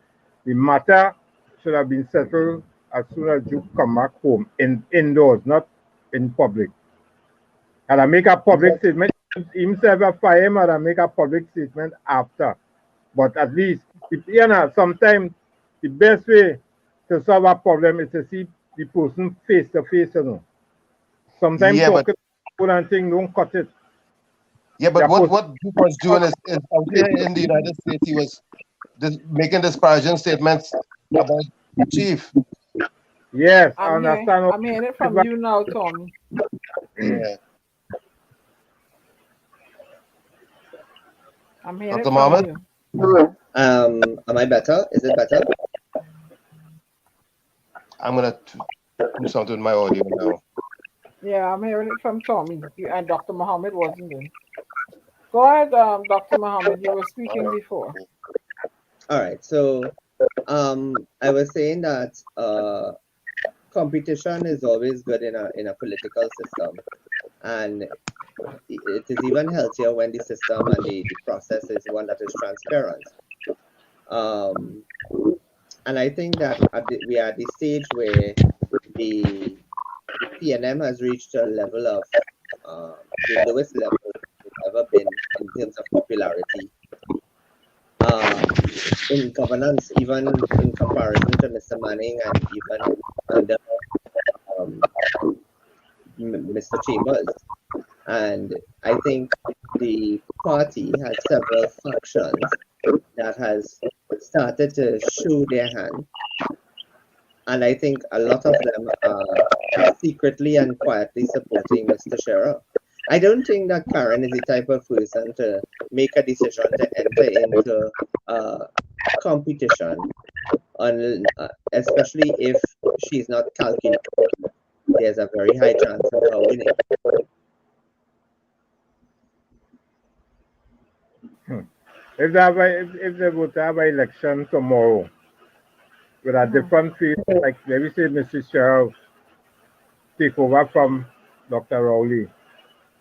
the matter should have been settled as soon as Duke come back home, indoors, not in public. And I make a public statement, himself a fire him, and I make a public statement after. But at least, sometimes the best way to solve a problem is to see the person face to face, Sometimes talking and thing don't cut it. Yeah, but what Duke was doing is out here in the United States, he was making disparaging statements about the chief. Yes, I understand. I'm hearing it from you now, Tommy. Yeah. I'm hearing Dr. it Mohammed? from you. Am I better? Is it better? I'm gonna do something with my audio now. Yeah, I'm hearing it from Tommy. And Dr. Mohammed wasn't in. Go ahead, Dr. Mohammed. You were speaking before. All right. So I was saying that competition is always good in a political system, and it is even healthier when the system and the process is one that is transparent. And I think that we are at the stage where the PNM has reached a level of the lowest level it's ever been in terms of popularity in governance, even in comparison to Mr. Manning and even under Mr. Chambers. And I think the party has several factions that has started to show their hand. And I think a lot of them are secretly and quietly supporting Mr. Shearer. I don't think that Karen is the type of person to make a decision to enter into competition, especially if she's not calculating. There's a very high chance of her winning. If they would have an election tomorrow with a different field, like maybe say Mrs. Shearer take over from Dr. Rowley,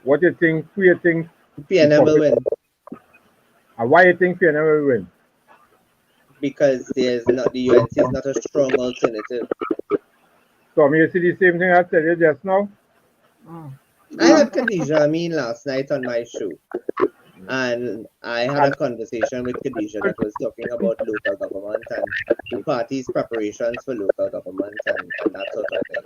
what do you think? Who you think PNM will win? And why you think PNM will win? Because there's not the UNC is not a strong alternative. Tommy, you see the same thing I said just now? I had Khadija Amin last night on my show, and I had a conversation with Khadija that was talking about local government and the party's preparations for local government and that sort of thing.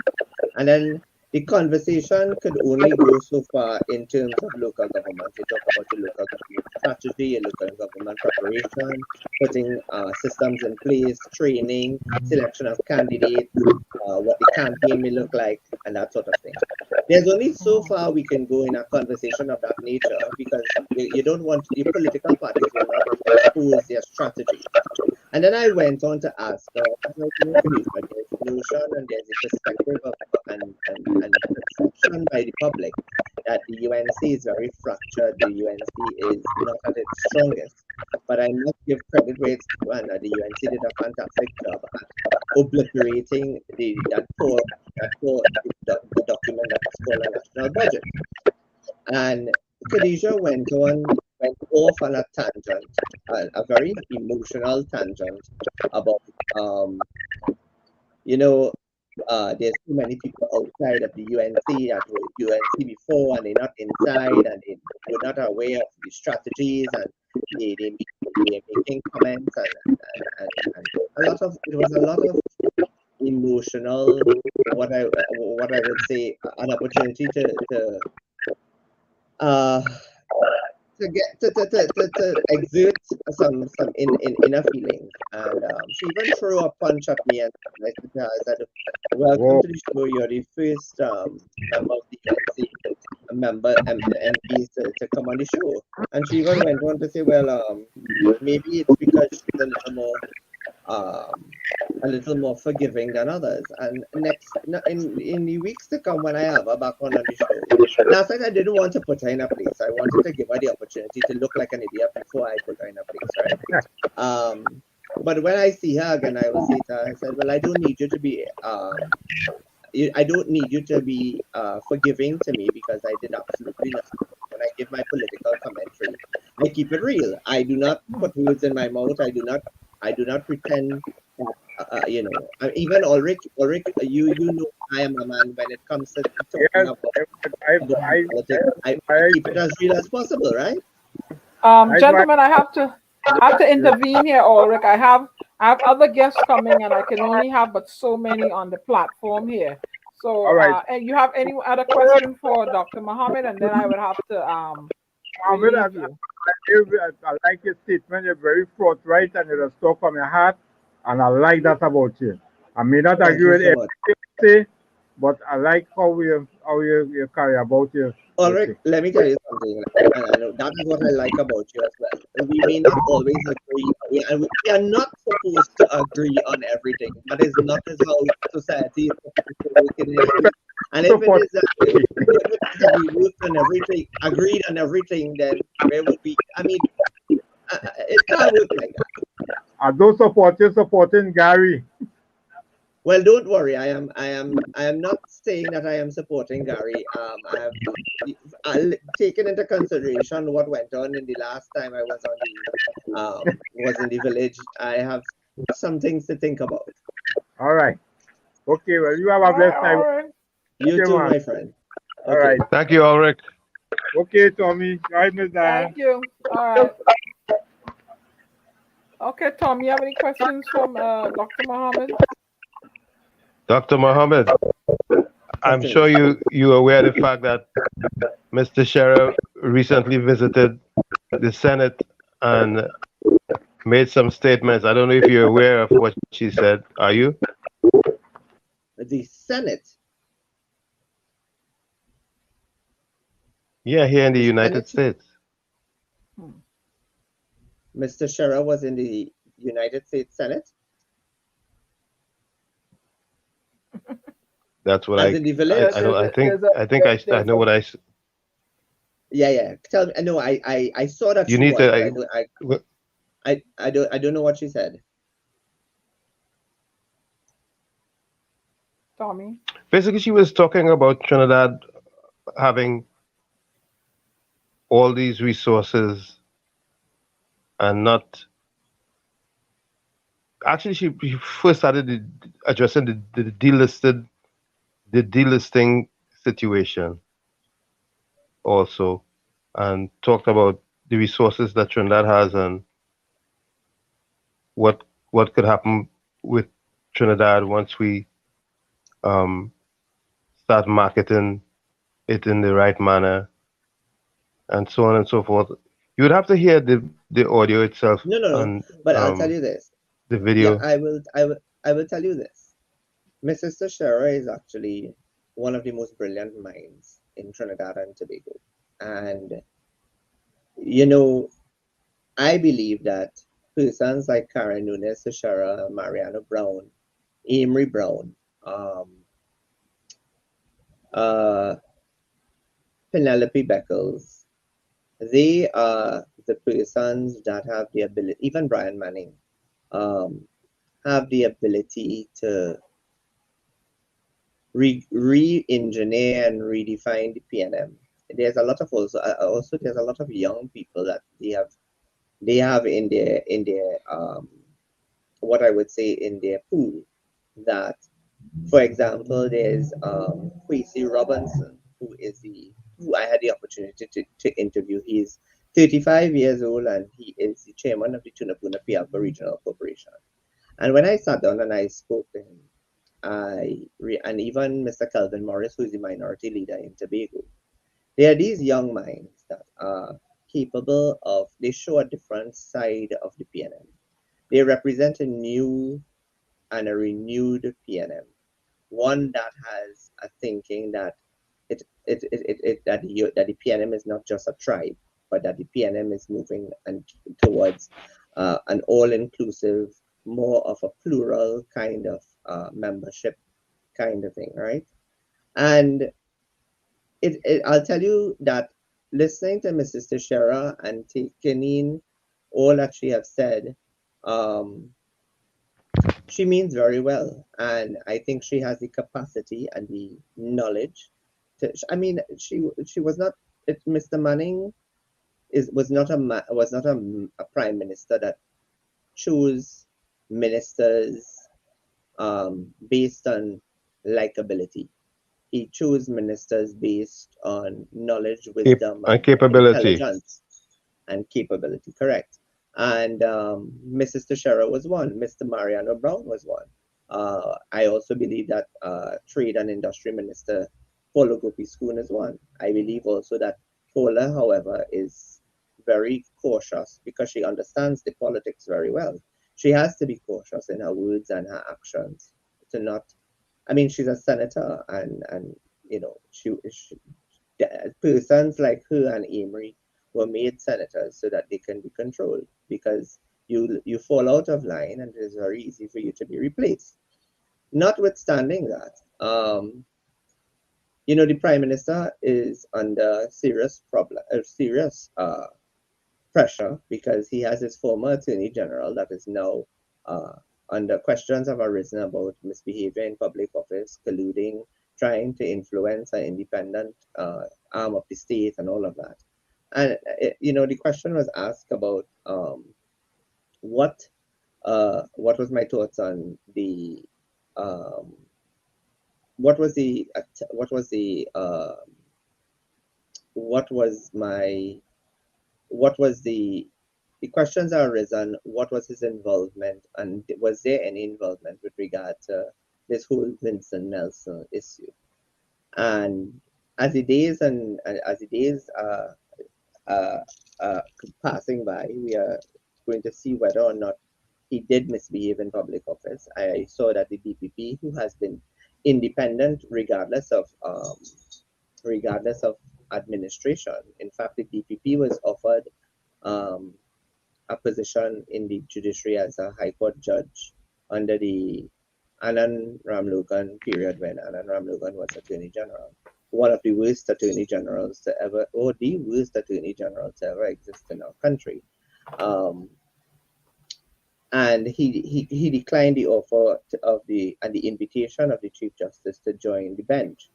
And then the conversation could only go so far in terms of local government. You talk about the local government strategy, local government preparation, putting systems in place, training, selection of candidates, what the campaign may look like, and that sort of thing. There's only so far we can go in a conversation of that nature because you don't want your political parties will not expose their strategy. And then I went on to ask there's notion and there's a perspective of and perception by the public that the UNC is very fractured, the UNC is not at its strongest. But I must give credit where it's due, and the UNC did a fantastic job at obliterating the document that is called a national budget. And Khadija went off on a tangent, a very emotional tangent about there's too many people outside of the UNC that were UNC before and they're not inside and they were not aware of the strategies and they're making comments and it was a lot of emotional, what I would say, an opportunity to get to exert some inner feelings, and she even threw a punch at me and I said, "Welcome to the show. You're the first member of the MPs to come on the show." And she even went on to say, "Well, maybe it's because she's a little more forgiving than others." And in the weeks to come, when I have her back on the show, last night I didn't want to put her in a place. I wanted to give her the opportunity to look like an idiot before I put her in a place, right? But when I see her again, I will say to her, I said, "Well, I don't need you to be forgiving to me because I did absolutely nothing. When I give my political commentary, I keep it real. I do not put words in my mouth. I do not pretend that, even Ulrich, you know I am a man when it comes to talking about politics. I keep it as real as possible, right?" Gentlemen, I have to intervene here, Ulrich. I have other guests coming, and I can only have but so many on the platform here. So, and you have any other question for Dr. Mohammed, and then I would have to Mohammed, I like your statement. You're very forthright, and you just talk from your heart, and I like that about you. I may not agree with everything you say, but I like how you carry about you. Ulrich, let me tell you something, and I know that is what I like about you as well. We may not always agree we are not supposed to agree on everything. That is not as how society is supposed to work in it. And if it is agreed on everything, then there would be. I mean, it can't work like that. Are those supporting Gary? Well, don't worry. I am not saying that I am supporting Gary. I have taken into consideration what went on in the last time I was in the village. I have some things to think about. All right. Okay. Well, you have a blessed night. You too, my friend. All right. Thank you, Ulrich. Okay, Tommy. All right, Miss Diane. Thank you. All right. Okay, Tom, you have any questions from Dr. Mohammed? Dr. Mohammed, I'm sure you are aware of the fact that Mr. Scherer recently visited the Senate and made some statements. I don't know if you're aware of what she said. Are you? The Senate? Yeah, here in the United States. Mr. Scherer was in the United States Senate? That's what As in the village? I know what I. Yeah. Tell me. No, I saw that. You need to. I don't know what she said. Tommy. Basically, she was talking about Trinidad having all these resources and not. Actually, she first started addressing the delisting situation also, and talked about the resources that Trinidad has and what could happen with Trinidad once we start marketing it in the right manner, and so on and so forth. You would have to hear the audio itself. No. But I'll tell you this. The video. Yeah, I will tell you this. Mrs. Scherer is actually one of the most brilliant minds in Trinidad and Tobago. And, I believe that persons like Karen Nunes Scherer, Mariano Brown, Amory Brown, Penelope Beckles, they are the persons that have the ability, even Brian Manning, have the ability to re-engineer and redefine the PNM. There's a lot of also there's a lot of young people that they have in their what I would say in their pool. That, for example, there's Kwesi Robinson, who I had the opportunity to interview. He's 35 years old and he is the chairman of the Tunapuna Pialpa Regional Corporation. And when I sat down and I spoke to him, and even Mr. Kelvin Morris, who is the minority leader in Tobago, there are these young minds that are capable of, they show a different side of the PNM. They represent a new and a renewed PNM, one that has a thinking that that the PNM is not just a tribe, but that the PNM is moving towards an all-inclusive, more of a plural kind of membership kind of thing, right? And I'll tell you that listening to Mrs. Teixeira and taking in all that she has said, she means very well, and I think she has the capacity and the knowledge. She was not. Mr. Manning was not a prime minister that chose ministers based on likability. He chose ministers based on knowledge, wisdom, and capability, intelligence, and capability. Correct. And Mrs. Teixeira was one. Mr. Mariano Brown was one. I also believe that Trade and Industry Minister Paula Gopi-Schoon is one. I believe also that Paula, however, is very cautious because she understands the politics very well. She has to be cautious in her words and her actions to not. She's a senator, and persons like her and Amory were made senators so that they can be controlled, because you fall out of line, and it is very easy for you to be replaced. Notwithstanding that, the Prime Minister is under serious pressure because he has his former Attorney General that is now under questions have arisen about misbehavior in public office, colluding, trying to influence an independent arm of the state and all of that. And, the question was asked about what was my thoughts on the what was the questions are arisen, what was his involvement, and was there any involvement with regard to this whole Vincent Nelson issue? And as the days passing by, we are going to see whether or not he did misbehave in public office. I saw that the DPP, who has been independent regardless of administration. In fact, the DPP was offered a position in the judiciary as a High Court judge under the Anand Ramlogan period when Anand Ramlogan was Attorney General. One of the worst Attorney Generals to ever, or the worst Attorney General to ever exist in our country. And he declined the offer and the invitation of the Chief Justice to join the bench.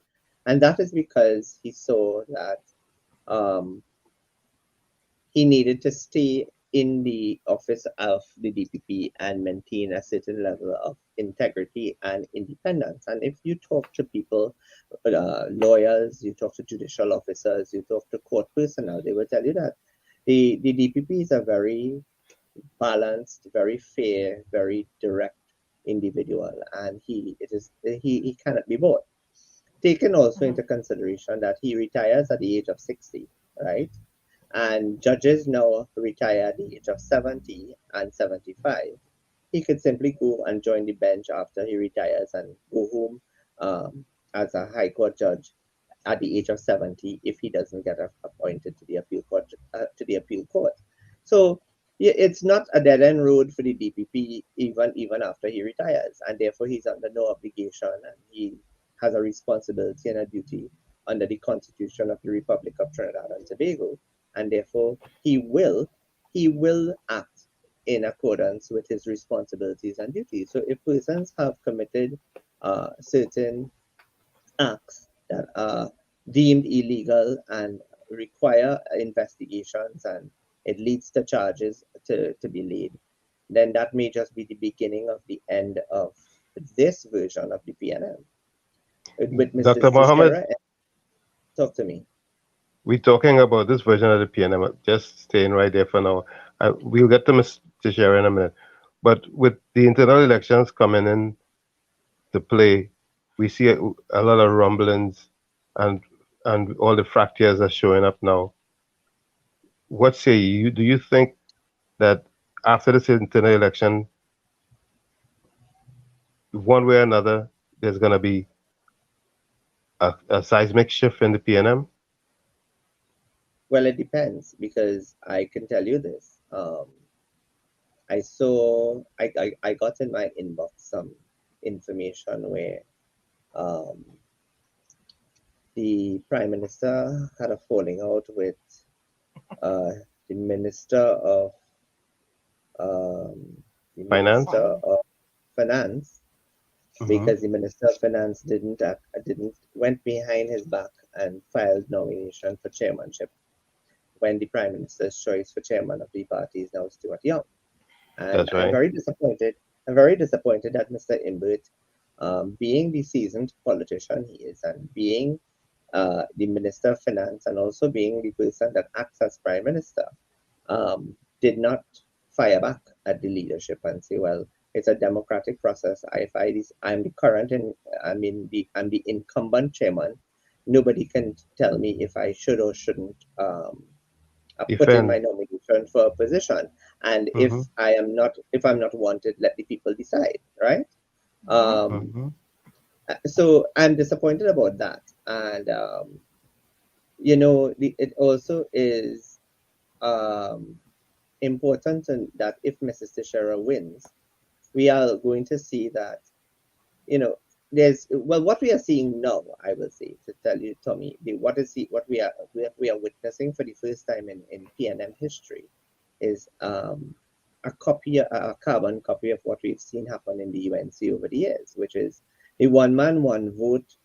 And that is because he saw that he needed to stay in the office of the DPP and maintain a certain level of integrity and independence. And if you talk to people, lawyers, you talk to judicial officers, you talk to court personnel, they will tell you that the DPP is a very balanced, very fair, very direct individual, and he cannot be bought. Taken also into consideration that he retires at the age of 60, right? And judges now retire at the age of 70 and 75. He could simply go and join the bench after he retires and go home as a High Court judge at the age of 70 if he doesn't get appointed to the appeal court. So it's not a dead-end road for the DPP even after he retires, and therefore he's under no obligation, and he has a responsibility and a duty under the Constitution of the Republic of Trinidad and Tobago, and therefore he will act in accordance with his responsibilities and duties. So if persons have committed certain acts that are deemed illegal and require investigations and it leads to charges to be laid, then that may just be the beginning of the end of this version of the PNM. With Mr. Dr. Mohammed, Teixeira, talk to me. We're talking about this version of the PNM, just staying right there for now. We'll get to Mr. Teixeira in a minute. But with the internal elections coming in to play, we see a lot of rumblings and all the fractures are showing up now. What say you? Do you think that after this internal election, one way or another, there's going to be a seismic shift in the PNM? Well, it depends, because I can tell you this. I got in my inbox some information where the Prime Minister had a falling out with the Minister of Finance, because the Minister of Finance went behind his back and filed nomination for chairmanship, when the Prime Minister's choice for chairman of the party is now Stuart Young. And That's right. I'm very disappointed that Mr. Imbert, being the seasoned politician he is, and being the Minister of Finance, and also being the person that acts as Prime Minister, did not fire back at the leadership and say, well, it's a democratic process. I'm the incumbent chairman. Nobody can tell me if I should or shouldn't put in my nomination for a position. And if I'm not wanted, let the people decide, right? So I'm disappointed about that. And it also is important that if Mrs. Teixeira wins, we are going to see that, what we are seeing now, I will say, to tell you, Tommy, what we are witnessing for the first time in PNM history is a carbon copy of what we've seen happen in the UNC over the years, which is the one man, one vote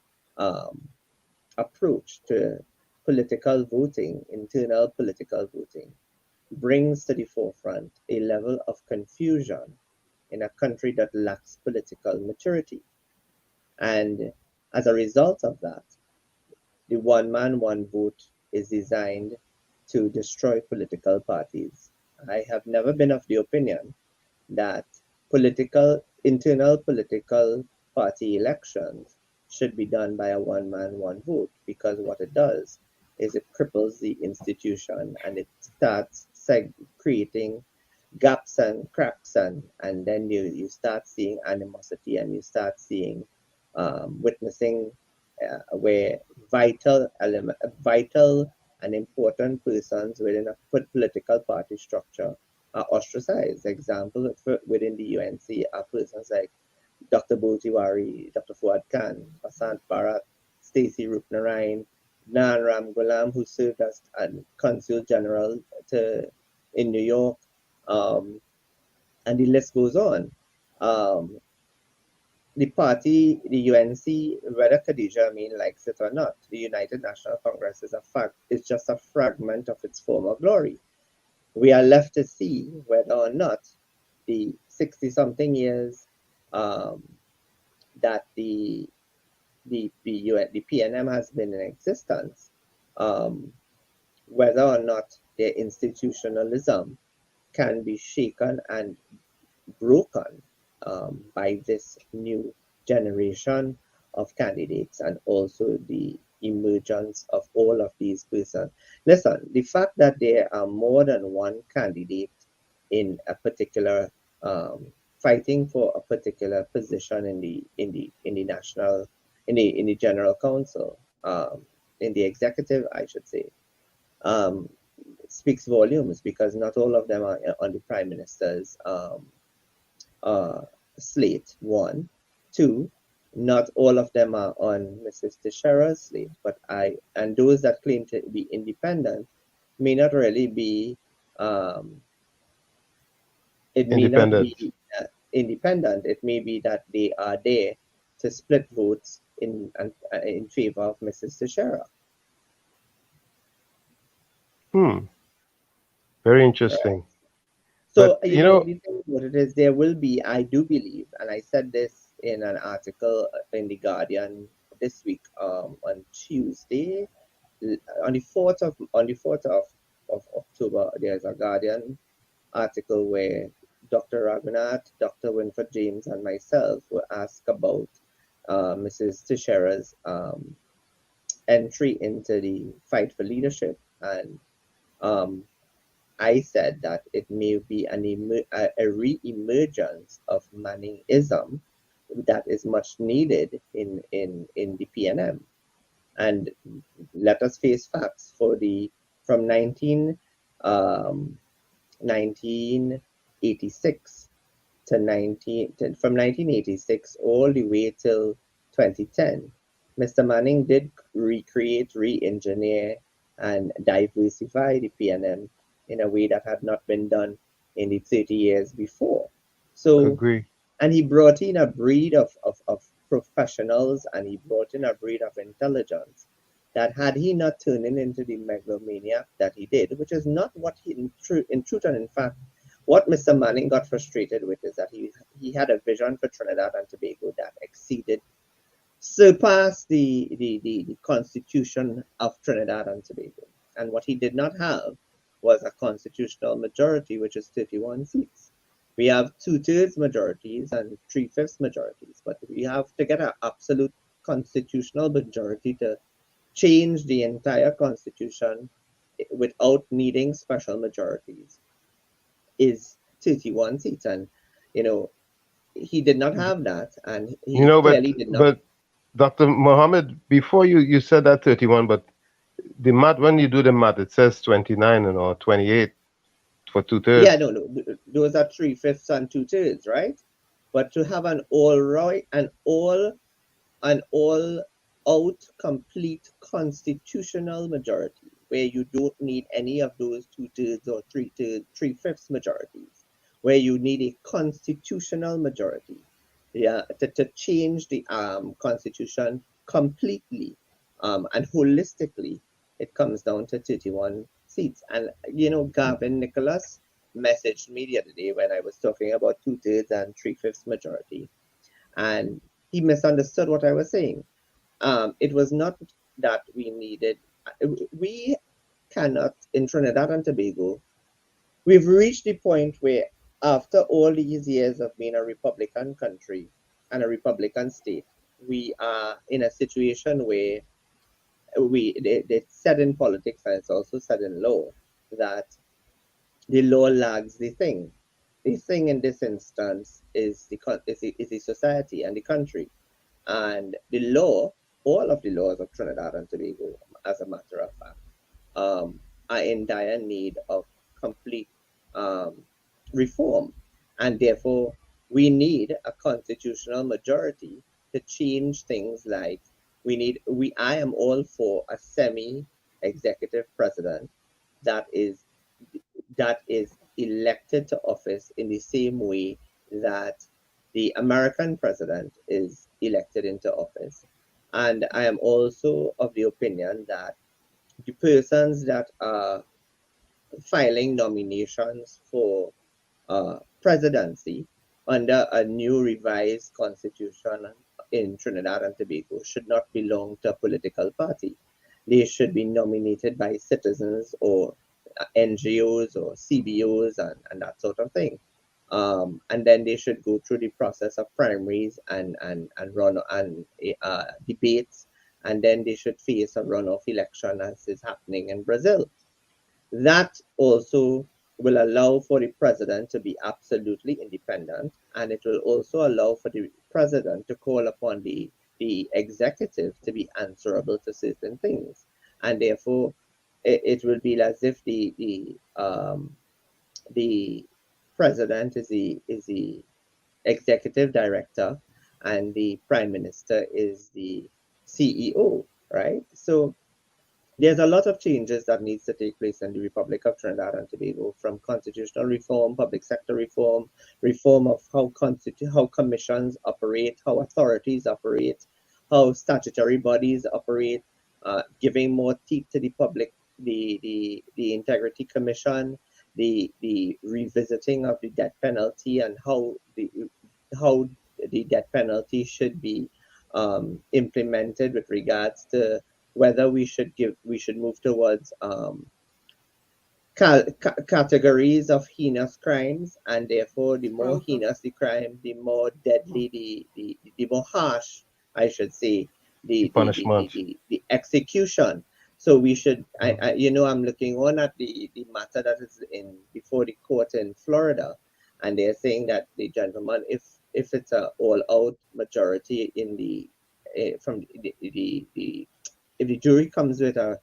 approach to political voting, internal political voting, brings to the forefront a level of confusion in a country that lacks political maturity. And as a result of that, the one man, one vote is designed to destroy political parties. I have never been of the opinion that internal political party elections should be done by a one man, one vote, because what it does is it cripples the institution and it starts creating gaps and cracks, and then you start seeing animosity, and you start seeing witnessing where vital and important persons within a political party structure are ostracized. Example, within the UNC are persons like Dr. WZYE, Dr. Fuad Khan, Basant Bharat, Stacey Rupnarayan, Nan Ram Ghulam, who served as Consul General in New York, and the list goes on. The party, the UNC, whether Khadija Amin likes it or not, the United National Congress is just a fragment of its former glory. We are left to see whether or not the 60-something years that the PNM has been in existence, whether or not their institutionalism can be shaken and broken by this new generation of candidates, and also the emergence of all of these persons. Listen, the fact that there are more than one candidate in a particular fighting for a particular position in the general council, in the executive, I should say, speaks volumes, because not all of them are on the prime minister's slate. 1, 2, not all of them are on Mrs. Teixeira's slate, and those that claim to be independent may not really be independent. It may be that they are there to split votes in favor of Mrs. Teixeira. Very interesting. So, you know, what it is, there will be, I do believe, and I said this in an article in The Guardian this week, on Tuesday, on the 4th of October, there's a Guardian article where Dr. Raghunath, Dr. Winford James, and myself were asked about Mrs. Teixeira's entry into the fight for leadership, and I said that it may be a re-emergence of Manningism that is much needed in the PNM. And let us face facts. From 1986 from 1986 all the way till 2010, Mr. Manning did recreate, re-engineer, and diversify the PNM in a way that had not been done in the 30 years before. So, agree. And he brought in a breed of professionals, and he brought in a breed of intelligence that, had he not turned into the megalomaniac that he did, which is not what he, in truth and in fact, what Mr. Manning got frustrated with is that he had a vision for Trinidad and Tobago that surpassed the constitution of Trinidad and Tobago. And what he did not have was a constitutional majority, which is 31 seats. We have 2/3 majorities and 3/5 majorities, but we have to get an absolute constitutional majority to change the entire constitution without needing special majorities is 31 seats. And, you know, he did not have that, and he clearly did not. But Dr. Mohammed, before you said that 31, but the math, when you do the math, it says 29 and or 28. for 2/3. Yeah, no, those are 3/5 and 2/3, right? But to have an all out complete constitutional majority where you don't need any of those 2/3 or 3/5 majorities, where you need a constitutional majority, yeah, to change the constitution completely and holistically, it comes down to 31 seats. And Gavin Nicholas messaged me the other day when I was talking about 2/3 and 3/5 majority, and he misunderstood what I was saying. It was not that we cannot, in Trinidad and Tobago, we've reached the point where after all these years of being a Republican country and a Republican state, we are in a situation where it's said in politics and it's also said in law that the law lags the thing. The thing in this instance is the society and the country. And the law, all of the laws of Trinidad and Tobago, as a matter of fact, are in dire need of complete reform. And therefore, we need a constitutional majority to change things like I am all for a semi-executive president that is elected to office in the same way that the American president is elected into office. And I am also of the opinion that the persons that are filing nominations for presidency under a new revised constitution in Trinidad and Tobago should not belong to a political party. They should be nominated by citizens or NGOs or CBOs and that sort of thing. And then they should go through the process of primaries and run and debates, and then they should face a runoff election as is happening in Brazil. That also will allow for the president to be absolutely independent, and it will also allow for the president to call upon the executive to be answerable to certain things, and therefore it will be as if the president is the executive director and the prime minister is the CEO, right? So there's a lot of changes that needs to take place in the Republic of Trinidad and Tobago, from constitutional reform, public sector reform, reform of how commissions operate, how authorities operate, how statutory bodies operate, giving more teeth to the public, the Integrity Commission, the revisiting of the death penalty and how the death penalty should be implemented with regards to whether we should move towards categories of heinous crimes, and therefore the more heinous the crime, the more deadly, the more harsh, I should say, the punishment, the execution. So we should, I'm looking on at the matter that is before the court in Florida, and they're saying that the gentleman, if it's an all-out majority in if the jury comes with a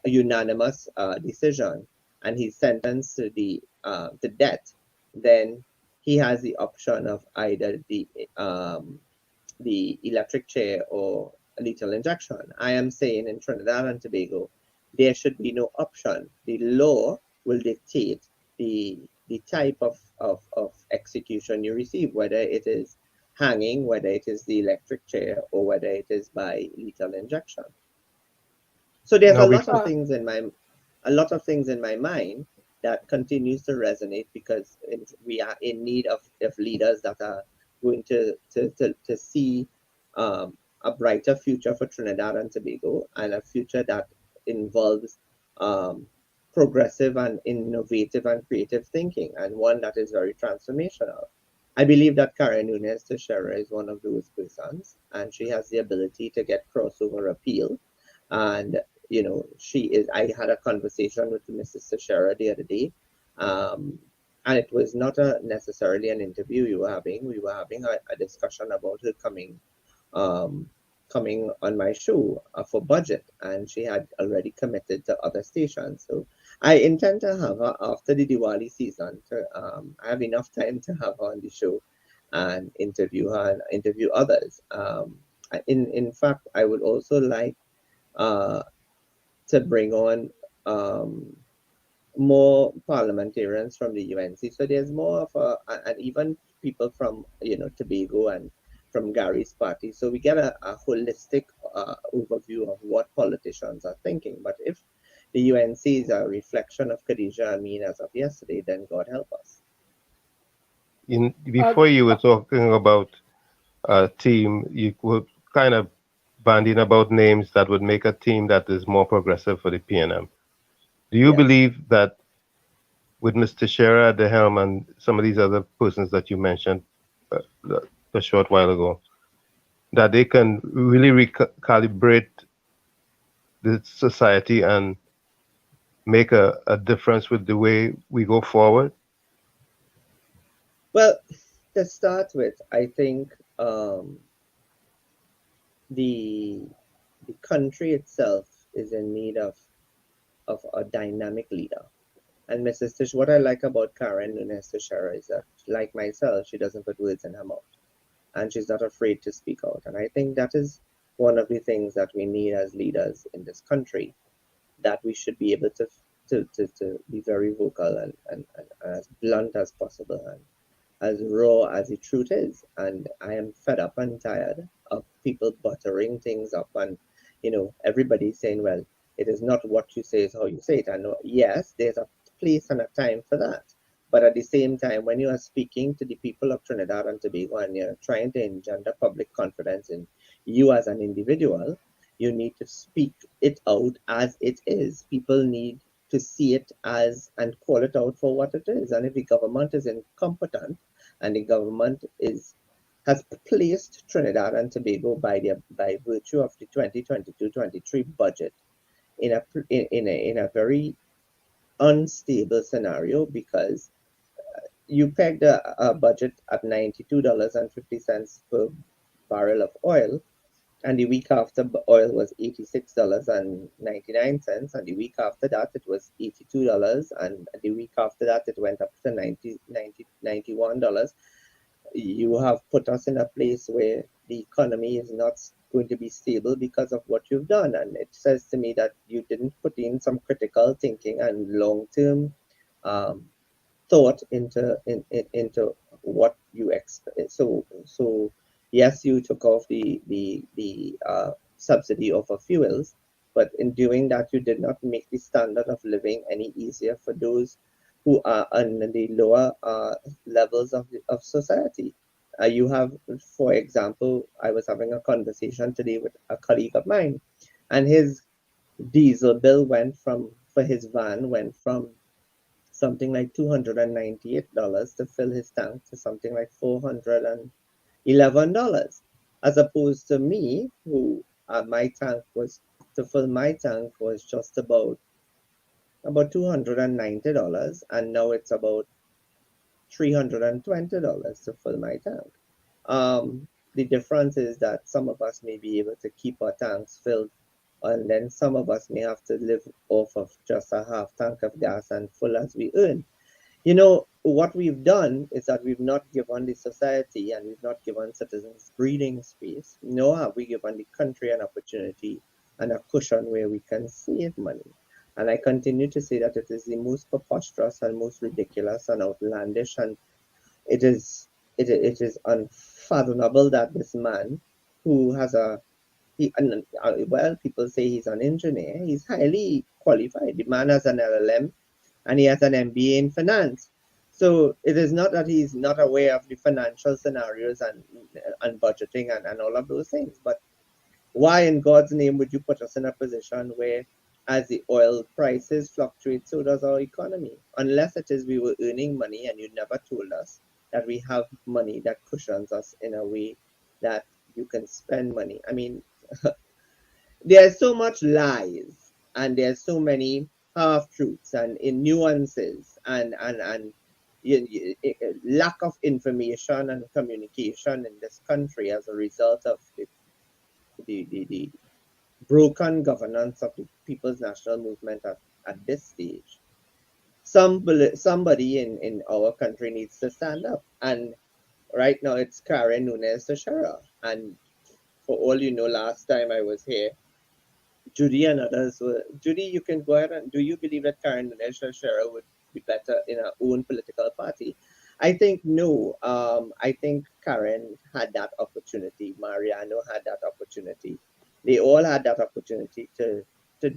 unanimous decision and he's sentenced to death, then he has the option of either the electric chair or lethal injection. I am saying in Trinidad and Tobago, there should be no option. The law will dictate the type of execution you receive, whether it is hanging, whether it is the electric chair, or whether it is by lethal injection. So there's a lot of things in my mind that continues to resonate, because we are in need of leaders that are going to see a brighter future for Trinidad and Tobago, and a future that involves progressive and innovative and creative thinking, and one that is very transformational. I believe that Karen Nunes Teixeira is one of those persons, and she has the ability to get crossover appeal. And she is. I had a conversation with Mrs. Teixeira the other day, and it was not necessarily an interview we were having. We were having a discussion about her coming on my show for budget, and she had already committed to other stations. So I intend to have her after the Diwali season. I have enough time to have her on the show and interview her and interview others. In fact, I would also like uh, to bring on more parliamentarians from the UNC. So there's more of and even people from Tobago and from Gary's party. So we get a holistic overview of what politicians are thinking. But if the UNC is a reflection of Khadija Amin as of yesterday, then God help us. Before you were talking about a team, you were kind of banding about names that would make a team that is more progressive for the PNM. Do you believe that with Mr. Shearer at the helm and some of these other persons that you mentioned a short while ago, that they can really recalibrate the society and make a difference with the way we go forward? Well, to start with, I think the country itself is in need of a dynamic leader. And Mrs. Tish, what I like about Karen Nunes Teixeira is that, like myself, she doesn't put words in her mouth, and she's not afraid to speak out. And I think that is one of the things that we need as leaders in this country, that we should be able to be very vocal and as blunt as possible and as raw as the truth is. And I am fed up and tired of people buttering things up and everybody saying, well, it is not what you say, is how you say it. I know, yes, there's a place and a time for that. But at the same time, when you are speaking to the people of Trinidad and Tobago and you're trying to engender public confidence in you as an individual, you need to speak it out as it is. People need to see it as and call it out for what it is. And if the government is incompetent and the government has placed Trinidad and Tobago by virtue of the 2022-23 budget in a very unstable scenario, because you pegged a budget at $92.50 per barrel of oil, and the week after oil was $86.99, and the week after that it was $82, and the week after that it went up to $91. You have put us in a place where the economy is not going to be stable because of what you've done. And it says to me that you didn't put in some critical thinking and long-term thought into what you expect. So yes, you took off the subsidy over fuels, but in doing that, you did not make the standard of living any easier for those who are on the lower levels of society. You have, for example, I was having a conversation today with a colleague of mine, and his diesel bill for his van went from something like $298 to fill his tank to something like $411, as opposed to me, who to fill my tank was just about $290, and now it's about $320 to fill my tank. The difference is that some of us may be able to keep our tanks filled, and then some of us may have to live off of just a half tank of gas and full as we earn. What we've done is that we've not given the society and we've not given citizens breathing space, nor have we given the country an opportunity and a cushion where we can save money. And I continue to say that it is the most preposterous and most ridiculous and outlandish, and it is unfathomable that this man, who has people say he's an engineer, he's highly qualified. The man has an LLM and he has an MBA in finance. So it is not that he's not aware of the financial scenarios and budgeting and all of those things, but why in God's name would you put us in a position where, as the oil prices fluctuate, so does our economy? Unless it is we were earning money and you never told us that we have money that cushions us in a way that you can spend money. I mean, there's so much lies and there's so many half-truths and in nuances and lack of information and communication in this country as a result of the broken governance of the People's National Movement at this stage, somebody in our country needs to stand up. And right now it's Karen Nunes Teixeira. And for all you know, last time I was here, Judy and others were. Judy, you can go ahead. And do you believe that Karen Nunes Teixeira would be better in her own political party? I think no. I think Karen had that opportunity. Mariano had that opportunity. They all had that opportunity to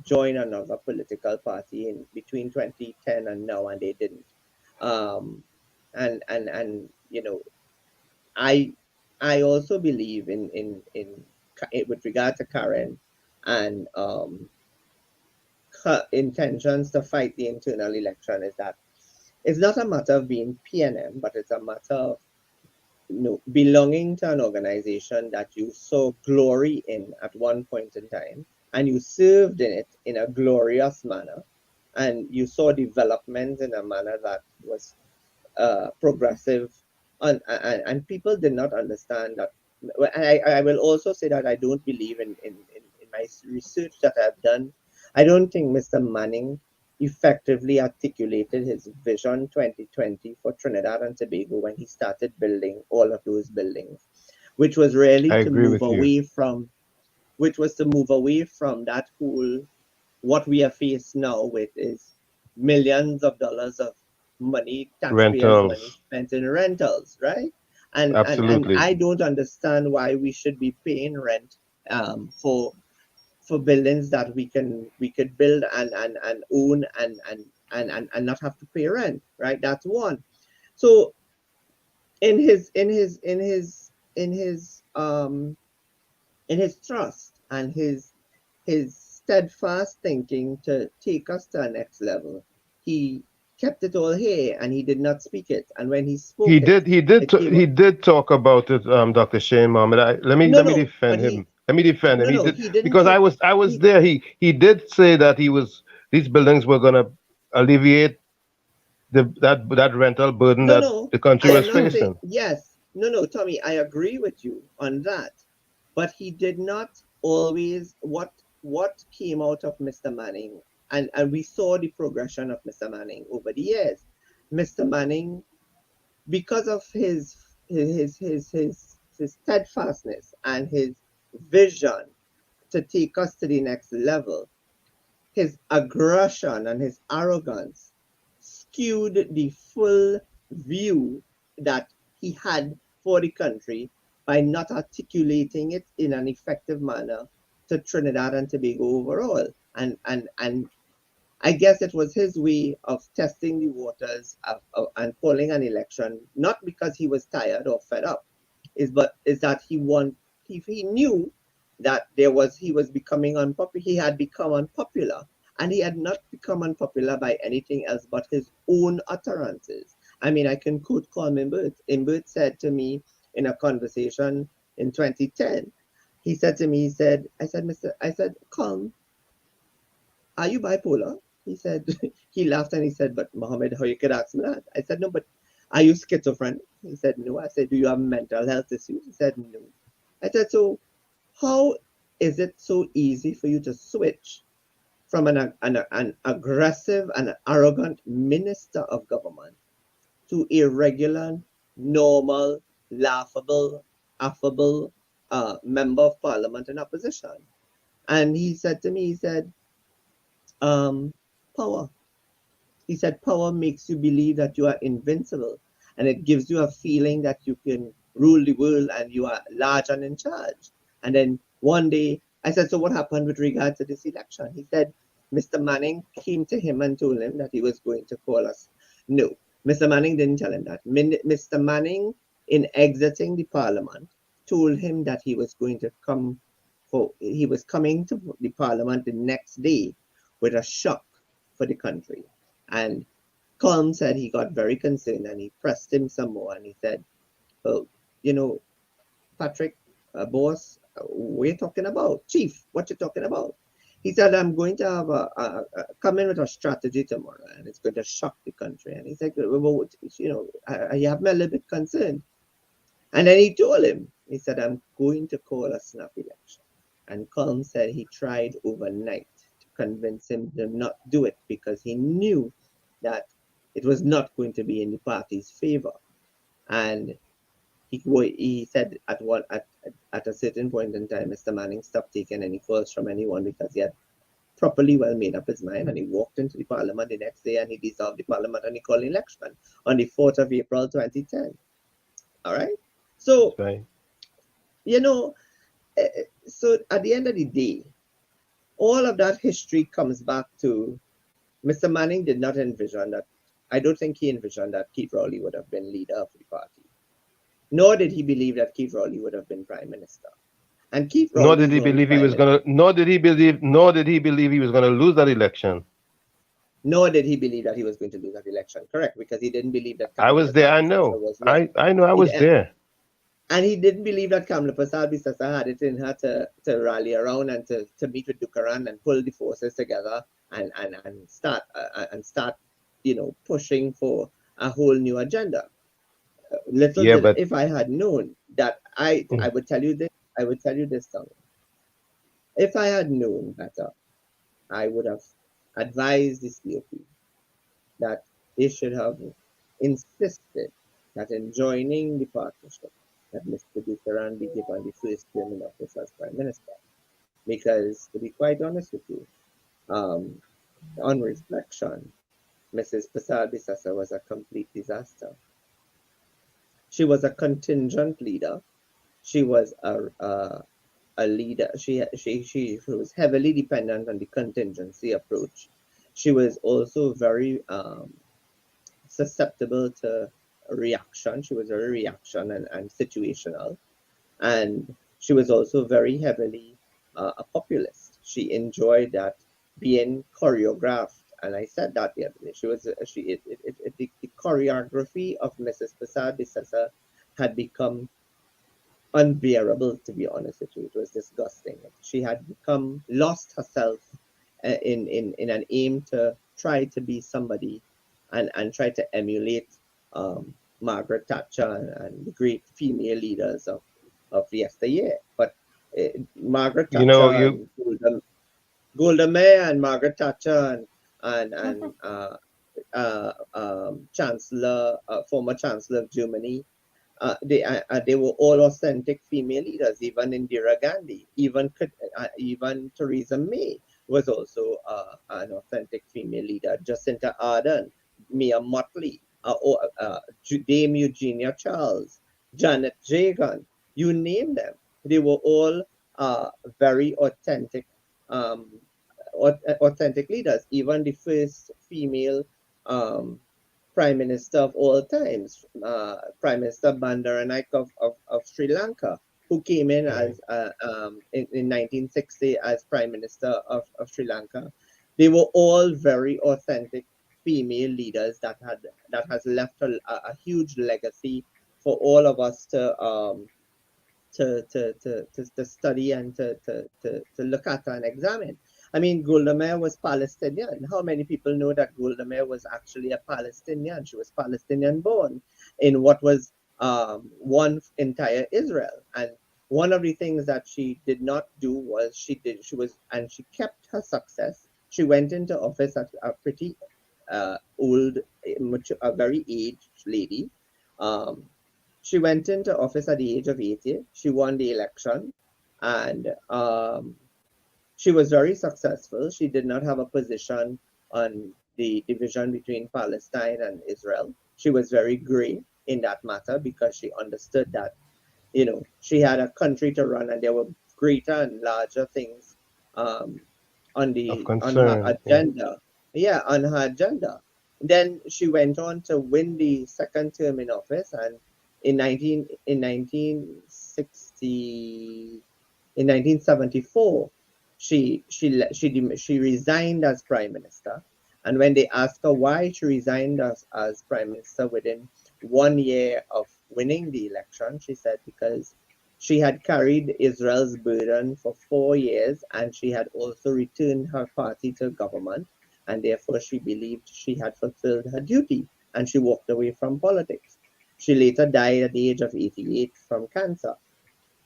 join another political party in between 2010 and now, and they didn't. And you know, I also believe in with regard to Karen and her intentions to fight the internal election is that it's not a matter of being PNM, but it's a matter of belonging to an organization that you saw glory in at one point in time, and you served in it in a glorious manner, and you saw development in a manner that was progressive, and people did not understand that. I will also say that I don't believe in my research that I've done. I don't think Mr. Manning effectively articulated his vision 2020 for Trinidad and Tobago when he started building all of those buildings, which was really to move away from that whole, what we are faced now with is millions of dollars of money, taxpayers' money spent in rentals, right? And I don't understand why we should be paying rent for buildings that we could build and own and not have to pay rent, right? That's one. So in his trust and his steadfast thinking to take us to the next level, he kept it all here and he did not speak it. And when he spoke, he did talk about it, Dr. Shane Mohammed. Let me defend him. Let me defend him. He didn't because I was there. He did say that these buildings were going to alleviate that rental burden that the country was facing. Yes, Tommy, I agree with you on that, but he did not always what came out of Mr. Manning, and we saw the progression of Mr. Manning over the years. Mr. Manning, because of his steadfastness and his vision to take us to the next level, his aggression and his arrogance skewed the full view that he had for the country by not articulating it in an effective manner to Trinidad and Tobago overall. And I guess it was his way of testing the waters and calling an election, not because he was tired or fed up, is that he knew that he was becoming unpopular. He had become unpopular, and he had not become unpopular by anything else but his own utterances. I mean, I can quote Colm Imbert. Imbert said to me in a conversation in 2010, he said to me, I said, Colm, are you bipolar? He said, he laughed and he said, but Mohammed, how you could ask me that? I said, no, but are you schizophrenic? He said, no. I said, do you have mental health issues? He said, no. I said, so how is it so easy for you to switch from an aggressive and arrogant minister of government to a regular, normal, laughable, affable member of parliament in opposition? And he said to me, he said, power. He said, power makes you believe that you are invincible, and it gives you a feeling that you can rule the world and you are large and in charge. And then one day, I said, so what happened with regard to this election? He said, Mr. Manning came to him and told him that he was going to call us. No, Mr. Manning didn't tell him that. Mr. Manning, in exiting the parliament, told him that he was coming to the parliament the next day with a shock for the country. And Colm said he got very concerned and he pressed him some more and he said, well, Patrick, boss, what are you talking about? Chief, what you talking about? He said, I'm going to have come in with a strategy tomorrow and it's going to shock the country. And he said, well, you have me a little bit concerned. And then he told him, he said, I'm going to call a snap election. And Colm said he tried overnight to convince him to not do it because he knew that it was not going to be in the party's favor. And he said at a certain point in time, Mr. Manning stopped taking any calls from anyone because he had properly well made up his mind, and he walked into the parliament the next day and he dissolved the parliament and he called an election on the 4th of April 2010. All right. So, you know, so at the end of the day, all of that history comes back to Mr. Manning did not envision that. I don't think he envisioned that Keith Rowley would have been leader of the party. Nor did he believe that Keith Rowley would have been prime minister. And Keith Rowley Nor did he believe he was gonna. Nor did he believe he was gonna lose that election. Nor did he believe that he was going to lose that election. Correct, because he didn't believe that. I was there. I know. I know. I was there. And he didn't believe that Kamala Persad-Bissessar had it in her to rally around and to meet with Dukaran and pull the forces together and start you know, pushing for a whole new agenda. If I had known that, I would tell you this. I would tell you this, Tommy. If I had known better, I would have advised the COP that they should have insisted that in joining the partnership, that Mr. Dukaran be given the first term in office as Prime Minister. Because, to be quite honest with you, on reflection, Mrs. Persad-Bissessar was a complete disaster. She was a contingent leader. She was a leader. She was heavily dependent on the contingency approach. She was also very susceptible to reaction. She was very reaction and situational. And she was also very heavily a populist. She enjoyed that being choreographed. And I said that the other day. The choreography of Mrs. Persad-Bissessar had become unbearable, to be honest with you. It was disgusting. She had lost herself in an aim to try to be somebody and try to emulate Margaret Thatcher and the great female leaders of yesteryear. But Margaret Thatcher, Golda Meir and Margaret Thatcher and former Chancellor of Germany, they were all authentic female leaders. Even Indira Gandhi, even Theresa May was also an authentic female leader. Jacinta Ardern, Mia Mottley, Dame Eugenia Charles, Janet Jagan, you name them. They were all very authentic leaders. Even the first female Prime Minister of all times, Prime Minister Bandaranaike of Sri Lanka, who came in as in 1960 as Prime Minister of Sri Lanka. They were all very authentic female leaders that has left a huge legacy for all of us to study and to look at and examine. I mean, Golda Meir was Palestinian. How many people know that Golda Meir was actually a Palestinian? She was Palestinian born in what was one entire Israel. And one of the things that she did not do was she kept her success. She went into office as a pretty old, mature, a very aged lady. She went into office at the age of 80. She won the election, and she was very successful. She did not have a position on the division between Palestine and Israel. She was very gray in that matter because she understood that, you know, she had a country to run and there were greater and larger things on her agenda. Yeah, on her agenda. Then she went on to win the second term in office, and in 1974, she resigned as Prime Minister. And when they asked her why she resigned as Prime Minister within 1 year of winning the election, she said because she had carried Israel's burden for 4 years and she had also returned her party to government, and therefore she believed she had fulfilled her duty, and she walked away from politics. She later died at the age of 88 from cancer.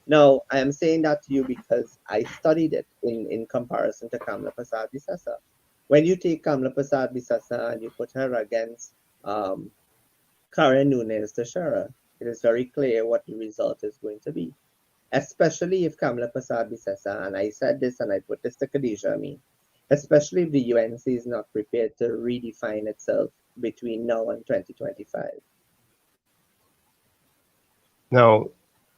Now, I am saying that to you because I studied it in comparison to Kamala Persad-Bissessar. When you take Kamala Persad-Bissessar and you put her against Karen Nunes Teixeira, it is very clear what the result is going to be, especially if Kamala Persad-Bissessar, and I said this and I put this to Khadija, especially if the UNC is not prepared to redefine itself between now and 2025. Now,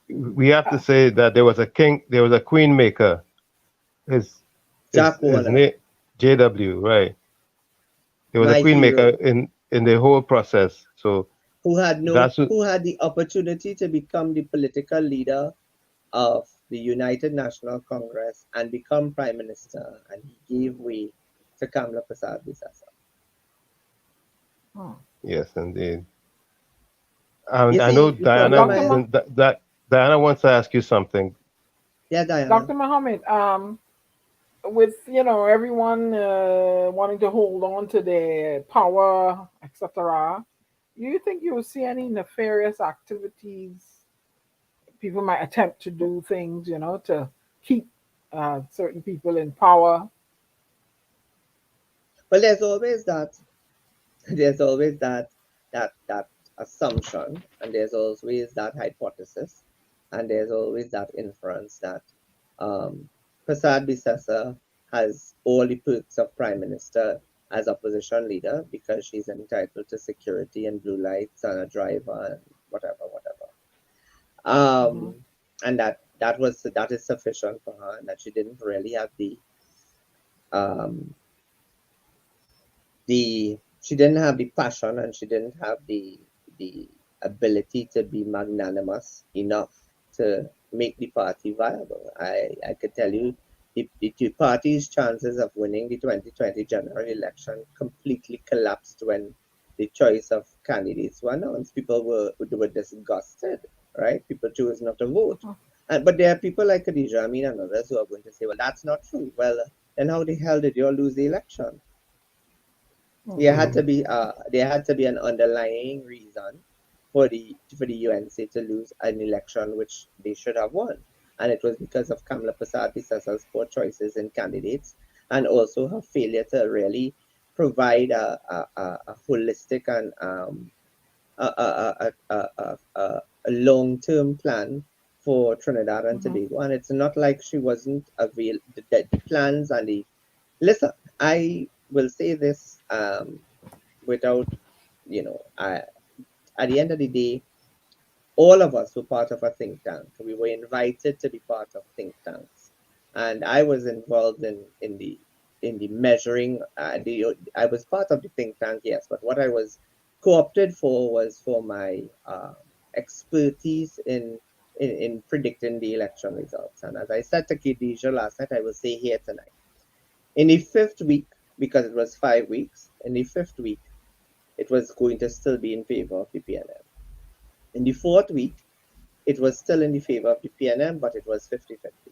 we have to say that there was a queen maker. His name, JW, right? There was a queen maker in the whole process. So who had the opportunity to become the political leader of the United National Congress and become prime minister, and he gave way to Kamala Persad-Bissessar. Yes, indeed. I know Diana wants to ask you something. Yeah, Diana. Dr. Mohammed, with everyone wanting to hold on to their power, etc., do you think you will see any nefarious activities? People might attempt to do things, to keep certain people in power. Well, there's always that assumption, and there's always that hypothesis, and there's always that inference that Persad-Bissessar has all the perks of prime minister as opposition leader because she's entitled to security and blue lights and a driver and whatever. And that is sufficient for her, and that she didn't really have she didn't have the passion, and she didn't have the ability to be magnanimous enough to make the party viable. I could tell you the two parties' chances of winning the 2020 general election completely collapsed when the choice of candidates were announced. People were disgusted, right? People chose not to vote. But there are people like Khadija, and others who are going to say, well, that's not true. Well, then how the hell did you all lose the election? There had to be an underlying reason for the UNC to lose an election which they should have won, and it was because of Kamala Persad-Bissessar's poor choices in candidates, and also her failure to really provide a holistic and a long-term plan for Trinidad and Tobago. And it's not like she wasn't available. The plans and the listen. I will say this without, at the end of the day, all of us were part of a think tank. We were invited to be part of think tanks, and I was involved in the measuring. I was part of the think tank, yes, but what I was co-opted for was for my expertise in predicting the election results. And as I said to Khadija last night, I will say here tonight. In the 5th week, because it was 5 weeks, in the 5th week, it was going to still be in favor of the PNM. In the 4th week, it was still in the favor of the PNM, but it was 50-50.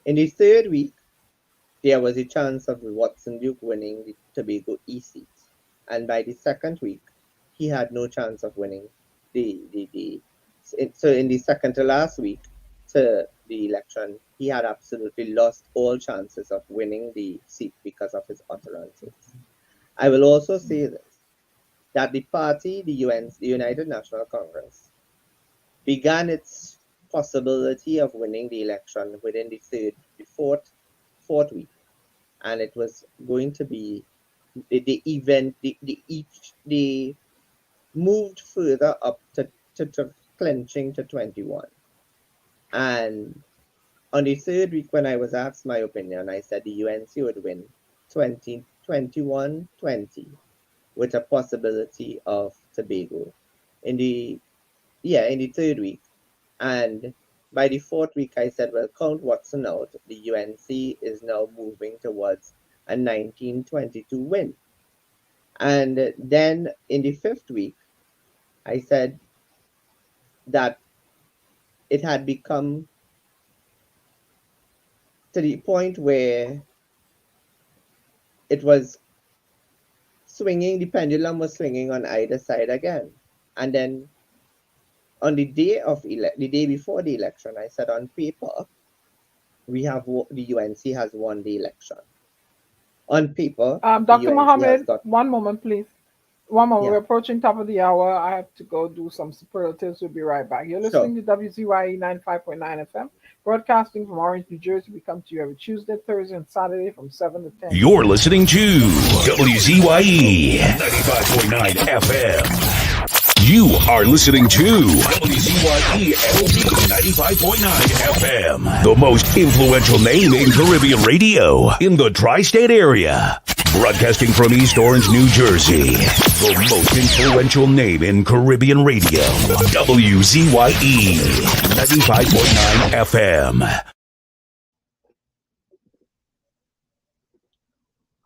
In the 3rd week, there was a chance of Watson Duke winning the Tobago E seat. And by the 2nd week, he had no chance of winning so in the second to last week to the election, he had absolutely lost all chances of winning the seat because of his utterances. I will also say this, that the party, the United National Congress, began its possibility of winning the election within the fourth week. And it was going to be they moved further up to clenching to 21. And on the 3rd week, when I was asked my opinion, I said the UNC would win 21-20 with a possibility of Tobago in the 3rd week. And by the 4th week, I said, well, count Watson out. The UNC is now moving towards a 19-22 win. And then in the 5th week, I said that it had become to the point where it was swinging, the pendulum was swinging on either side again. And then on the day before the election, I said on paper, the UNC has won the election. On paper, Dr. Mohammed, one moment, please. One more, we're Yeah, approaching top of the hour. I have to go do some superlatives. We'll be right back. You're sure. listening to WZYE 95.9 FM, broadcasting from Orange, New Jersey. We come to you every Tuesday, Thursday, and Saturday from 7 to 10. You're listening to WZYE 95.9 FM. You are listening to WZYE 95.9 FM, the most influential name in Caribbean radio in the tri-state area. Broadcasting from East Orange, New Jersey, the most influential name in Caribbean radio, WZYE 95.9 FM.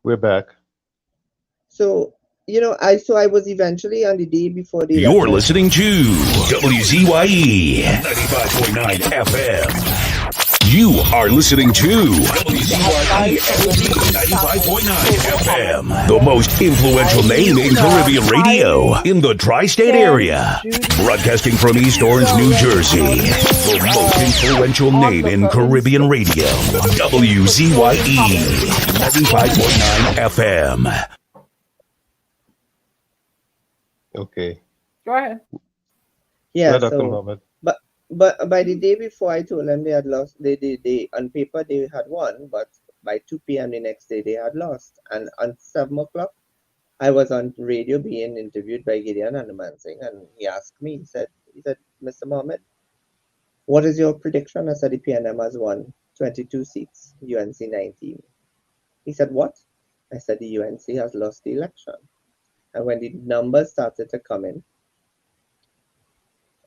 We're back. So, I was eventually on the day before the You're election. listening to WZYE 95.9 FM. You are listening to WZYE 95.9 FM, the most influential name in Caribbean radio in the tri-state area. Broadcasting from East Orange, New Jersey, the most influential name in Caribbean radio, WZYE 95.9 FM. Okay. Go ahead. Yeah, Dr. so Mohammed. but by the day before I told them they had lost, they on paper they had won, but by 2 p.m. the next day they had lost. And on 7 o'clock, I was on radio being interviewed by Gideon Anamansing, and he asked me, he said, Mr. Mohammed, what is your prediction? I said the PNM has won 22 seats, UNC 19. He said, what? I said the UNC has lost the election. And when the numbers started to come in,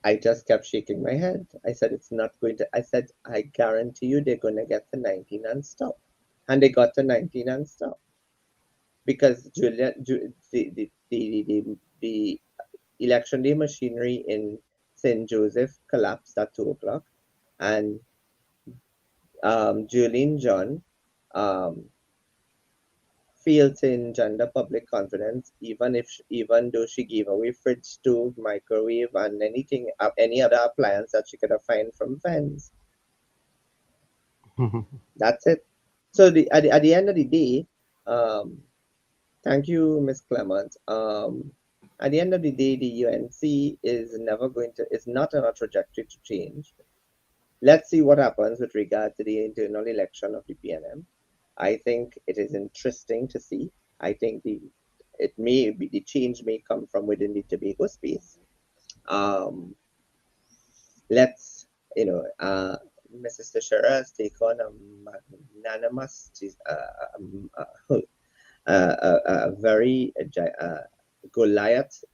I just kept shaking my head. I said, it's not going to, I said, I guarantee you they're going to get to 19 and stop. And they got to 19 and stop. Because the election day machinery in St. Joseph collapsed at 2 o'clock. And Julian John failed to engender public confidence, even though she gave away fridge, stove, microwave, and any other appliance that she could have found from friends. That's it. So at the end of the day, thank you, Ms. Clement. At the end of the day, the UNC is not on a trajectory to change. Let's see what happens with regard to the internal election of the PNM. I think it is interesting to see. I think the change may come from within the Tobago space. Let's, Mrs. Teixeira has taken a magnanimous, a very Goliath,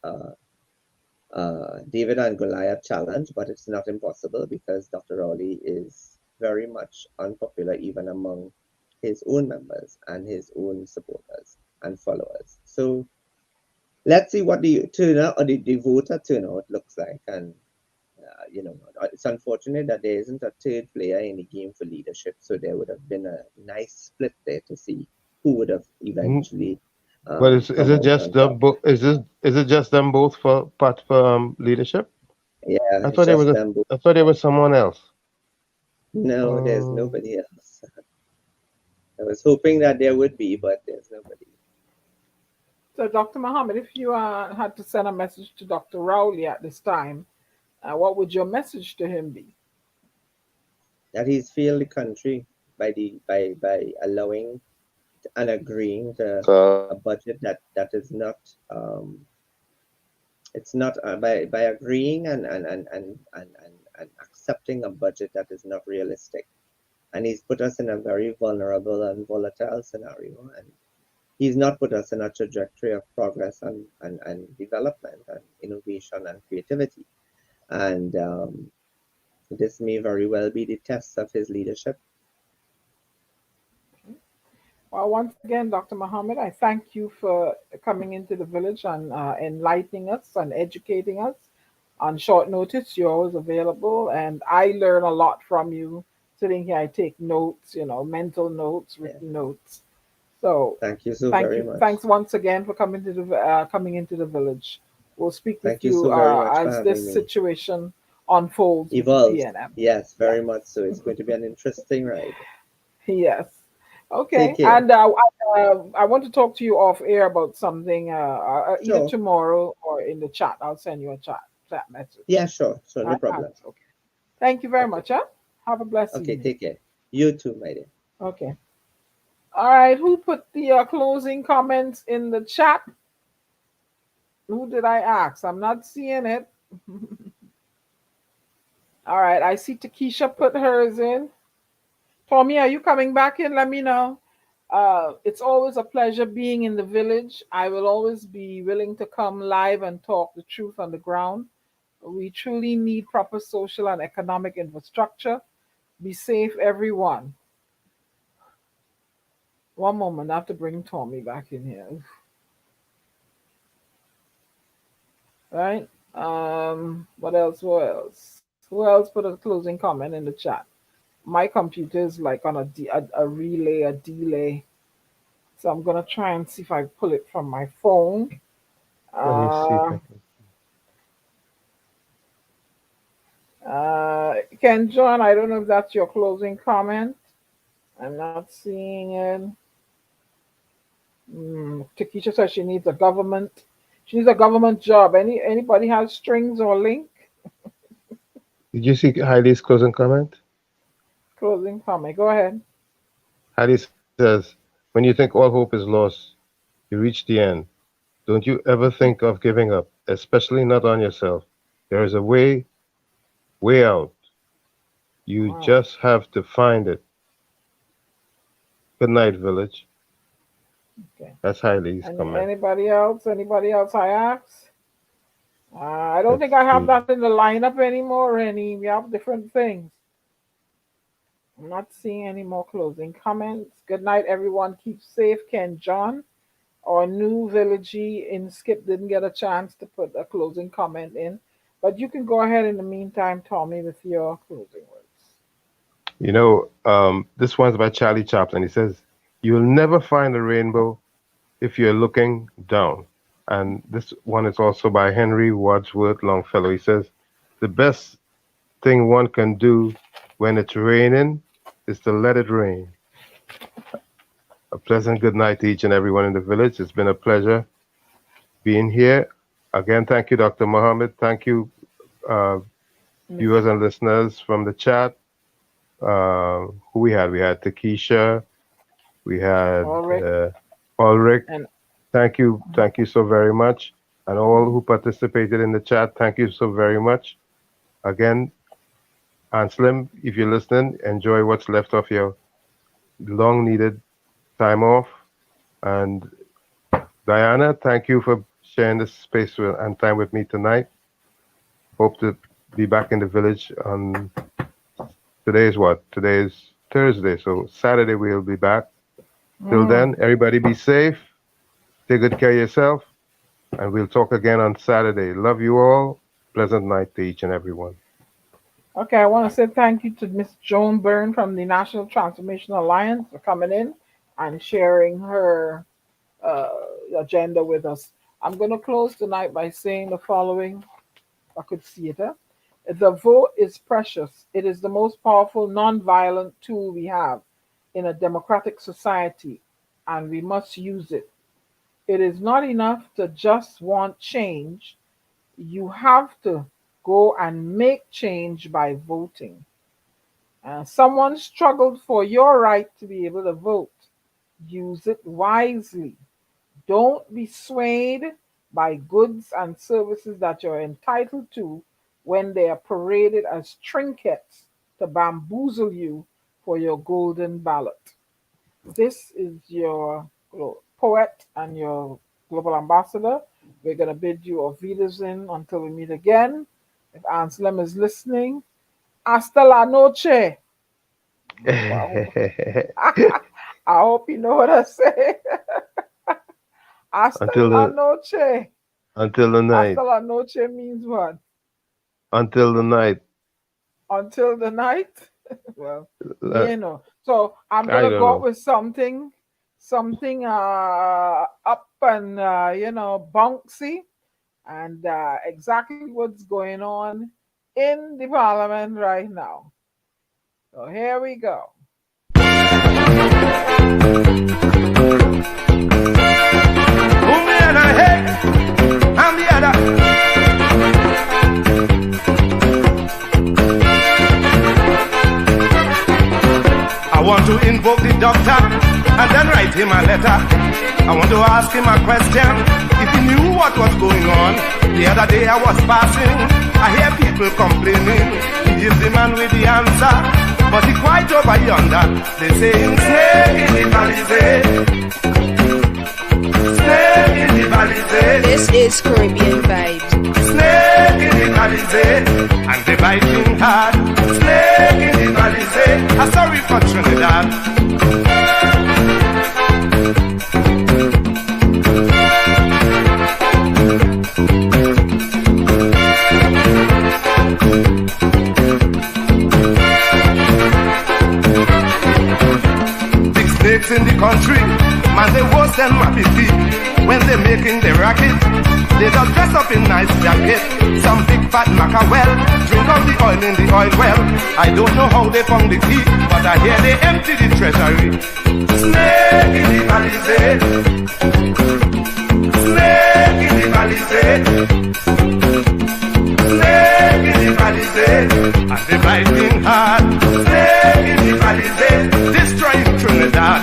David and Goliath challenge, but it's not impossible because Dr. Rowley is very much unpopular even among his own members and his own supporters and followers. So let's see what the turnout or the voter turnout looks like. And it's unfortunate that there isn't a third player in the game for leadership. So there would have been a nice split there to see who would have eventually. But is it just them? Is it just them both for leadership? Yeah, I thought there was someone else. No, there's nobody else. I was hoping that there would be, but there's nobody. So, Dr. Mohammed, if you had to send a message to Dr. Rowley at this time, what would your message to him be? That he's failed the country by allowing and agreeing to a budget that is not. It's not by agreeing and accepting a budget that is not realistic. And he's put us in a very vulnerable and volatile scenario. And he's not put us in a trajectory of progress and development and innovation and creativity. And this may very well be the test of his leadership. Well, once again, Dr. Mohammed, I thank you for coming into the village and enlightening us and educating us on short notice. You're always available. And I learn a lot from you. Sitting here, I take notes, mental notes, written notes. So thank you so very much. Thanks once again for coming into the village. We'll speak with you so very much as this situation unfolds. Evolves. Yes, very much so. It's going to be an interesting ride. Yes. Okay, Take care. and I want to talk to you off air about something either Sure. tomorrow or in the chat. I'll send you a chat message. Yeah, sure. Sure, no Right, problem. Hans? Okay. Thank you very Okay. much. Huh? Have a blessed Okay, evening. take care. You too, my dear. Okay. All right. Who put the closing comments in the chat? Who did I ask? I'm not seeing it. All right. I see Takesha put hers in. Tommy, are you coming back in? Let me know. It's always a pleasure being in the village. I will always be willing to come live and talk the truth on the ground. We truly need proper social and economic infrastructure. Be safe, everyone. One moment, I have to bring Tommy back in here. Right? What else? Who else? Who else put a closing comment in the chat? My computer is like on a relay, a delay. So I'm gonna try and see if I pull it from my phone. Let me see if I can. Ken John, I don't know if that's your closing comment. I'm not seeing it. Takesha says she needs a government. She needs a government job. Anybody has strings or link? Did you see Heidi's closing comment? Closing comment. Go ahead. Heidi says, when you think all hope is lost, you reach the end. Don't you ever think of giving up, especially not on yourself. There is a way out. You just have to find it. Good night, village. Okay. That's Heidi's comment. Anybody else? Anybody else I asked? I don't think I have that in the lineup anymore. We have different things. I'm not seeing any more closing comments. Good night, everyone. Keep safe. Ken John, our new villagee in Skip, didn't get a chance to put a closing comment in. But you can go ahead in the meantime, Tommy, with your closing words. You know, this one's by Charlie Chaplin. He says, you'll never find a rainbow if you're looking down. And this one is also by Henry Wadsworth Longfellow. He says, the best thing one can do when it's raining is to let it rain. A pleasant good night to each and everyone in the village. It's been a pleasure being here. Again, thank you, Dr. Mohammed. Thank you, viewers and listeners from the chat. Who we had? We had Takesha. We had Ulrich. Thank you so very much. And all who participated in the chat, thank you so very much. Again, Anselm, if you're listening, enjoy what's left of your long-needed time off. And Diana, thank you for sharing this space and time with me tonight. Hope to be back in the village on today is what? Today is Thursday, so Saturday we'll be back. Till then, everybody be safe. Take good care of yourself. And we'll talk again on Saturday. Love you all. Pleasant night to each and everyone. Okay, I want to say thank you to Miss Joan Byrne from the National Transformation Alliance for coming in and sharing her agenda with us. I'm going to close tonight by saying the following. I could see it. The vote is precious. It is the most powerful non-violent tool we have in a democratic society, and we must use it. It is not enough to just want change. You have to go and make change by voting. Someone struggled for your right to be able to vote. Use it wisely. Don't be swayed by goods and services that you're entitled to when they are paraded as trinkets to bamboozle you for your golden ballot. This is your poet and your global ambassador. We're going to bid you auf Wiedersehen until we meet again. If Anselm is listening, hasta la noche. I hope you know what I say. Hasta la noche. Until the night. Hasta la noche means what? Until the night. Until the night? Well, you know. So I'm going to go with something up and, bouncy. And exactly what's going on in the parliament right now. So here we go. I want to invoke the doctor and then write him a letter. I want to ask him a question, if he knew what was going on. The other day I was passing, I hear people complaining. He is the man with the answer, but he quite over yonder. They say snake in the palisade. Snake in the palisade. This is Caribbean Vibes. Snake in the palisade, and they biting hard. Snake in the palisade. I'm sorry for Trinidad. Big snakes in the country, man, they worse than Mappy feet. When they making the racket, they just dress up in nice jacket. Some big fat mackerel drink out the oil in the oil well. I don't know how they found the key, but I hear they empty the treasury. Snake in the palisade. Snake in the palisade. Snake in the palisade. And they biting hard. Snake in the palisade. Destroying Trinidad.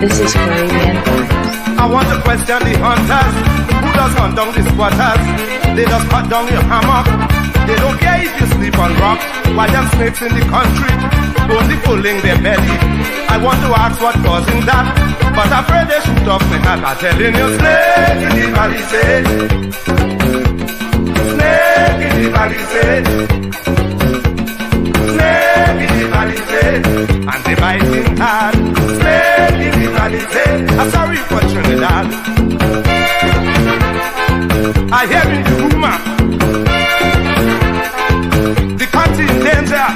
This is Caribbean Vibes. I want to question the hunters who does hunt down the squatters. They just cut down your hammock. They don't care if you sleep on rock. Why them snakes in the country only pulling their belly? I want to ask what causing that, but afraid they shoot off my hat. I'm telling you, snake in the palisade. Snake in the palisade. Snake in the palisade. And they biting hard. Snake in the palisade. I'm sorry for Trinidad. I hear in the rumor the country in danger.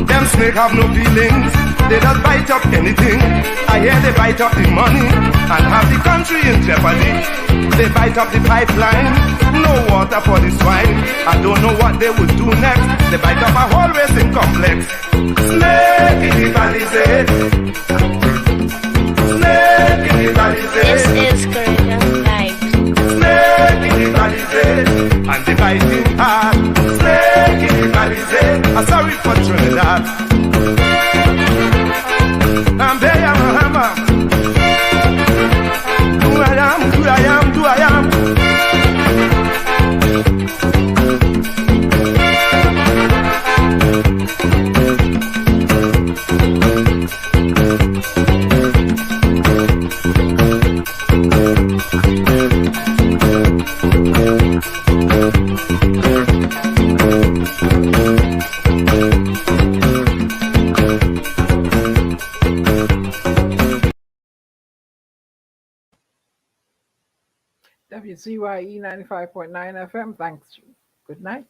Them snake have no feelings. They just bite up anything. I hear they bite up the money and have the country in jeopardy. They bite up the pipeline, no water for the swine. I don't know what they would do next. They bite up a whole racing complex. Snake in the palisade. Snake in the palisade. This is Caribbean Vibes. Snake in the palisade. And they biting hard. Snake in the palisade. I'm sorry for Trinidad. I'm there, I'm who I am, who I am, who I am. WZYE 95.9 FM. Thanks. Good night.